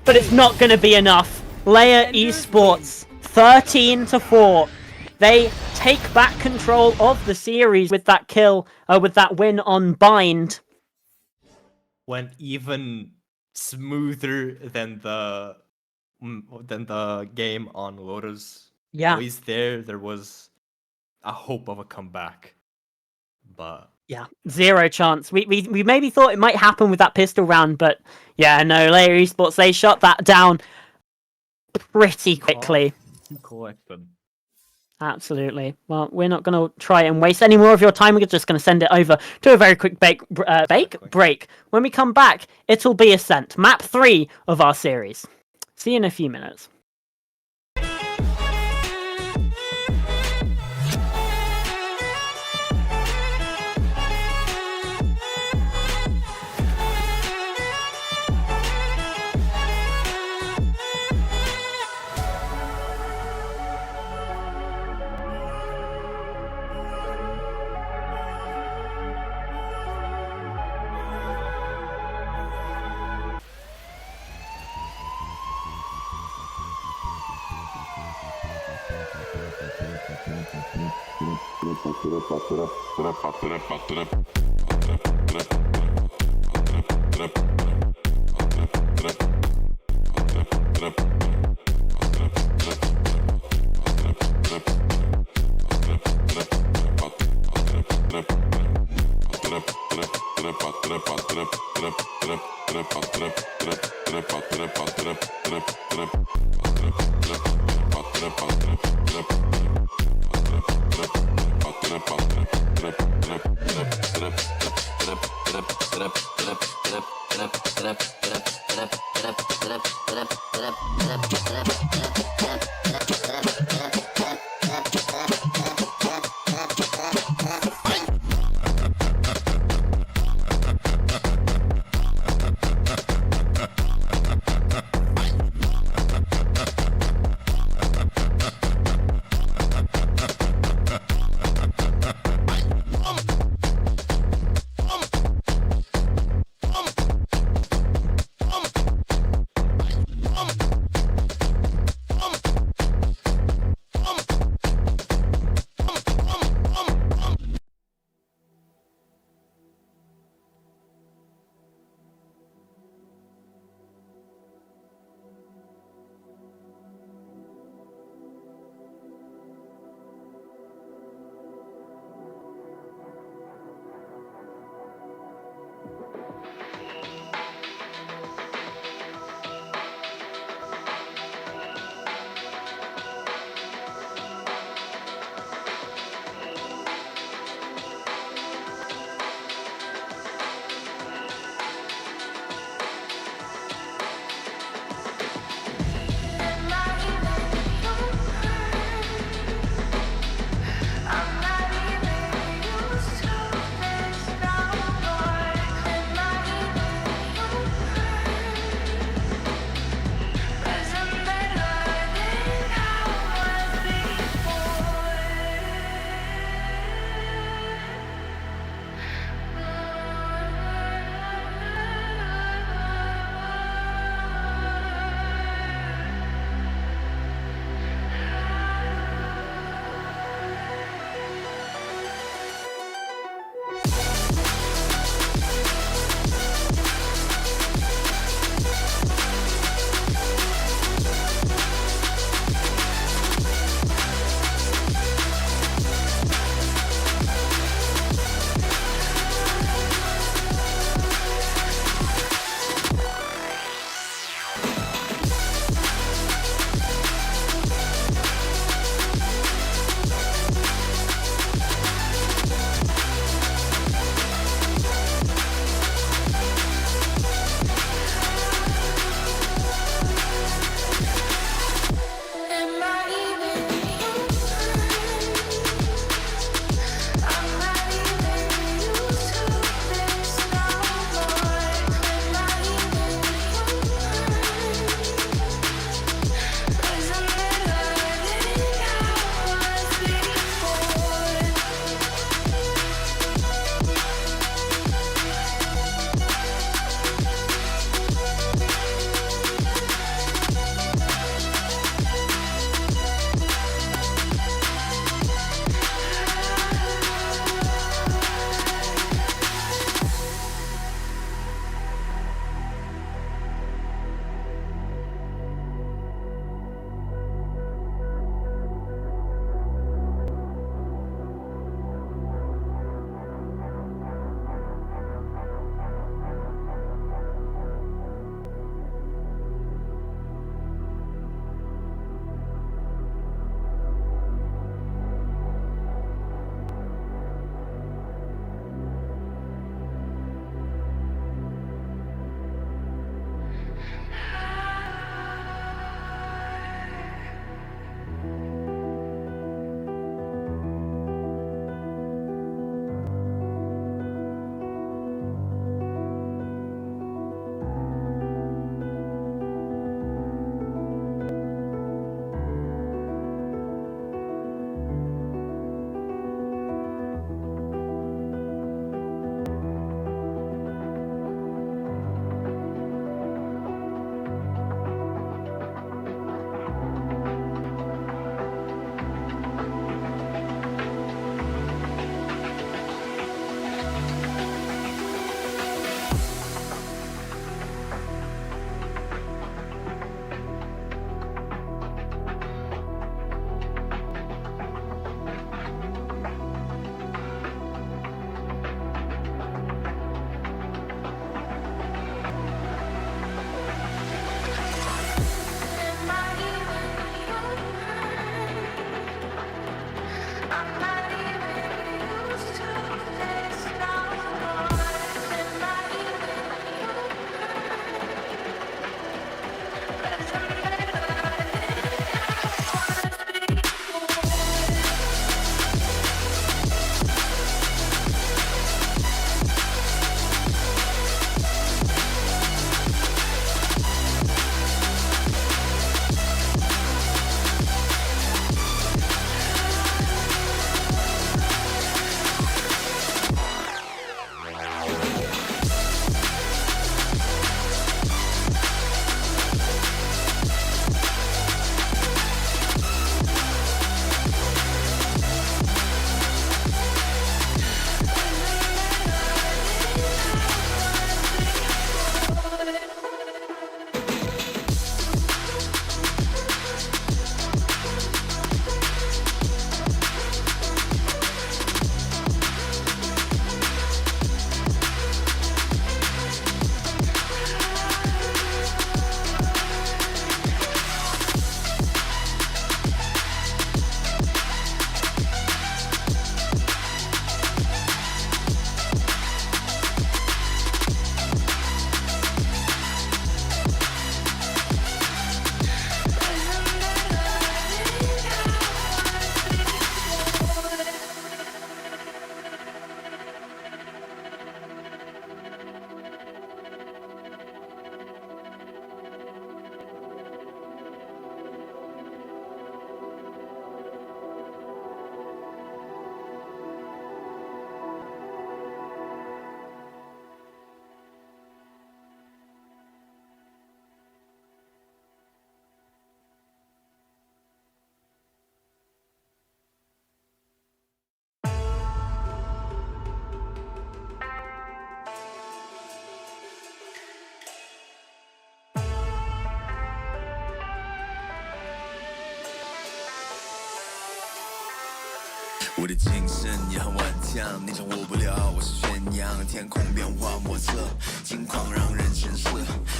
but it's not going to be enough. LYR Esports, 13-4. They take back control of the series with that kill, with that win on Bind. Went even smoother than the game on Lotus. Yeah. At least there was a hope of a comeback, but yeah, zero chance. We maybe thought it might happen with that pistol round, but yeah, no. LYR Esports, they shut that down pretty quickly. Collected. Absolutely. Well, we're not going to try and waste any more of your time. We're just going to send it over to a very quick break. When we come back, it'll be Ascent, map 3 of our series. See you in a few minutes. 我的精神也很顽强，你掌握不了，我是宣扬天空变化莫测，金矿让人神色，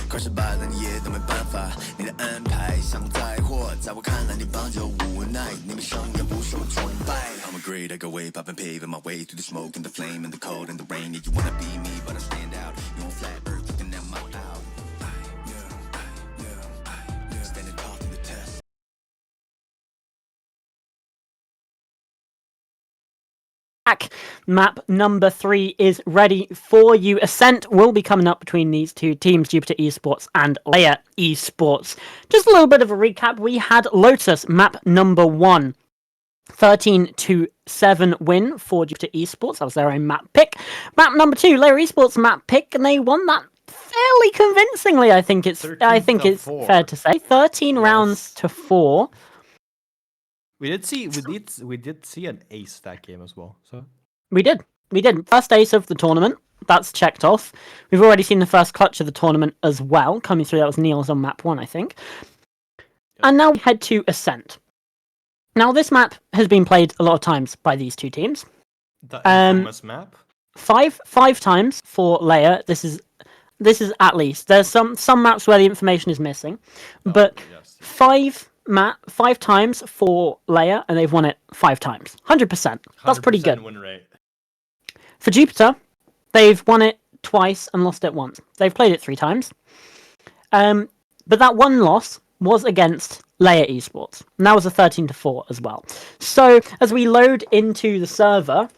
快失败了你也都没办法，你的安排像灾祸，在我看来你帮着无奈，你们生也不受崇拜。I'm a great, I go way, pop and paving my way through the smoke and the flame and the cold and the rain. Yeah, you wanna be me, but I stand out. You want flat earth, looking at my out. Standing tall through the test. Map number 3 is ready for you. Ascent will be coming up between these two teams, Jupiter Esports and LYR Esports. Just a little bit of a recap. We had Lotus, map number 1. 13-7 win for Jupiter Esports. That was their own map pick. Map number 2, LYR Esports map pick, and they won that fairly convincingly. I think it's fair to say 13 rounds to 4. We did see an ace that game as well. So we did first ace of the tournament. That's checked off. We've already seen the first clutch of the tournament as well coming through. That was Neil's on map 1, I think. Yep. And now we head to Ascent. Now this map has been played a lot of times by these two teams. The infamous map. Five times for LYR. This is at least. There's some maps where the information is missing, but yes. Five times for LYR, and they've won it 5 times. 100%. That's pretty good. Win rate. For Jupiter, they've won it twice and lost it once. They've played it 3 times. But that one loss was against LYR Esports. And that was a 13-4 as well. So as we load into the server,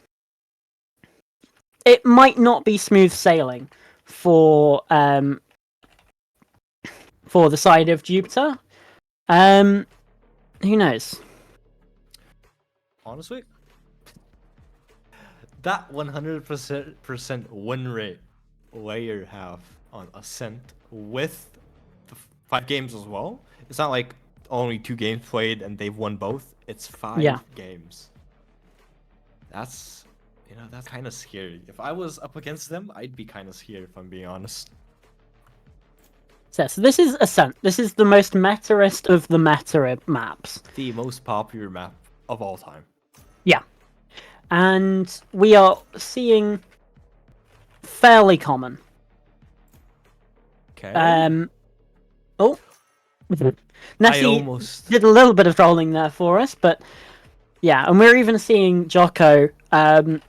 it might not be smooth sailing for the side of Jupiter. Who knows? Honestly, that 100% win rate LYR have on Ascent with the 5 games as well. It's not like only 2 games played and they've won both. It's 5 games. That's kind of scary. If I was up against them, I'd be kind of scared, if I'm being honest. So this is Ascent. This is the most meta-ist of the meta maps. The most popular map of all time. Yeah. And we are seeing fairly common. Okay. Oh. Nessie did a little bit of trolling there for us, but yeah, and we're even seeing Jocko hover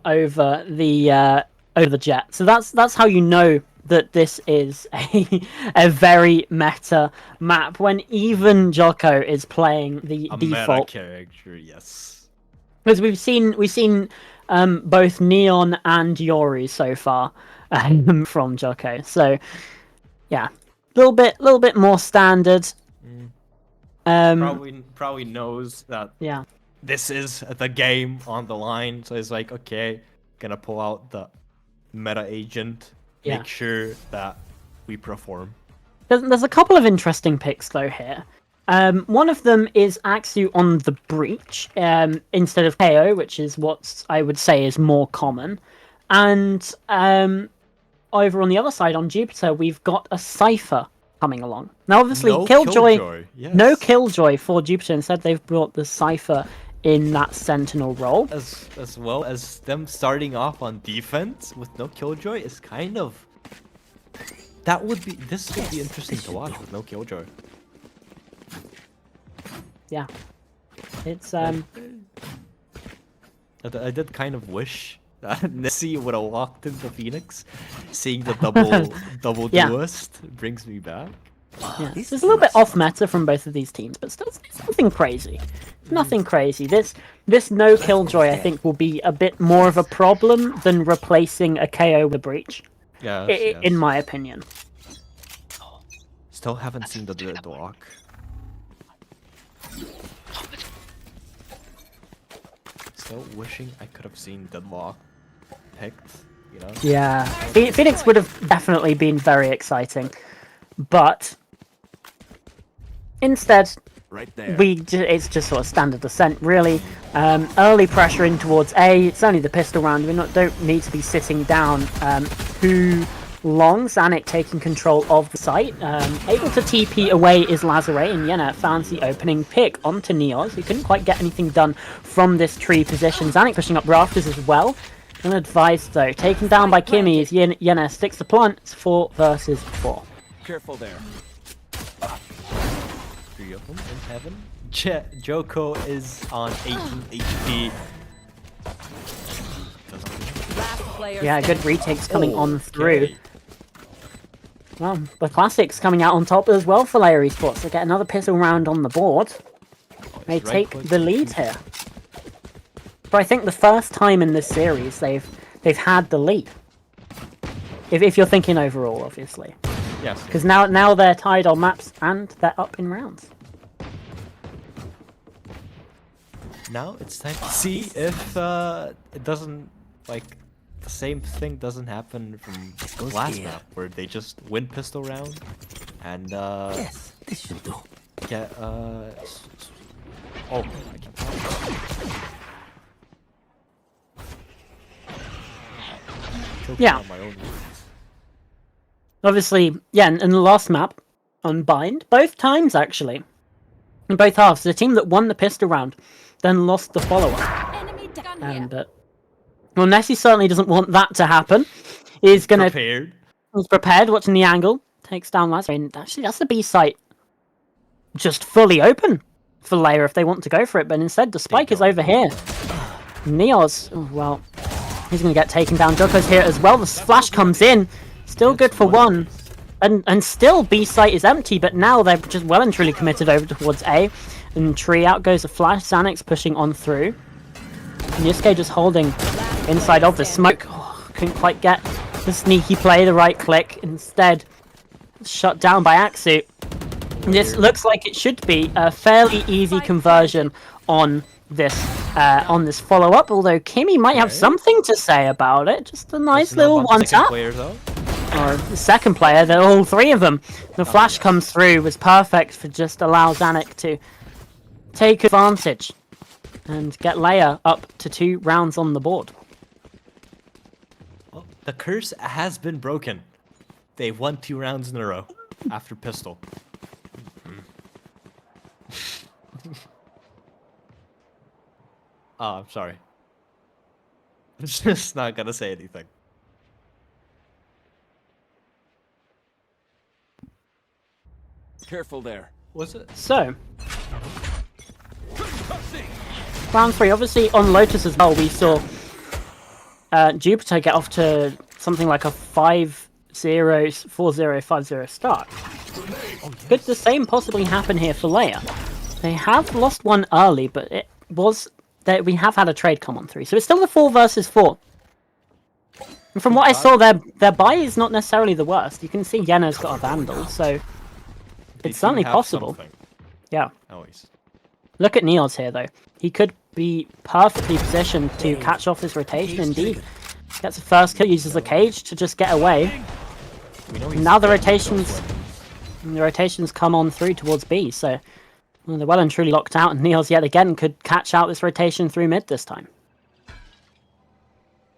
over the jet. So that's how you know that this is a very meta map when even Jocko is playing the default meta character. Yes, because we've seen both Neon and Yori so far from Jocko. So yeah, little bit more standard. Probably knows that. Yeah. This is the game on the line, so it's like, okay, gonna pull out the meta agent, make sure that we perform. There's a couple of interesting picks though here. One of them is Axu on the breach instead of KO, which is what I would say is more common. And over on the other side on Jupiter, we've got a Cypher coming along. Now, obviously, no Killjoy, yes. No Killjoy for Jupiter. Instead, they've brought the Cypher in that Sentinel role. As well as them starting off on defense with no Killjoy is kind of... This would be interesting to watch with no Killjoy. Yeah. It's, I did kind of wish that Nessie would have walked into Phoenix. Seeing the double duelist brings me back. Yeah, it's a little bit off meta from both of these teams, but still it's nothing crazy. Nothing crazy. This no Killjoy, I think, will be a bit more of a problem than replacing a KO with a breach. Yes. In my opinion. Still haven't seen the deadlock. Still wishing I could have seen deadlock picked, you know? Yeah, Phoenix would have definitely been very exciting, but instead, right there. It's just sort of standard Ascent, really. Early pressure in towards A. It's only the pistol round. We don't need to be sitting down. Who long. Zanuck taking control of the site. Able to TP away is Lazare, and Yena found the opening pick onto Neos. He couldn't quite get anything done from this tree position. Zanuck pushing up rafters as well. Unadvised though. Taken down by Kimmy as Yena sticks the plant. It's 4 versus 4. Careful there. 3 of them in heaven. Joko is on 18 HP. Last player Yeah, good retakes coming on through. Well, the Classics coming out on top as well for LYR Esports. They get another pistol round on the board. They take the lead here. But I think the first time in this series they've had the lead. If you're thinking overall, obviously. Yes. Because now they're tied on maps and they're up in rounds. Now it's time to see if it doesn't, like, the same thing doesn't happen from the last map where they just win pistol round and Yes, this should do. get oh, I can Yeah. on my own words. Obviously, yeah, in the last map, Unbind, both times actually, in both halves, the team that won the pistol round then lost the follow-up. Enemy down here. And, well, Nessie certainly doesn't want that to happen. He's gonna... Prepared. He's prepared, watching the angle. Takes down Lazare. And actually, that's the B site just fully open for LYR if they want to go for it. But instead, the spike is over here. Neos, oh, well, he's gonna get taken down. Joko's here as well. The flash comes in. Still good for one. And still B site is empty, but now they're just well and truly committed over towards A. And tree out goes a flash. Zanuck's pushing on through. Yusuke just holding inside of the smoke. Oh, couldn't quite get the sneaky play, the right click. Instead, shut down by Axu. This looks like it should be a fairly easy conversion on this follow-up. Although Kimmy might have something to say about it. Just a nice little one-tap. Or the second player, they're all three of them. The flash comes through, was perfect for just allow Zanuck to take advantage and get LYR up to 2 rounds on the board. Well, the curse has been broken. They won 2 rounds in a row after pistol. Oh, I'm sorry. I'm just not gonna say anything. Careful there. Was it? So, round 3, obviously on Lotus as well, we saw Jupiter get off to something like a 5-0, 4-0, 5-0 start. Could the same possibly happen here for LYR? They have lost one early, but it was that we have had a trade come on through, so it's still the 4 versus 4. And from what I saw, their buy is not necessarily the worst. You can see Yena's got a Vandal, so it's certainly possible. Something. Yeah. Always. Look at Neos here, though. He could be perfectly positioned to catch off this rotation. Indeed, gets a first kill, uses the cage to just get away. Now the rotations come on through towards B, so well, they're well and truly locked out. And Neos yet again could catch out this rotation through mid this time.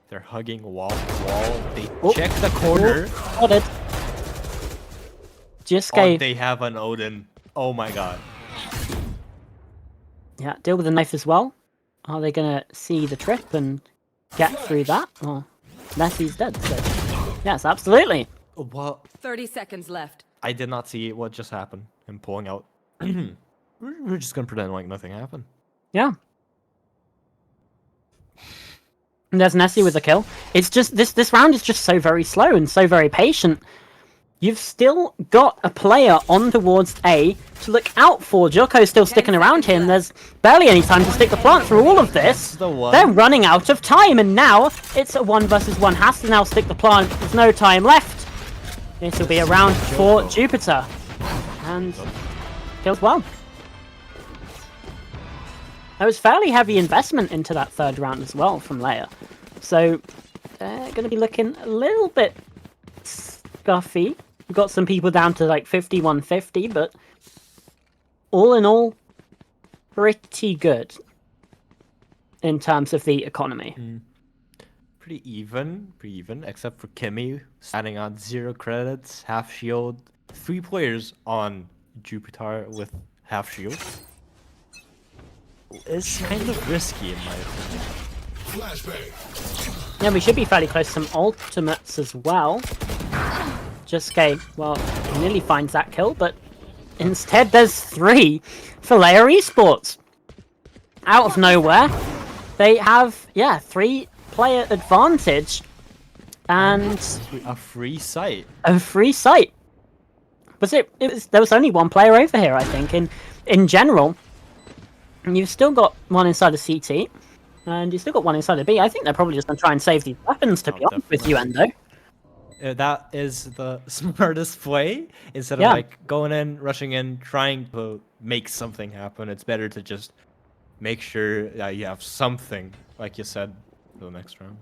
They're hugging wall to wall. They check the corner. Got it. Jiske. Oh, they have an Odin. Oh my god. Yeah, deal with the knife as well. Are they gonna see the trip and get through that? Well, Nessie's dead, so yes, absolutely. Well, 30 seconds left. I did not see what just happened. Him pulling out. We're just gonna pretend like nothing happened. Yeah. And there's Nessie with the kill. It's just this round is just so very slow and so very patient. You've still got a player on towards A to look out for. Joko's still sticking around him. There's barely any time to stick the plant through all of this. They're running out of time, and now it's a 1 versus 1. Has to now stick the plant. There's no time left. This will be a round for Jupiter. And kills well. There was fairly heavy investment into that 3rd round as well from LYR. So they're going to be looking a little bit scuffy. We've got some people down to like 51-50, but all in all, pretty good in terms of the economy. pretty even, except for Kimmy standing on 0 credits, half shield. 3 players on Jupiter with half shield. It's kind of risky in my opinion. Yeah, we should be fairly close to some ultimates as well. Juske, well, nearly finds that kill, but instead there's 3 for LYR Esports. Out of nowhere, they have, yeah, 3-player advantage and a free site. A free site. There was only 1 player over here, I think. In general, you've still got 1 inside the CT, and you've still got 1 inside the B. I think they're probably just gonna try and save these weapons, to be honest with you, Endo. That is the smartest play. Instead of like going in, rushing in, trying to make something happen, it's better to just make sure that you have something, like you said, for the next round.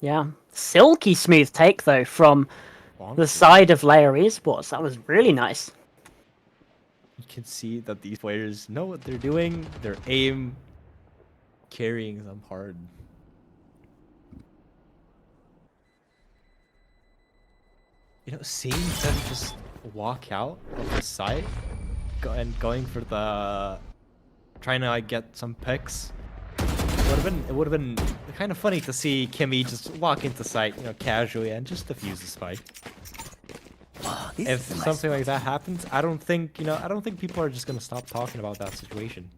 Yeah, silky smooth take though from the side of LYR Esports. That was really nice. You can see that these players know what they're doing. Their aim, carrying them hard. You know, seeing them just walk out of the site and going for the trying to like get some picks. It would have been kind of funny to see Kimmy just walk into site, you know, casually and just defuse the spike. If something like that happens, I don't think people are just gonna stop talking about that situation.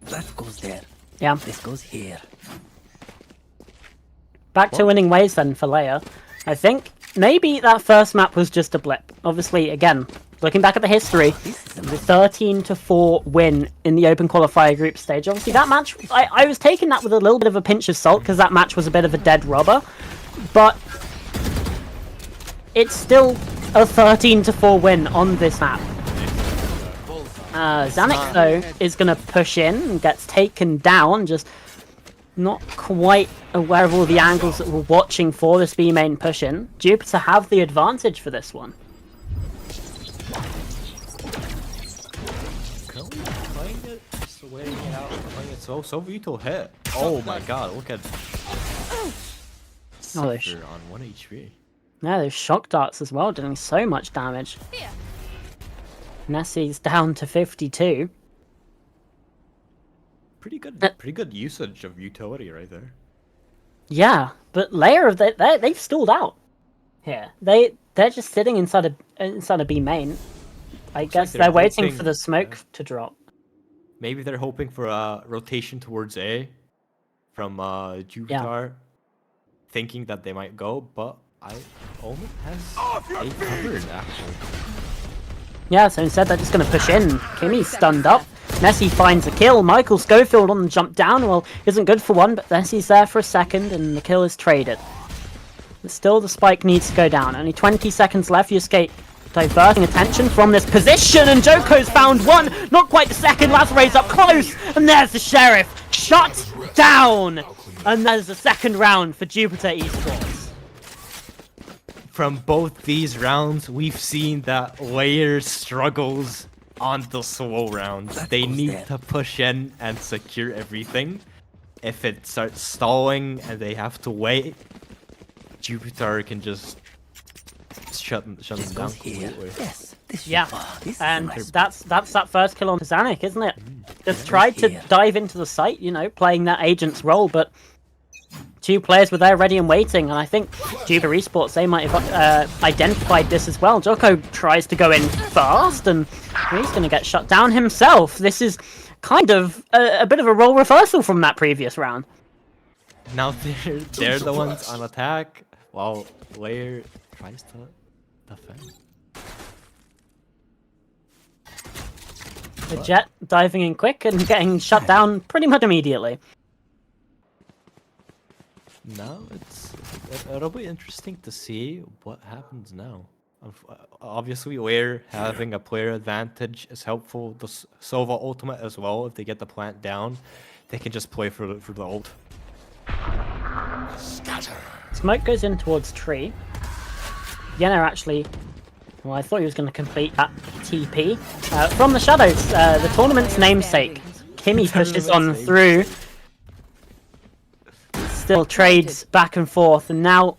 That goes there. Yeah. This goes here. Back to winning ways then for LYR. I think maybe that first map was just a blip. Obviously, again, looking back at the history, the 13-4 win in the open qualifier group stage. Obviously, that match, I was taking that with a little bit of a pinch of salt because that match was a bit of a dead rubber. But it's still a 13-4 win on this map. Zanuck, though, is going to push in and gets taken down, just not quite aware of all the angles that we're watching for this B main push in. Jupiter have the advantage for this one. Playing it, just waiting it out, playing it so Vito hit. Oh my god, look at Oh, on 1 HP. Yeah, those shock darts as well, doing so much damage. Nessie's down to 52. Pretty good usage of utility right there. Yeah, but LYR, they've stalled out here. They're just sitting inside a B main. I guess like they're waiting hoping for the smoke to drop. Maybe they're hoping for a rotation towards A from Jupiter, thinking that they might go, but Omen has A covered actually. Yeah, so instead they're just going to push in. Kimmy's stunned up. Nessie finds a kill. Michael Schofield on the jump down. Well, isn't good for one, but Nessie's there for a second, and the kill is traded. But still, the spike needs to go down. Only 20 seconds left. Yusuke diverting attention from this position, and Joko's found one. Not quite the second. Lazare's up close, and there's the Sheriff. Shut down! And there's the second round for Jupiter Esports. From both these rounds, we've seen that LYR struggles on the slow rounds. They need to push in and secure everything. If it starts stalling and they have to wait, Jupiter can just shut them down completely. Yeah, and that's that first kill on Zanuck, isn't it? Just tried to dive into the site, you know, playing that agent's role, but 2 players were there ready and waiting, and I think Jupiter Esports, they might have identified this as well. Joko tries to go in fast, and he's going to get shut down himself. This is kind of a bit of a role reversal from that previous round. Now they're the ones on attack, while LYR tries to defend. The Jet diving in quick and getting shut down pretty much immediately. No, it'll be interesting to see what happens now. Obviously, LYR having a player advantage is helpful. The Sova ultimate as well. If they get the plant down, they can just play for the ult. Smoke goes in towards tree. Yenna actually. Well, I thought he was going to complete that TP from the shadows. The tournament's namesake. Kimmy pushes on through. still trades back and forth, and now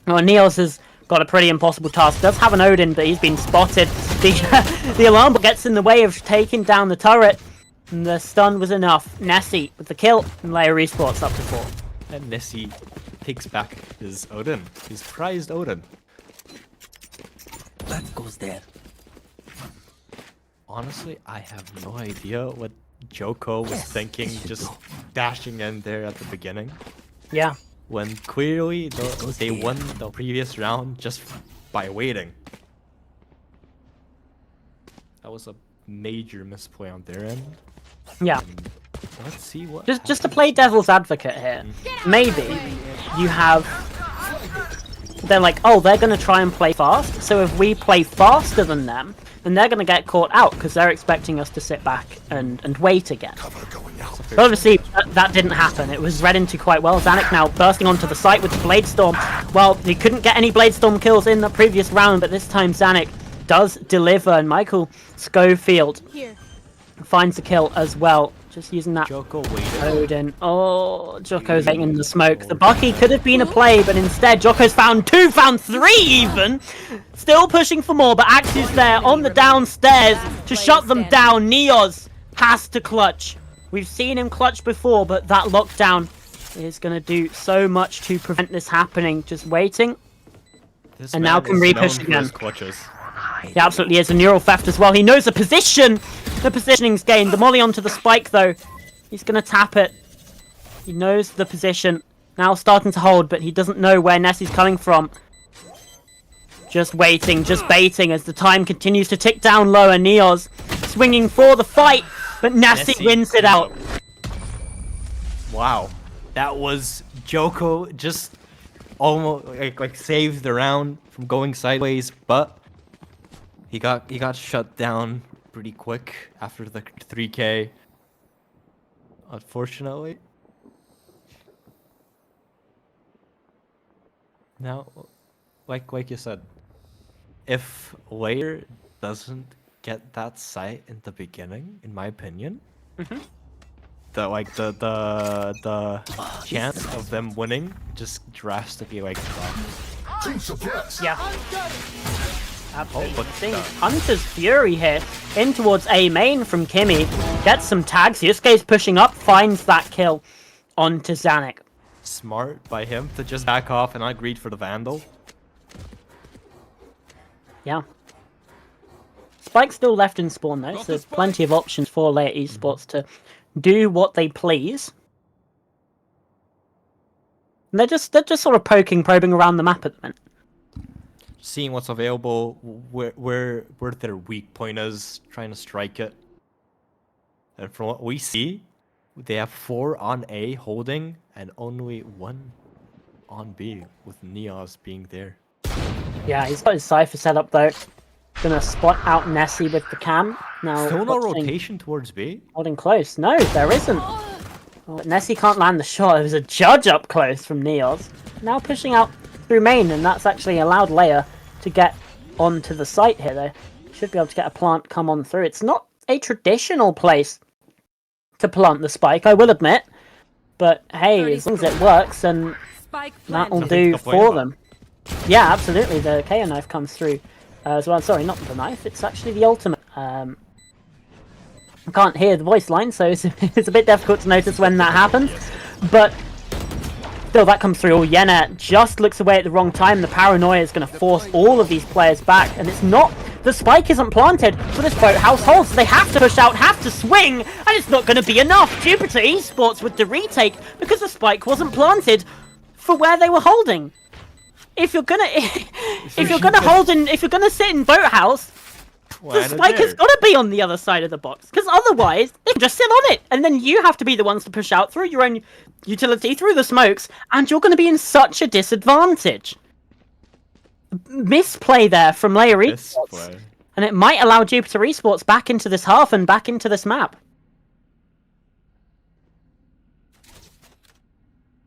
Neos has got a pretty impossible task. Does have an Odin, but he's been spotted. The alarm bot gets in the way of taking down the turret, and the stun was enough. Nessie with the kill, and LYR Esports up to 4. And Nessie takes back his Odin, his prized Odin. That goes there. Honestly, I have no idea what Joko was thinking, just dashing in there at the beginning. Yeah. When clearly they won the previous round just by waiting. That was a major misplay on their end. Yeah. Let's see what. Just to play devil's advocate here, maybe you have. They're like, oh, they're going to try and play fast, so if we play faster than them, then they're going to get caught out, because they're expecting us to sit back and wait again. But obviously, that didn't happen. It was read into quite well. Zanuck now bursting onto the site with the Blade Storm. Well, he couldn't get any Blade Storm kills in the previous round, but this time Zanuck does deliver, and Michael Schofield finds the kill as well. Just using that Joko waited. Odin. Oh, Joko's getting in the smoke. The Bucky could have been a play, but instead Joko's found 2, found 3 even! Still pushing for more, but Axe is there on the downstairs to shut them down. Neos has to clutch. We've seen him clutch before, but that lockdown is going to do so much to prevent this happening. Just waiting. And now can repush again. He absolutely is a neural theft as well. He knows the position. The positioning's gained. The molly onto the spike though. He's going to tap it. He knows the position. Now starting to hold, but he doesn't know where Nessie's coming from. Just waiting, just baiting as the time continues to tick down lower. Neos swinging for the fight, but Nessie wins it out. Wow. That was Joko just almost like saved the round from going sideways, but he got shut down pretty quick after the 3K. Unfortunately. Now, like you said, if LYR doesn't get that site in the beginning, in my opinion, the chance of them winning just drastically drops. Yeah. Absolutely. Seeing Hunter's Fury here in towards A main from Kimmy. Gets some tags. Yusuke's pushing up, finds that kill onto Zanuck. Smart by him to just back off and not greed for the Vandal. Yeah. Spike's still left in spawn though, so there's plenty of options for LYR Esports to do what they please. And they're just sort of probing around the map at the minute. Seeing what's available, where their weak point is, trying to strike it. And from what we see, they have 4 on A holding and only 1 on B, with Neos being there. Yeah, he's got his Cypher set up though. Gonna spot out Nessie with the cam. Now, still no rotation towards B? Holding close. No, there isn't. Oh, Nessie can't land the shot. It was a judge up close from Neos. Now pushing out through main, and that's actually allowed LYR to get onto the site here. They should be able to get a plant come on through. It's not a traditional place to plant the spike, I will admit. But hey, as long as it works, then that will do for them. Yeah, absolutely. The KO knife comes through as well. Sorry, not the knife. It's actually the ultimate. I can't hear the voice line, so it's a bit difficult to notice when that happens. But still, that comes through. Oh, Yena just looks away at the wrong time. The paranoia is going to force all of these players back, and it's not. The spike isn't planted for this boathouse hold, so they have to push out, have to swing, and it's not going to be enough. Jupiter Esports with the retake because the spike wasn't planted for where they were holding. If you're gonna sit in boathouse, the spike has got to be on the other side of the box, because otherwise they can just sit on it, and then you have to be the ones to push out through your own utility, through the smokes, and you're going to be in such a disadvantage. Misplay there from LYR Esports, and it might allow Jupiter Esports back into this half and back into this map.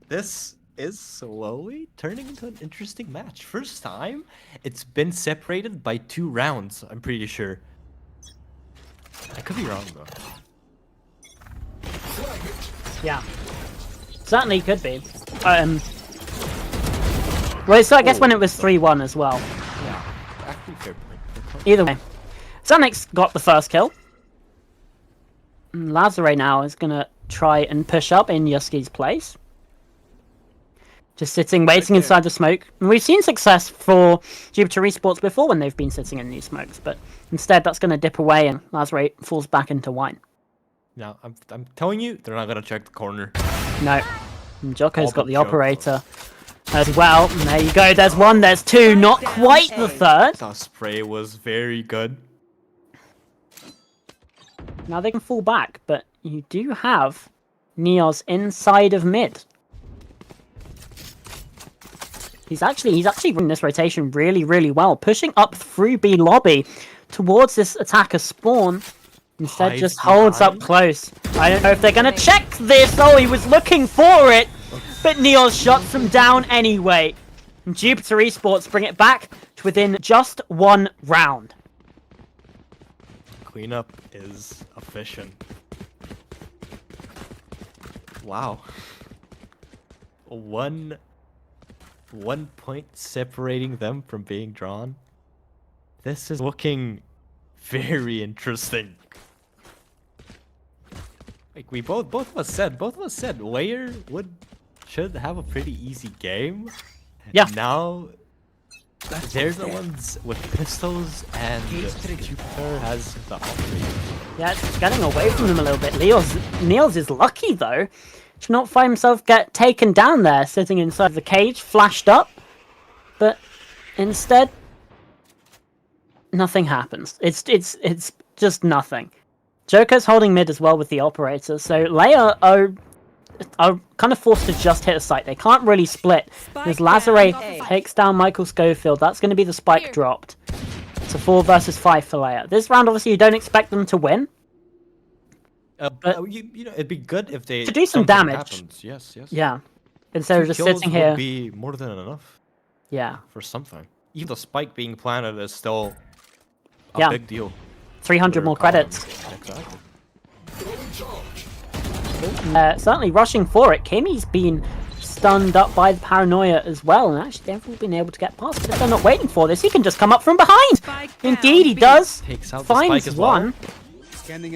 This is slowly turning into an interesting match. First time it's been separated by 2 rounds, I'm pretty sure. I could be wrong though. Yeah, certainly could be. Well, so I guess when it was 3-1 as well. Yeah, actually fair point. Either way. Xanax got the first kill. And Lazare now is going to try and push up in Yuski's place. Just sitting, waiting inside the smoke. And we've seen success for Jupiter Esports before when they've been sitting in these smokes, but instead that's going to dip away and Lazare falls back into wine. Now, I'm telling you, they're not going to check the corner. No. And Joko's All got but the Joko. operator as well. And there you go, there's one, there's two, not quite the third. That spray was very good. Now they can fall back, but you do have Neos inside of mid. He's actually running this rotation really, really well, pushing up through B lobby towards this attacker spawn. Instead, Hides just holds up behind. close. I don't know if they're gonna check this. Oh, he was looking for it, but Neos shuts him down anyway. And Jupiter Esports bring it back to within just 1 round. Cleanup is efficient. Wow. One point separating them from being drawn. This is looking very interesting. Like we both of us said LYR should have a pretty easy game. Yeah. Now they're the ones with pistols and Jupiter has the operator. Yeah, it's getting away from them a little bit. Niels is lucky though to not find himself get taken down there, sitting inside the cage, flashed up. But instead, nothing happens. It's just nothing. Joker's holding mid as well with the operator, so LYR are kind of forced to just hit a site. They can't really split. As Lazare takes down Michael Schofield, that's going to be the spike dropped. It's a 4 versus 5 for LYR. This round, obviously, you don't expect them to win. But you know, it'd be good if they to do some something damage. happens. Yes. Yeah. Instead of just kills sitting would here. be more than enough. Yeah. For something. Even the spike being planted is still a Yeah. big deal. 300 more credits. Exactly. Certainly rushing for it. Kimmy's been stunned up by the paranoia as well, and actually they've all been able to get past. But if they're not waiting for this, he can just come up from behind. Indeed, he does. Takes out the Finds spike as well. one.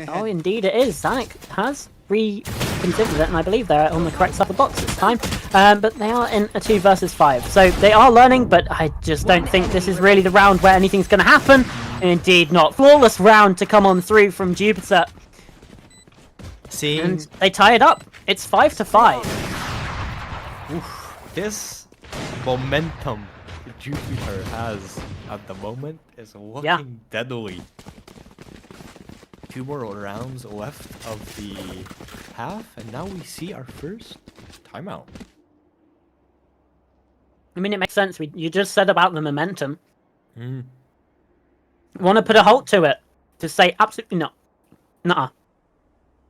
Oh, indeed it is. Zanuck has reconsidered it, and I believe they're on the correct side of the box this time. But they are in a 2 versus 5. So they are learning, but I just don't think this is really the round where anything's going to happen. Indeed not. Flawless round to come on through from Jupiter. And they tie it up. It's 5 to 5. Oof, this momentum Jupiter has at the moment is looking deadly. 2 more rounds left of the half, and now we see our first timeout. I mean, it makes sense. You just said about the momentum. Want to put a halt to it. To say absolutely not. Nuh-uh.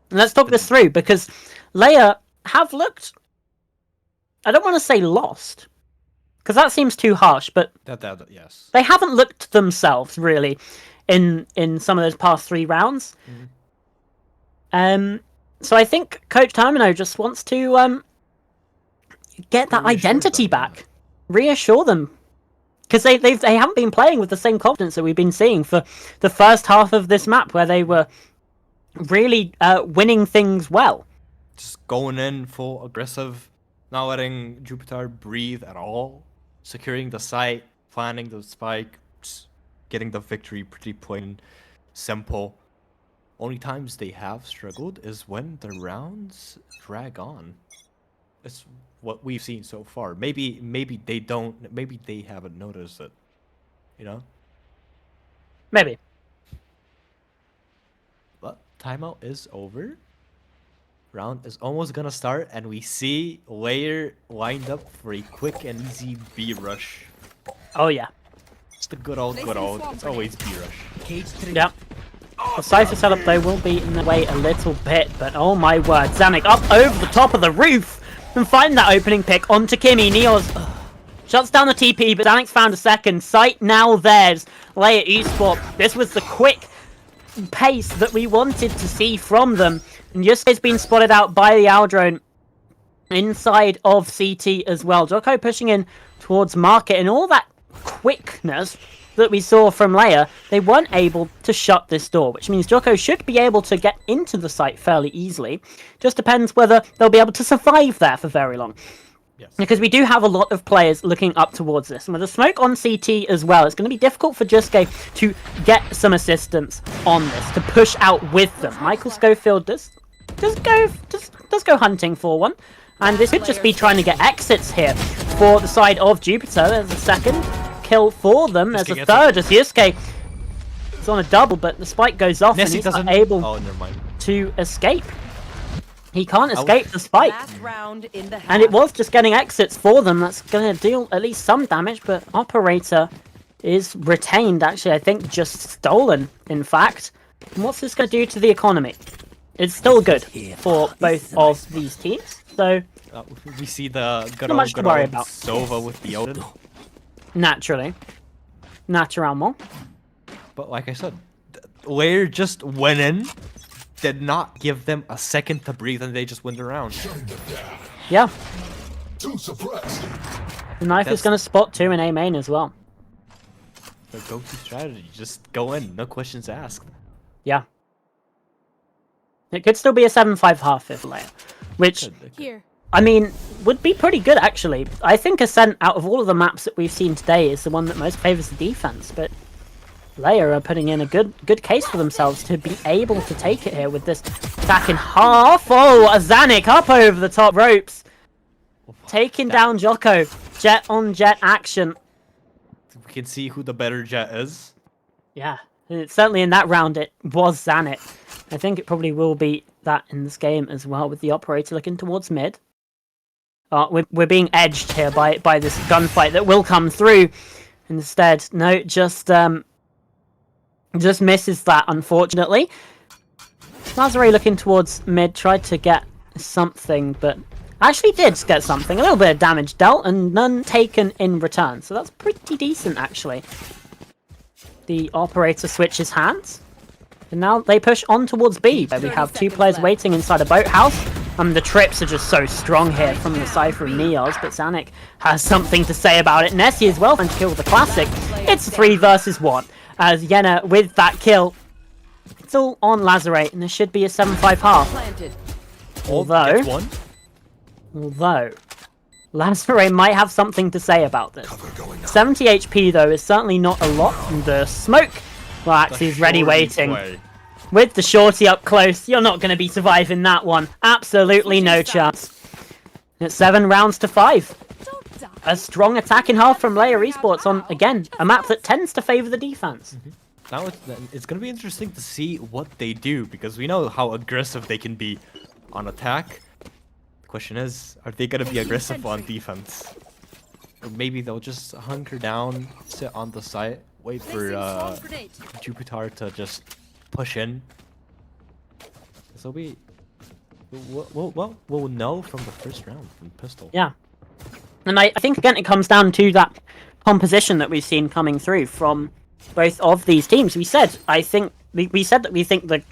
And let's talk this through, because LYR have looked... I don't want to say lost, because that seems too harsh, but Yes. they haven't looked themselves, really, in some of those past 3 rounds. So I think Coach Termino just wants to get that identity back. Reassure them. Because they haven't been playing with the same confidence that we've been seeing for the first half of this map, where they were really winning things well. Just going in full aggressive, not letting Jupiter breathe at all, securing the site, planning the spike, just getting the victory pretty plain and simple. Only times they have struggled is when the rounds drag on. It's what we've seen so far. Maybe they haven't noticed it. You know? Maybe. But timeout is over. Round is almost gonna start, and we see LYR lined up for a quick and easy B rush. Oh yeah. It's the good old. It's always B rush. Yep. The Cypher setup though will be in the way a little bit, but oh my word, Zanuck up over the top of the roof and finding that opening pick onto Kimmy. Neos shuts down the TP, but Zanuck's found a second. Sight now theirs. LYR Esports. This was the quick pace that we wanted to see from them. And Yusuke's been spotted out by the Aldrone. inside of CT as well. Jocko pushing in towards Market, and all that quickness that we saw from LYR, they weren't able to shut this door, which means Jocko should be able to get into the site fairly easily. Just depends whether they'll be able to survive there for very long. Yes. Because we do have a lot of players looking up towards this. And with the smoke on CT as well, it's going to be difficult for Juske to get some assistance on this, to push out with them. Michael Schofield does go hunting for one. And this could just be trying to get exits here for the side of Jupiter. There's a second kill for them. There's a third as Yusuke is on a double, but the spike goes off and he's not able to escape. He can't escape the spike. And it was just getting exits for them. That's going to deal at least some damage, but Operator is retained. Actually, I think just stolen, in fact. And what's this going to do to the economy? It's still good for both of these teams. So we see the not much to worry about. Sova with the Odin. Naturally. Naturalement. But like I said, LYR just went in, did not give them a second to breathe, and they just went around. Yeah. The knife is going to spot 2 in A main as well. The go-to strategy, just go in, no questions asked. Yeah. It could still be a 7-5 half if LYR, which, I mean, would be pretty good actually. I think Ascent, out of all of the maps that we've seen today, is the one that most favours the defense, but LYR are putting in a good case for themselves to be able to take it here with this attack in half. Oh, Azanik up over the top ropes, taking down Jocko. Jet on jet action. We can see who the better Jet is. Yeah, certainly in that round it was Zanik. I think it probably will be that in this game as well, with the Operator looking towards mid. We're being edged here by this gunfight that will come through. Instead, no, just misses that, unfortunately. Lazare looking towards mid, tried to get something, but actually did get something. A little bit of damage dealt, and none taken in return. So that's pretty decent, actually. The Operator switches hands. And now they push on towards B, where we have 2 players waiting inside a boathouse. The trips are just so strong here from the Cypher and Neos, but Zanik has something to say about it. Nessie as well trying to kill the Classic. It's 3 versus 1, as Yena with that kill. It's all on Lazare, and there should be a 7-5 half. Although Lazare might have something to say about this. 70 HP though is certainly not a lot. And the smoke, well, actually is ready waiting. With the shorty up close, you're not going to be surviving that one. Absolutely no chance. It's 7 rounds to 5. A strong attack in half from LYR Esports on, again, a map that tends to favour the defense. Now it's going to be interesting to see what they do, because we know how aggressive they can be on attack. The question is, are they going to be aggressive on defense? Or maybe they'll just hunker down, sit on the site, wait for Jupiter to just push in. So we'll know from the first round from Pistol. Yeah. And I think, again, it comes down to that composition that we've seen coming through from both of these teams. We said, I think, we said that we think the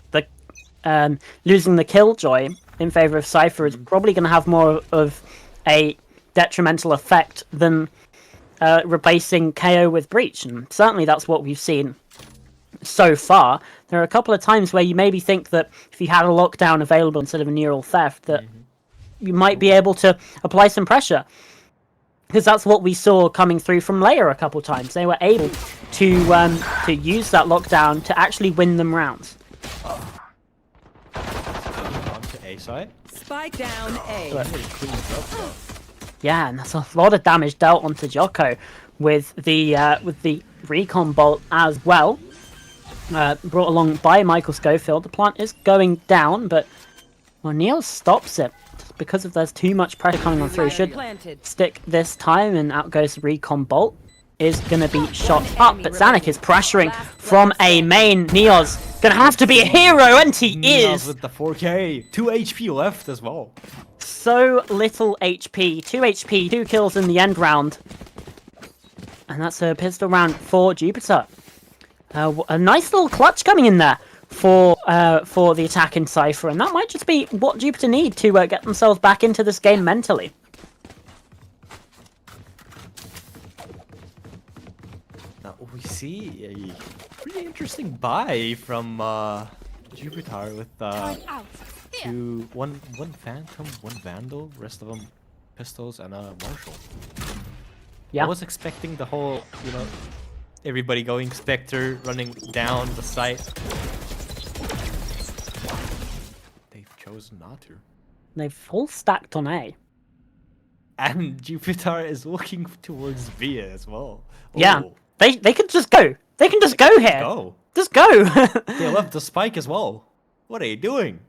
losing the Killjoy in favour of Cypher is probably going to have more of a detrimental effect than replacing KO with Breach. And certainly that's what we've seen so far. There are a couple of times where you maybe think that if you had a lockdown available instead of a neural theft, that you might be able to apply some pressure. Because that's what we saw coming through from LYR a couple times. They were able to use that lockdown to actually win them rounds. On to A side. Spike down A. Yeah, and that's a lot of damage dealt onto Jocko with the recon bolt as well. Brought along by Michael Schofield. The plant is going down, but Neil stops it because if there's too much pressure coming on through. Should stick this time, and out goes the recon bolt. Is going to be shot up, but Zanik is pressuring from a main. Neos going to have to be a hero, and he is! with the 4K. 2 HP left as well. So little HP. 2 HP, 2 kills in the end round. And that's a pistol round for Jupiter. A nice little clutch coming in there for the attack in Cypher, and that might just be what Jupiter need to get themselves back into this game mentally. Now we see a pretty interesting buy from Jupiter with one Phantom, one Vandal, rest of them pistols, and a Marshall. Yeah. I was expecting the whole, everybody going Spectre, running down the site. They've chosen not to. They've full stacked on A. And Jupiter is looking towards B as well. Yeah. Oh, They could just go. They can just go here. go. Just go. They left the spike as well. What are you doing?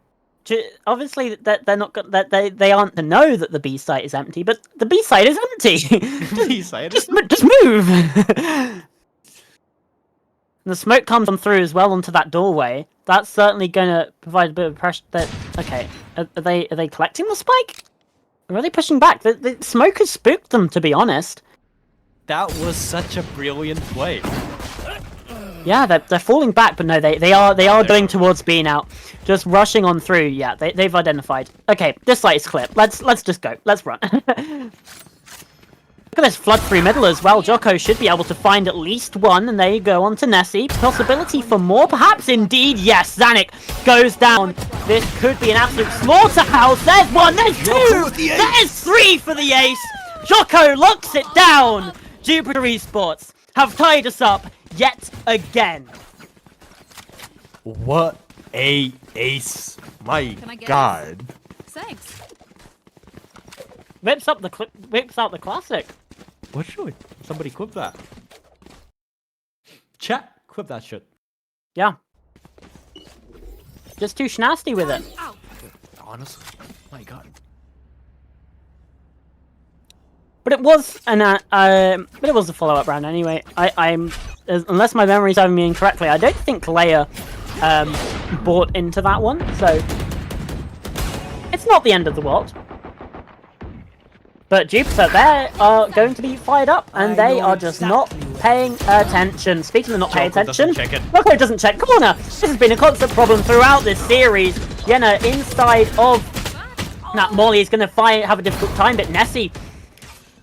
Obviously, that they're not that they aren't to know that the B site is empty, but the B site is empty. just move. And the smoke comes on through as well onto that doorway. That's certainly going to provide a bit of pressure. Okay, are they collecting the spike? Or are they pushing back? The smoke has spooked them, to be honest. That was such a brilliant play. Yeah, they're falling back, but no, they are going towards B now. Just rushing on through. Yeah, they've identified. Okay, this site is clear. Let's just go. Let's run. Look at this flood through middle as well. Jocko should be able to find at least one, and there you go on to Nessie. Possibility for more, perhaps indeed. Yes, Zanuck goes down. This could be an absolute slaughterhouse. There's one, there's two, there's three for the ace. Jocko locks it down. Jupiter Esports have tied us up yet again. What a ace! My God. Thanks. Whips out the classic. What should we? Somebody clip that. Chat, clip that shit. Yeah. Just too schnasty with it. Honestly, my God. But it was a follow-up round anyway. I'm unless my memory's serving me incorrectly, I don't think LYR bought into that one, so it's not the end of the world. But Jupiter, they are going to be fired up, and they are just not paying attention. Speaking of not paying attention, Rocco doesn't check corner. This has been a constant problem throughout this series. Reyna inside of that Molly is going to have a difficult time, but Nessie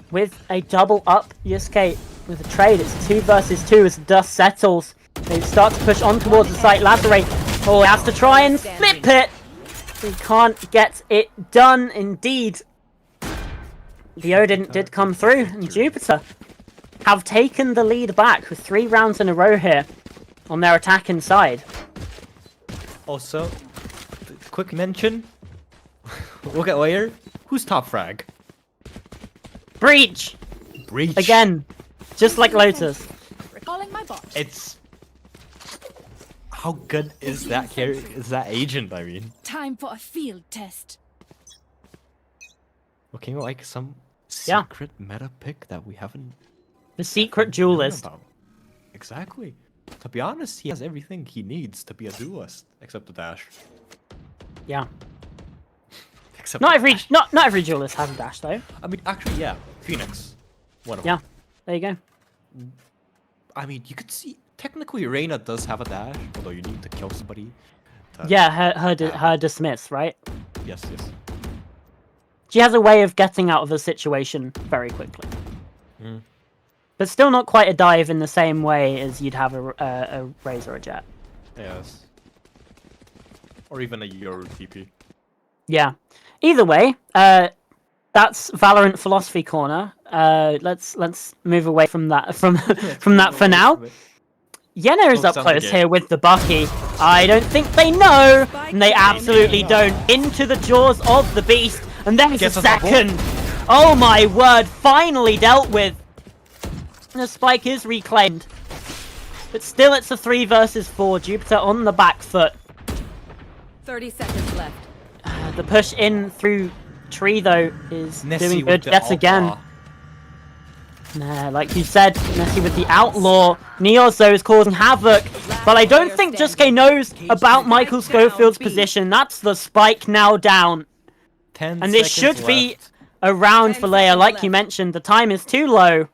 with a double up Yusuke with a trade. It's 2 versus 2 as the dust settles. They start to push on towards the site. Lazare, he has to try and flip it. He can't get it done indeed. The Odin did come through, and Jupiter have taken the lead back with 3 rounds in a row here on their attack inside. Also, quick mention. Look at LYR. Who's top frag? Breach! Breach. Again, just like Lotus. Recalling my bot. It's... How good is that carry? Is that agent, I mean? Time for a field test. Looking like some secret meta pick that we haven't... The secret duelist. About. Exactly. To be honest, he has everything he needs to be a duelist, except the dash. Yeah. Except not every duelist has a dash though. I mean, actually, yeah. Phoenix. One of them. Yeah. There you go. I mean, you could see... Technically, Reyna does have a dash, although you need to kill somebody. Yeah, her dismiss, right? Yes, yes. She has a way of getting out of a situation very quickly. Mm. But still not quite a dive in the same way as you'd have a Razor or a Jet. Yes. Or even a Yoru TP. Yeah. Either way, that's Valorant Philosophy Corner. Let's move away from that from that for now. Reyna is up close here with the Bucky. I don't think they know, and they absolutely don't. Into the jaws of the beast, and there's a second. Oh my word! Finally dealt with. And the spike is reclaimed, but still it's a 3 versus 4. Jupiter on the back foot. 30 seconds left. The push in through tree though is doing good yet again. Nah, like you said, Nessie with the outlaw. Neos though is causing havoc, but I don't think Jusuke knows about Michael Schofield's position. That's the spike now down. 10 and this should be a round for LYR. Like you mentioned, the time is too low.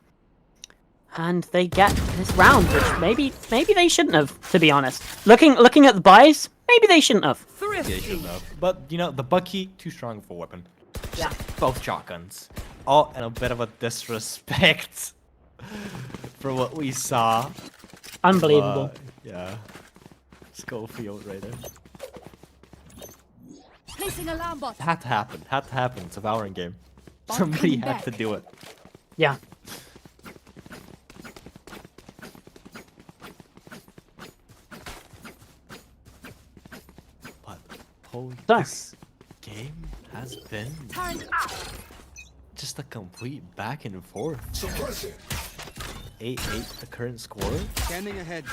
And they get this round, which maybe they shouldn't have, to be honest. Looking at the buys, maybe they shouldn't have. Yeah, you shouldn't have. But you know, the Bucky too strong for weapon. Yeah. Both shotguns. Oh, and a bit of a disrespect for what we saw. Unbelievable. Yeah. Schofield right there. Placing alarm bot. Had to happen. Had to happen. It's a Valorant game. Bot Somebody coming had back. to do it. Yeah. But holy, So. this game has been just a complete back and forth. 8-8 the current score. Scanning ahead.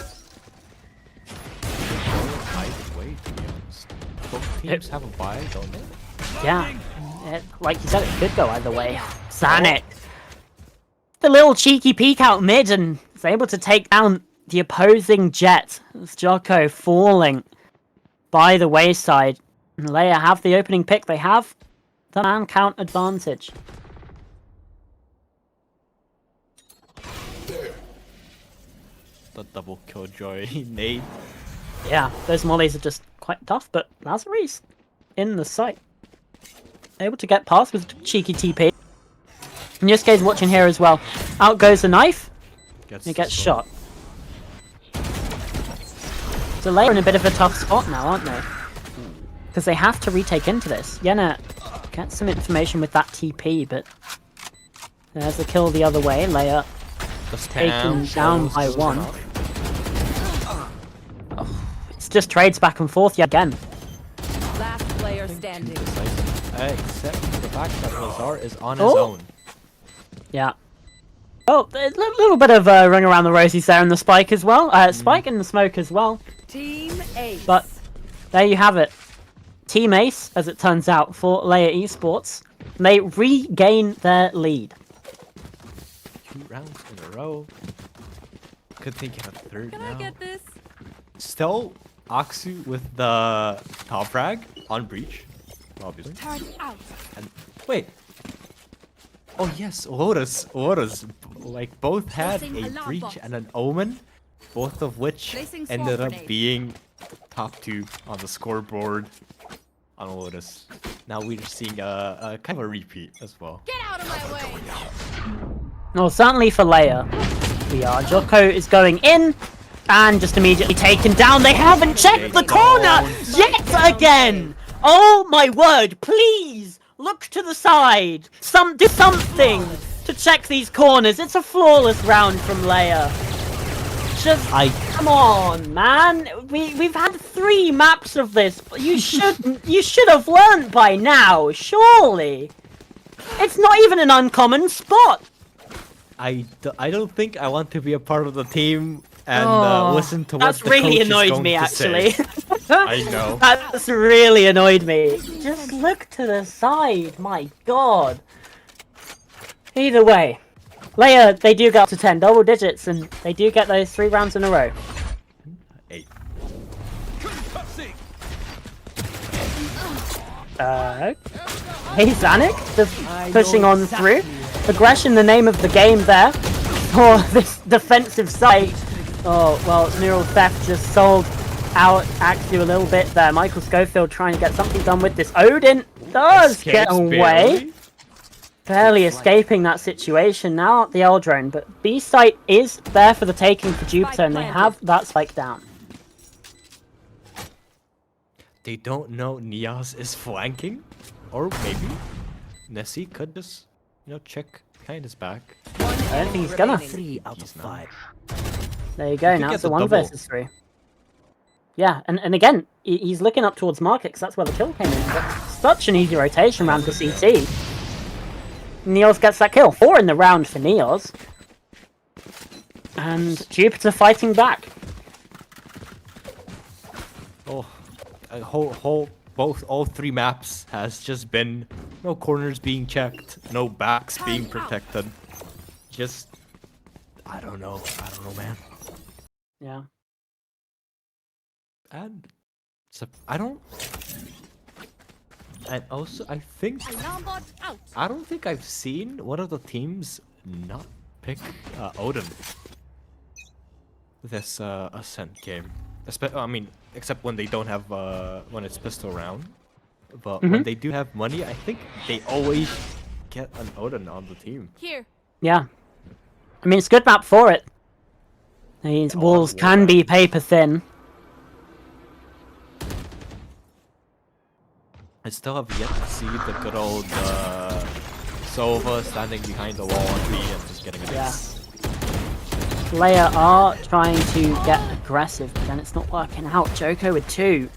Either way, to be honest. Both teams have a bye, don't they? Yeah. Like you said, it could go either way. Sanic. The little cheeky peek out mid and is able to take down the opposing jet. It's Jocko falling by the wayside. And LYR have the opening pick. They have the man count advantage. The double killjoy nade. Yeah, those mollies are just quite tough, but Lazarus in the sight. Able to get past with cheeky TP. Yusuke's watching here as well. Out goes the knife. He gets shot. So LYR in a bit of a tough spot now, aren't they? Because they have to retake into this. Yena gets some information with that TP, but there's a kill the other way. LYR taken down by one. Oh, it's just trades back and forth yet again. Last player standing. Except for the fact that LYR is on his own. Yeah. Oh, a little bit of ring around the rosies there in the spike as well. Spike in the smoke as well. Team Ace. But there you have it. Team Ace, as it turns out, for LYR Esports. They regain their lead. 2 rounds in a row. Could they get a third Can now? I get this? Still, Aksu with the top frag on breach, obviously. Turn out. And wait. Oh yes, Lotus, like both had Placing a alarm breach box. and an omen, both of which Placing swarm ended up grenade. being top 2 on the scoreboard on Lotus. Now we're seeing a kind of a repeat as well. Get out of my way. Well, certainly for LYR, we are. Jocko is going in and just immediately taken down. They haven't checked the corner yet again. Oh my word! Please look to the side. Do something to check these corners. It's a flawless round from LYR. Just come on, man. We've had 3 maps of this. You should have learned by now, surely. It's not even an uncommon spot. I don't think I want to be a part of the team and listen to what That's the really coach is annoyed going me, to actually. say. I know. That's really annoyed me. Just look to the side, my god. Either way, LYR, they do get up to 10 double digits, and they do get those 3 rounds in a row. 8. Hey, Zanuck, just pushing on through. Aggression, the name of the game there, for this defensive side. Oh, well, Neural Theft just sold out Axu a little bit there. Michael Schofield trying to get something done with this. Odin does get away. Barely escaping that situation now at the L drone, but B site is there for the taking for Jupiter, and they have that spike down. They don't know Niaz is flanking, or maybe Nessie could just, check behind his back. I don't think he's gonna. 3 out of 5. There you go. could Now get it's a the 1 double. versus 3. Yeah, and again, he's looking up towards market because that's where the kill came in. But such an easy rotation round for CT. Neos gets that kill. 4 in the round for Neos. And Jupiter fighting back. Oh, all 3 maps has just been no corners being checked, no backs being protected. Just, I don't know, man. Yeah. And I don't. And also, I think Alarm bot out. I don't think I've seen one of the teams not pick Odin this Ascent game. I mean, except when they don't have when it's pistol round. But when they do have money, I think they always get an Odin on the team. Here. Yeah. I mean, it's a good map for it. These walls can be paper thin. I still have yet to see the good old Sova standing behind the wall on B and just getting a Yeah. LYR are trying to get aggressive, but then it's not working out. Joko with 2.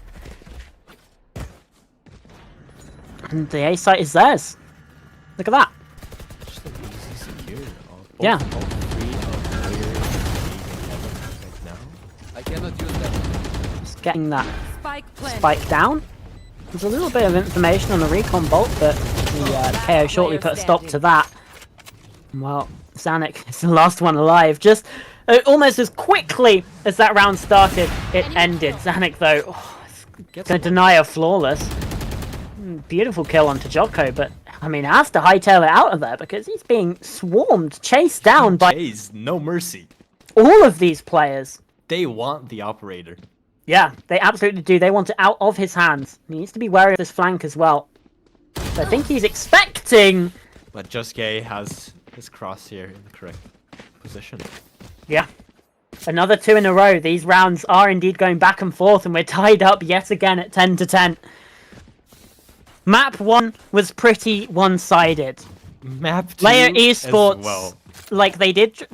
And the A site is theirs. Look at that. Just an easy secure. Yeah. All 3 of LYR right now. I cannot use that. Just getting that Spike planted. spike down. There's a little bit of information on the recon bolt, but the KO shortly put a stop to that. Well, Zanuck is the last one alive. Just almost as quickly as that round started, it ended. Zanuck, though, going to deny a flawless. Beautiful kill onto Joko, but I mean, has to hightail it out of there because he's being swarmed, chased down by no mercy. all of these players. They want the operator. Yeah, they absolutely do. They want it out of his hands. He needs to be wary of this flank as well. So I think he's expecting... But Juske has his crosshair in the correct position. Yeah. Another 2 in a row. These rounds are indeed going back and forth, and we're tied up yet again at 10-10. Map 1 was pretty one-sided. Map 2 LYR Esports, as well. like they did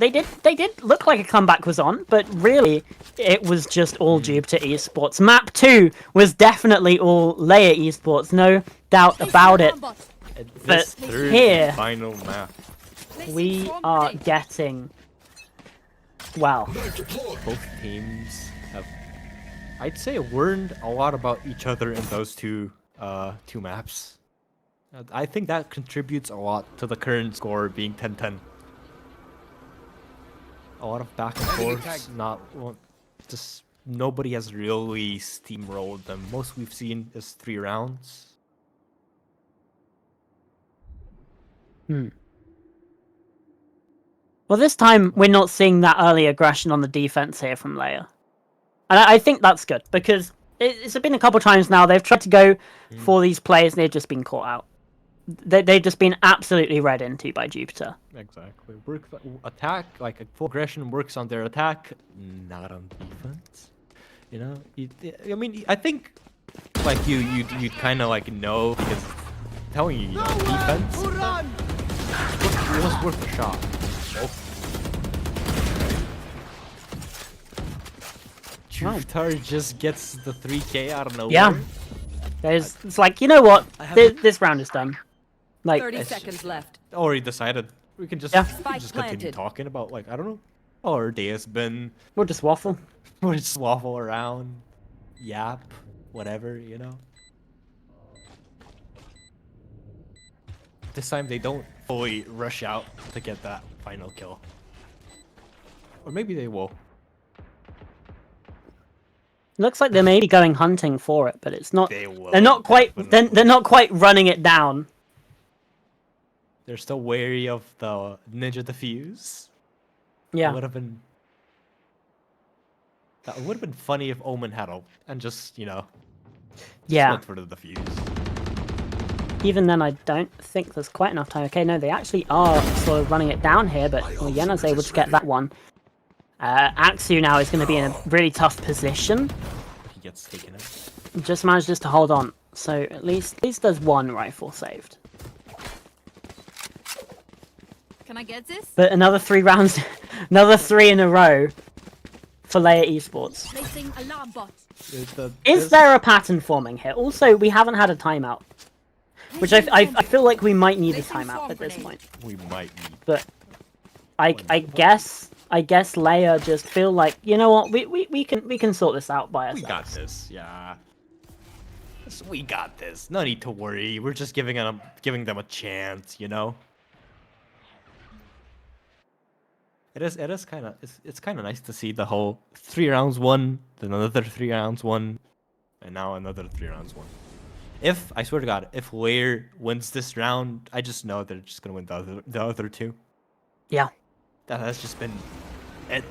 look like a comeback was on, but really it was just all Jupiter Esports. Map 2 was definitely all LYR Esports, no doubt about it. But here final map, we are getting, well, both teams have, I'd say, learned a lot about each other in those two maps. I think that contributes a lot to the current score being 10-10. A lot of back and forths, just nobody has really steamrolled them. Most we've seen is 3 rounds. Well, this time we're not seeing that early aggression on the defense here from LYR. And I think that's good, because it's been a couple times now they've tried to go for these players and they've just been caught out. They've just been absolutely read into by Jupiter. Exactly. Attack, like a full aggression works on their attack, not on defense. You know, I mean, I think like you kind of like know, because telling you, defense it was worth a shot. Jupiter just gets the 3K out of nowhere. Yeah. It's like, you know what? This round is done. Like 30 seconds left. Already decided. We can just, continue talking about, like, I don't know, how our day has been. We'll just waffle. We'll just waffle around, yap, whatever, you know. This time they don't fully rush out to get that final kill. Or maybe they will. Looks like they may be going hunting for it, but it's not. They will. They're not quite. They're not quite running it down. They're still wary of the ninja defuse. Yeah. That would have been funny if Omen had ult and just, you know, Yeah. went for the defuse. Even then, I don't think there's quite enough time. Okay, no, they actually are sort of running it down here, but Yena's able to get that one. Axu now is going to be in a really tough position. He gets taken out. Just manages to hold on, so at least there's one rifle saved. Can I get this? But another 3 rounds, another 3 in a row for LYR Esports. Placing alarm bot. Is there a pattern forming here? Also, we haven't had a timeout, which I feel like we might need a timeout at this point. We might need. But I guess LYR just feel like, you know what, we can sort this out by ourselves. We got this, yeah. We got this. No need to worry. We're just giving them a chance, you know. It is kind of it's kind of nice to see the whole 3 rounds won, then another 3 rounds won, and now another 3 rounds won. If I swear to God, if LYR wins this round, I just know they're just gonna win the other 2. Yeah. That has just been it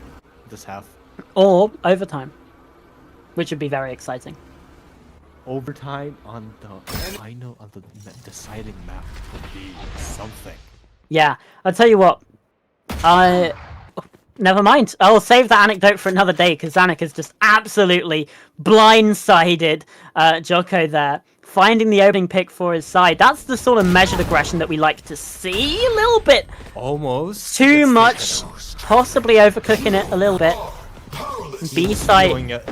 this half. Or overtime, which would be very exciting. Overtime on the final, on the deciding map would be something. Yeah, I'll tell you what. Never mind. I'll save that anecdote for another day because Zanuck has just absolutely blindsided Jocko there, finding the opening pick for his side. That's the sort of measured aggression that we like to see a little bit. Almost. Too much, possibly overcooking it a little bit. B side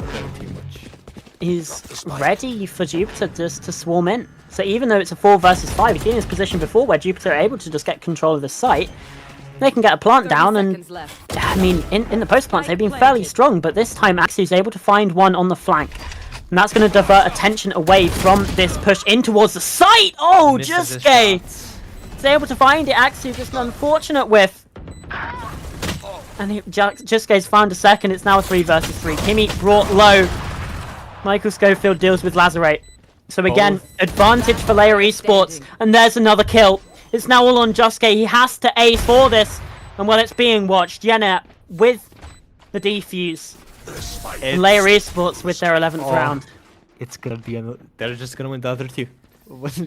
is ready for Jupiter just to swarm in. So even though it's a 4 versus 5, he's been in this position before where Jupiter are able to just get control of the site. They can get a plant down, and I mean, in the post plants they've been fairly strong, but this time Axu's able to find one on the flank. And that's going to divert attention away from this push in towards the site! Oh, Juske! Is able to find it, Axu just an unfortunate whiff. And Juske's found a second, it's now a 3 versus 3. Kimmy brought low. Michael Schofield deals with Lazarate. So again, advantage for LYR Esports, and there's another kill. It's now all on Juske. He has to ace for this. And while it's being watched, Yenna with the defuse. And LYR Esports with their 11th round. It's gonna be they're just gonna win the other 2.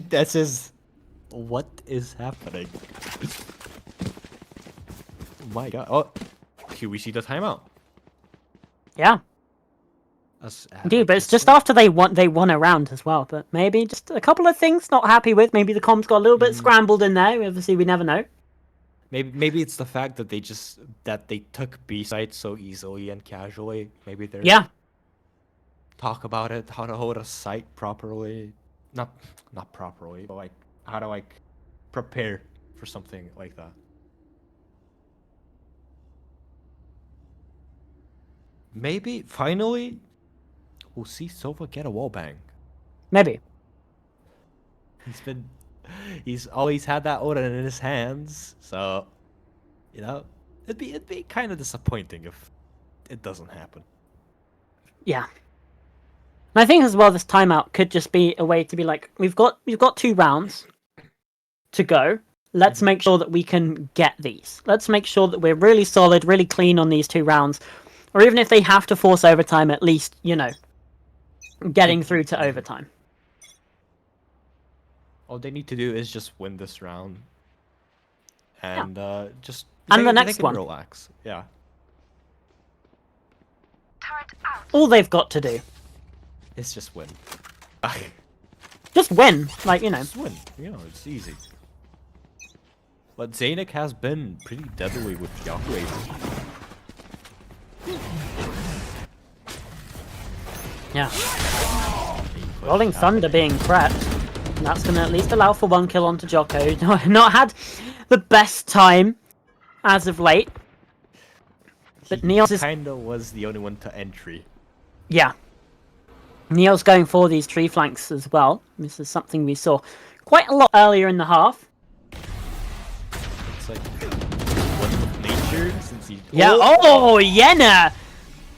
This is what is happening. My god. Oh, here we see the timeout. Yeah. Indeed, but it's just after they won a round as well. But maybe just a couple of things not happy with. Maybe the comms got a little bit scrambled in there. Obviously, we never know. Maybe it's the fact that they took B site so easily and casually. Maybe they're talk about it, how to hold a site properly, not properly, but like how to like prepare for something like that. Maybe finally we'll see Sova get a wallbang. Maybe. He's always had that Odin in his hands, so you know it'd be kind of disappointing if it doesn't happen. Yeah. And I think as well this timeout could just be a way to be like, we've got 2 rounds to go. Let's make sure that we can get these. Let's make sure that we're really solid, really clean on these 2 rounds. Or even if they have to force overtime, at least, you know, getting through to overtime. All they need to do is just win this round. And just... And the next one. Relax. Yeah. All they've got to do. It's just win. Just win. Like, you know. Just win. You know, it's easy. But Zanuck has been pretty deadly with the operator. Yeah. Rolling Thunder being prepped. And that's going to at least allow for 1 kill onto Jocko. Not had the best time as of late. But Neos kinda was the only one to entry. Yeah. Neos going for these tree flanks as well. This is something we saw quite a lot earlier in the half. It's like one with nature since he... Yeah, oh, Yenna!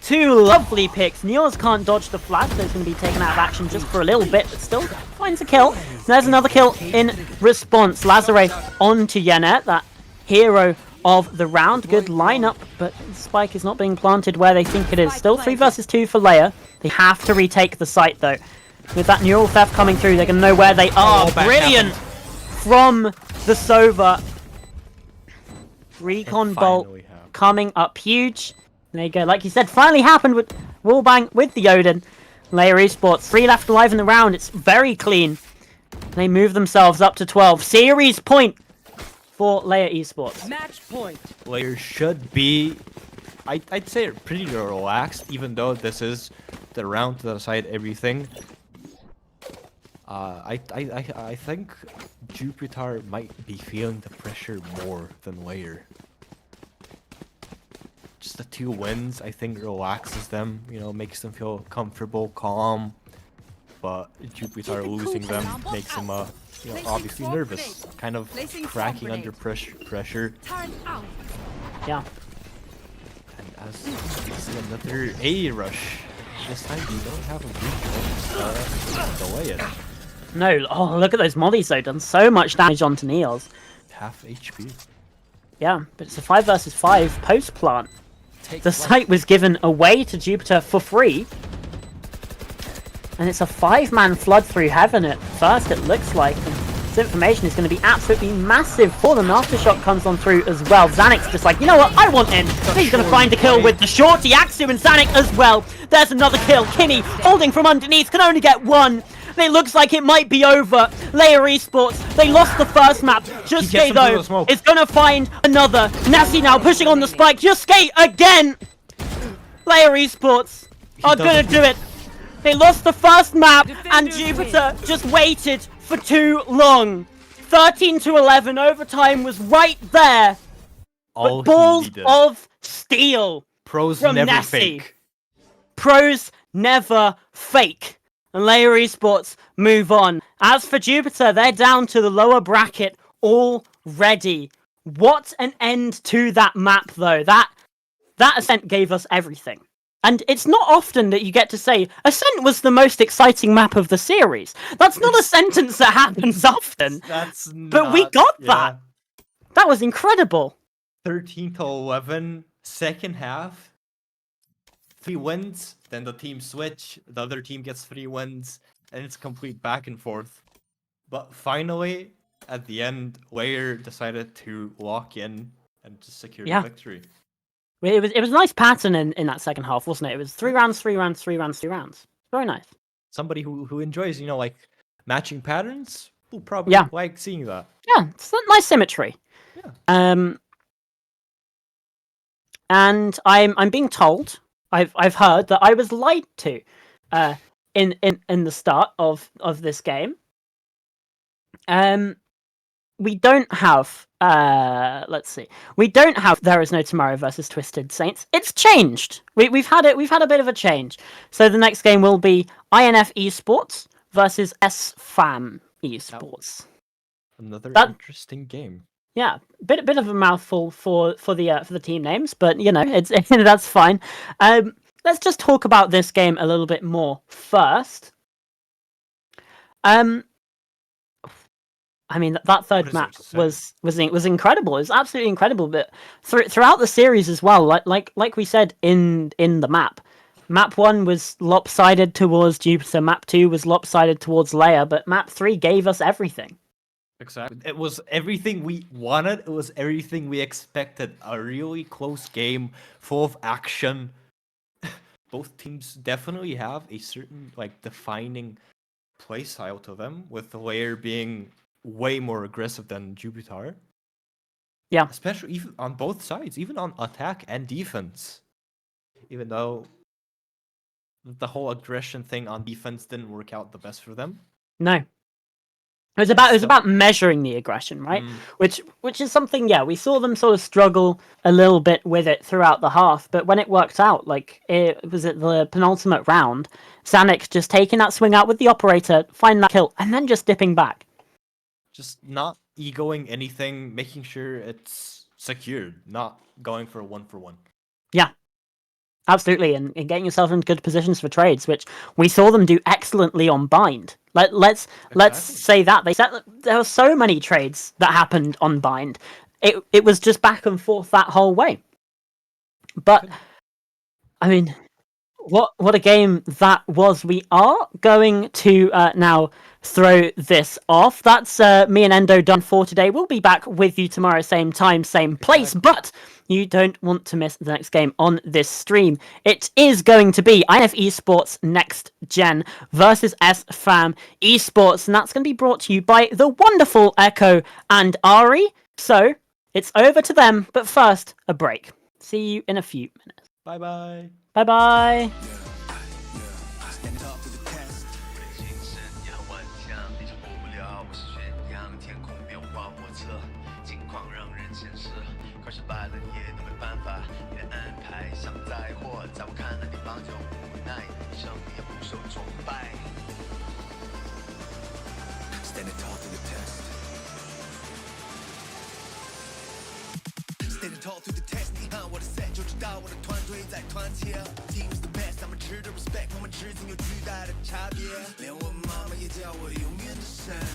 2 lovely picks. Neos can't dodge the flash, so it's going to be taken out of action just for a little bit, but still finds a kill. There's another kill in response. Lazare onto Yenna, that hero of the round. Good lineup, but Spike is not being planted where they think it is. Still 3 versus 2 for LYR. They have to retake the site, though. With that neural theft coming through, they're going to know where they are. Brilliant from the Sova. Recon Bolt coming up huge. There you go. Like you said, finally happened with wallbang with the Odin. LYR Esports, 3 left alive in the round. It's very clean. They move themselves up to 12. Series point for LYR Esports. Match point. LYR should be, I'd say, pretty relaxed, even though this is the round to decide everything. I think Jupiter might be feeling the pressure more than LYR. Just the 2 wins, I think, relaxes them, you know, makes them feel comfortable, calm. But Jupiter losing them makes them, you know, obviously nervous, kind of cracking under pressure. Yeah. And as we see another A rush, this time you don't have a good delay it. No, oh, look at those mollies though, done so much damage onto Neos. Half HP. Yeah, but it's a 5 versus 5 post plant. The site was given away to Jupiter for free. And it's a 5-man flood through heaven at first, it looks like. And this information is going to be absolutely massive for them. Aftershock comes on through as well. Xanix's just like, you know what, I want in. He's going to find a kill with the shorty. Axu and Xanix as well. There's another kill. Kimmy holding from underneath, can only get one. And it looks like it might be over. LYR Esports, they lost the first map. Juske, though, is going to find another. Nessie now pushing on the spike. Juske again. LYR Esports are going to do it. They lost the first map, and Jupiter just waited for too long. 13-11, overtime was right there. But balls of steel Pros from never Nessie. fake. Pros never fake. And LYR Esports move on. As for Jupiter, they're down to the lower bracket already. What an end to that map, though. That Ascent gave us everything. And it's not often that you get to say, Ascent was the most exciting map of the series. That's not a sentence that happens often. But we got that. That was incredible. 13-11, second half. 3 wins, then the team switch, the other team gets 3 wins, and it's complete back and forth. But finally, at the end, LYR decided to lock in and just secure the victory. It was a nice pattern in that second half, wasn't it? It was 3 rounds, 3 rounds, 3 rounds, 3 rounds. Very nice. Somebody who enjoys, like matching patterns will probably like seeing that. Yeah, it's a nice symmetry. Yeah. And I'm being told, I've heard that I was lied to in the start of this game. We don't have let's see. We don't have There Is No Tomorrow versus Twisted Saints. It's changed. We've had a bit of a change. So the next game will be INF Esports versus SFAM Esports. Another interesting game. Yeah, bit of a mouthful for the team names, but it's that's fine. Let's just talk about this game a little bit more first. I mean, that third map was incredible. It was absolutely incredible. But throughout the series as well, like we said in the map, map 1 was lopsided towards Jupiter. Map 2 was lopsided towards LYR. But map 3 gave us everything. Exactly. It was everything we wanted. It was everything we expected. A really close game, full of action. Both teams definitely have a certain defining playstyle to them, with the LYR being way more aggressive than Jupiter. Yeah. Especially even on both sides, even on attack and defense. Even though the whole aggression thing on defense didn't work out the best for them. No. It was about measuring the aggression, right? Which is something, we saw them sort of struggle a little bit with it throughout the half, but when it worked out, it was at the penultimate round, Xanix just taking that swing out with the operator, finding that kill, and then just dipping back. Just not egoing anything, making sure it's secured, not going for a 1-for-1. Yeah. Absolutely, and getting yourself in good positions for trades, which we saw them do excellently on Bind. Let's say that there were so many trades that happened on Bind. It was just back and forth that whole way. But I mean, what a game that was. We are going to now throw this off. That's me and Endo done for today. We'll be back with you tomorrow, same time, same place. But you don't want to miss the next game on this stream. It is going to be INF Esports Next Gen versus SFAM Esports, and that's going to be brought to you by the wonderful Echo and Ari. So it's over to them, but first, a break. See you in a few minutes. Bye-bye. Bye-bye. Tall through the test， 你和我的 set 就知道我的团队在团结。Team is the best， 他们值得 respect， 我们之间有巨大的差别。连我妈妈也叫我永远的神。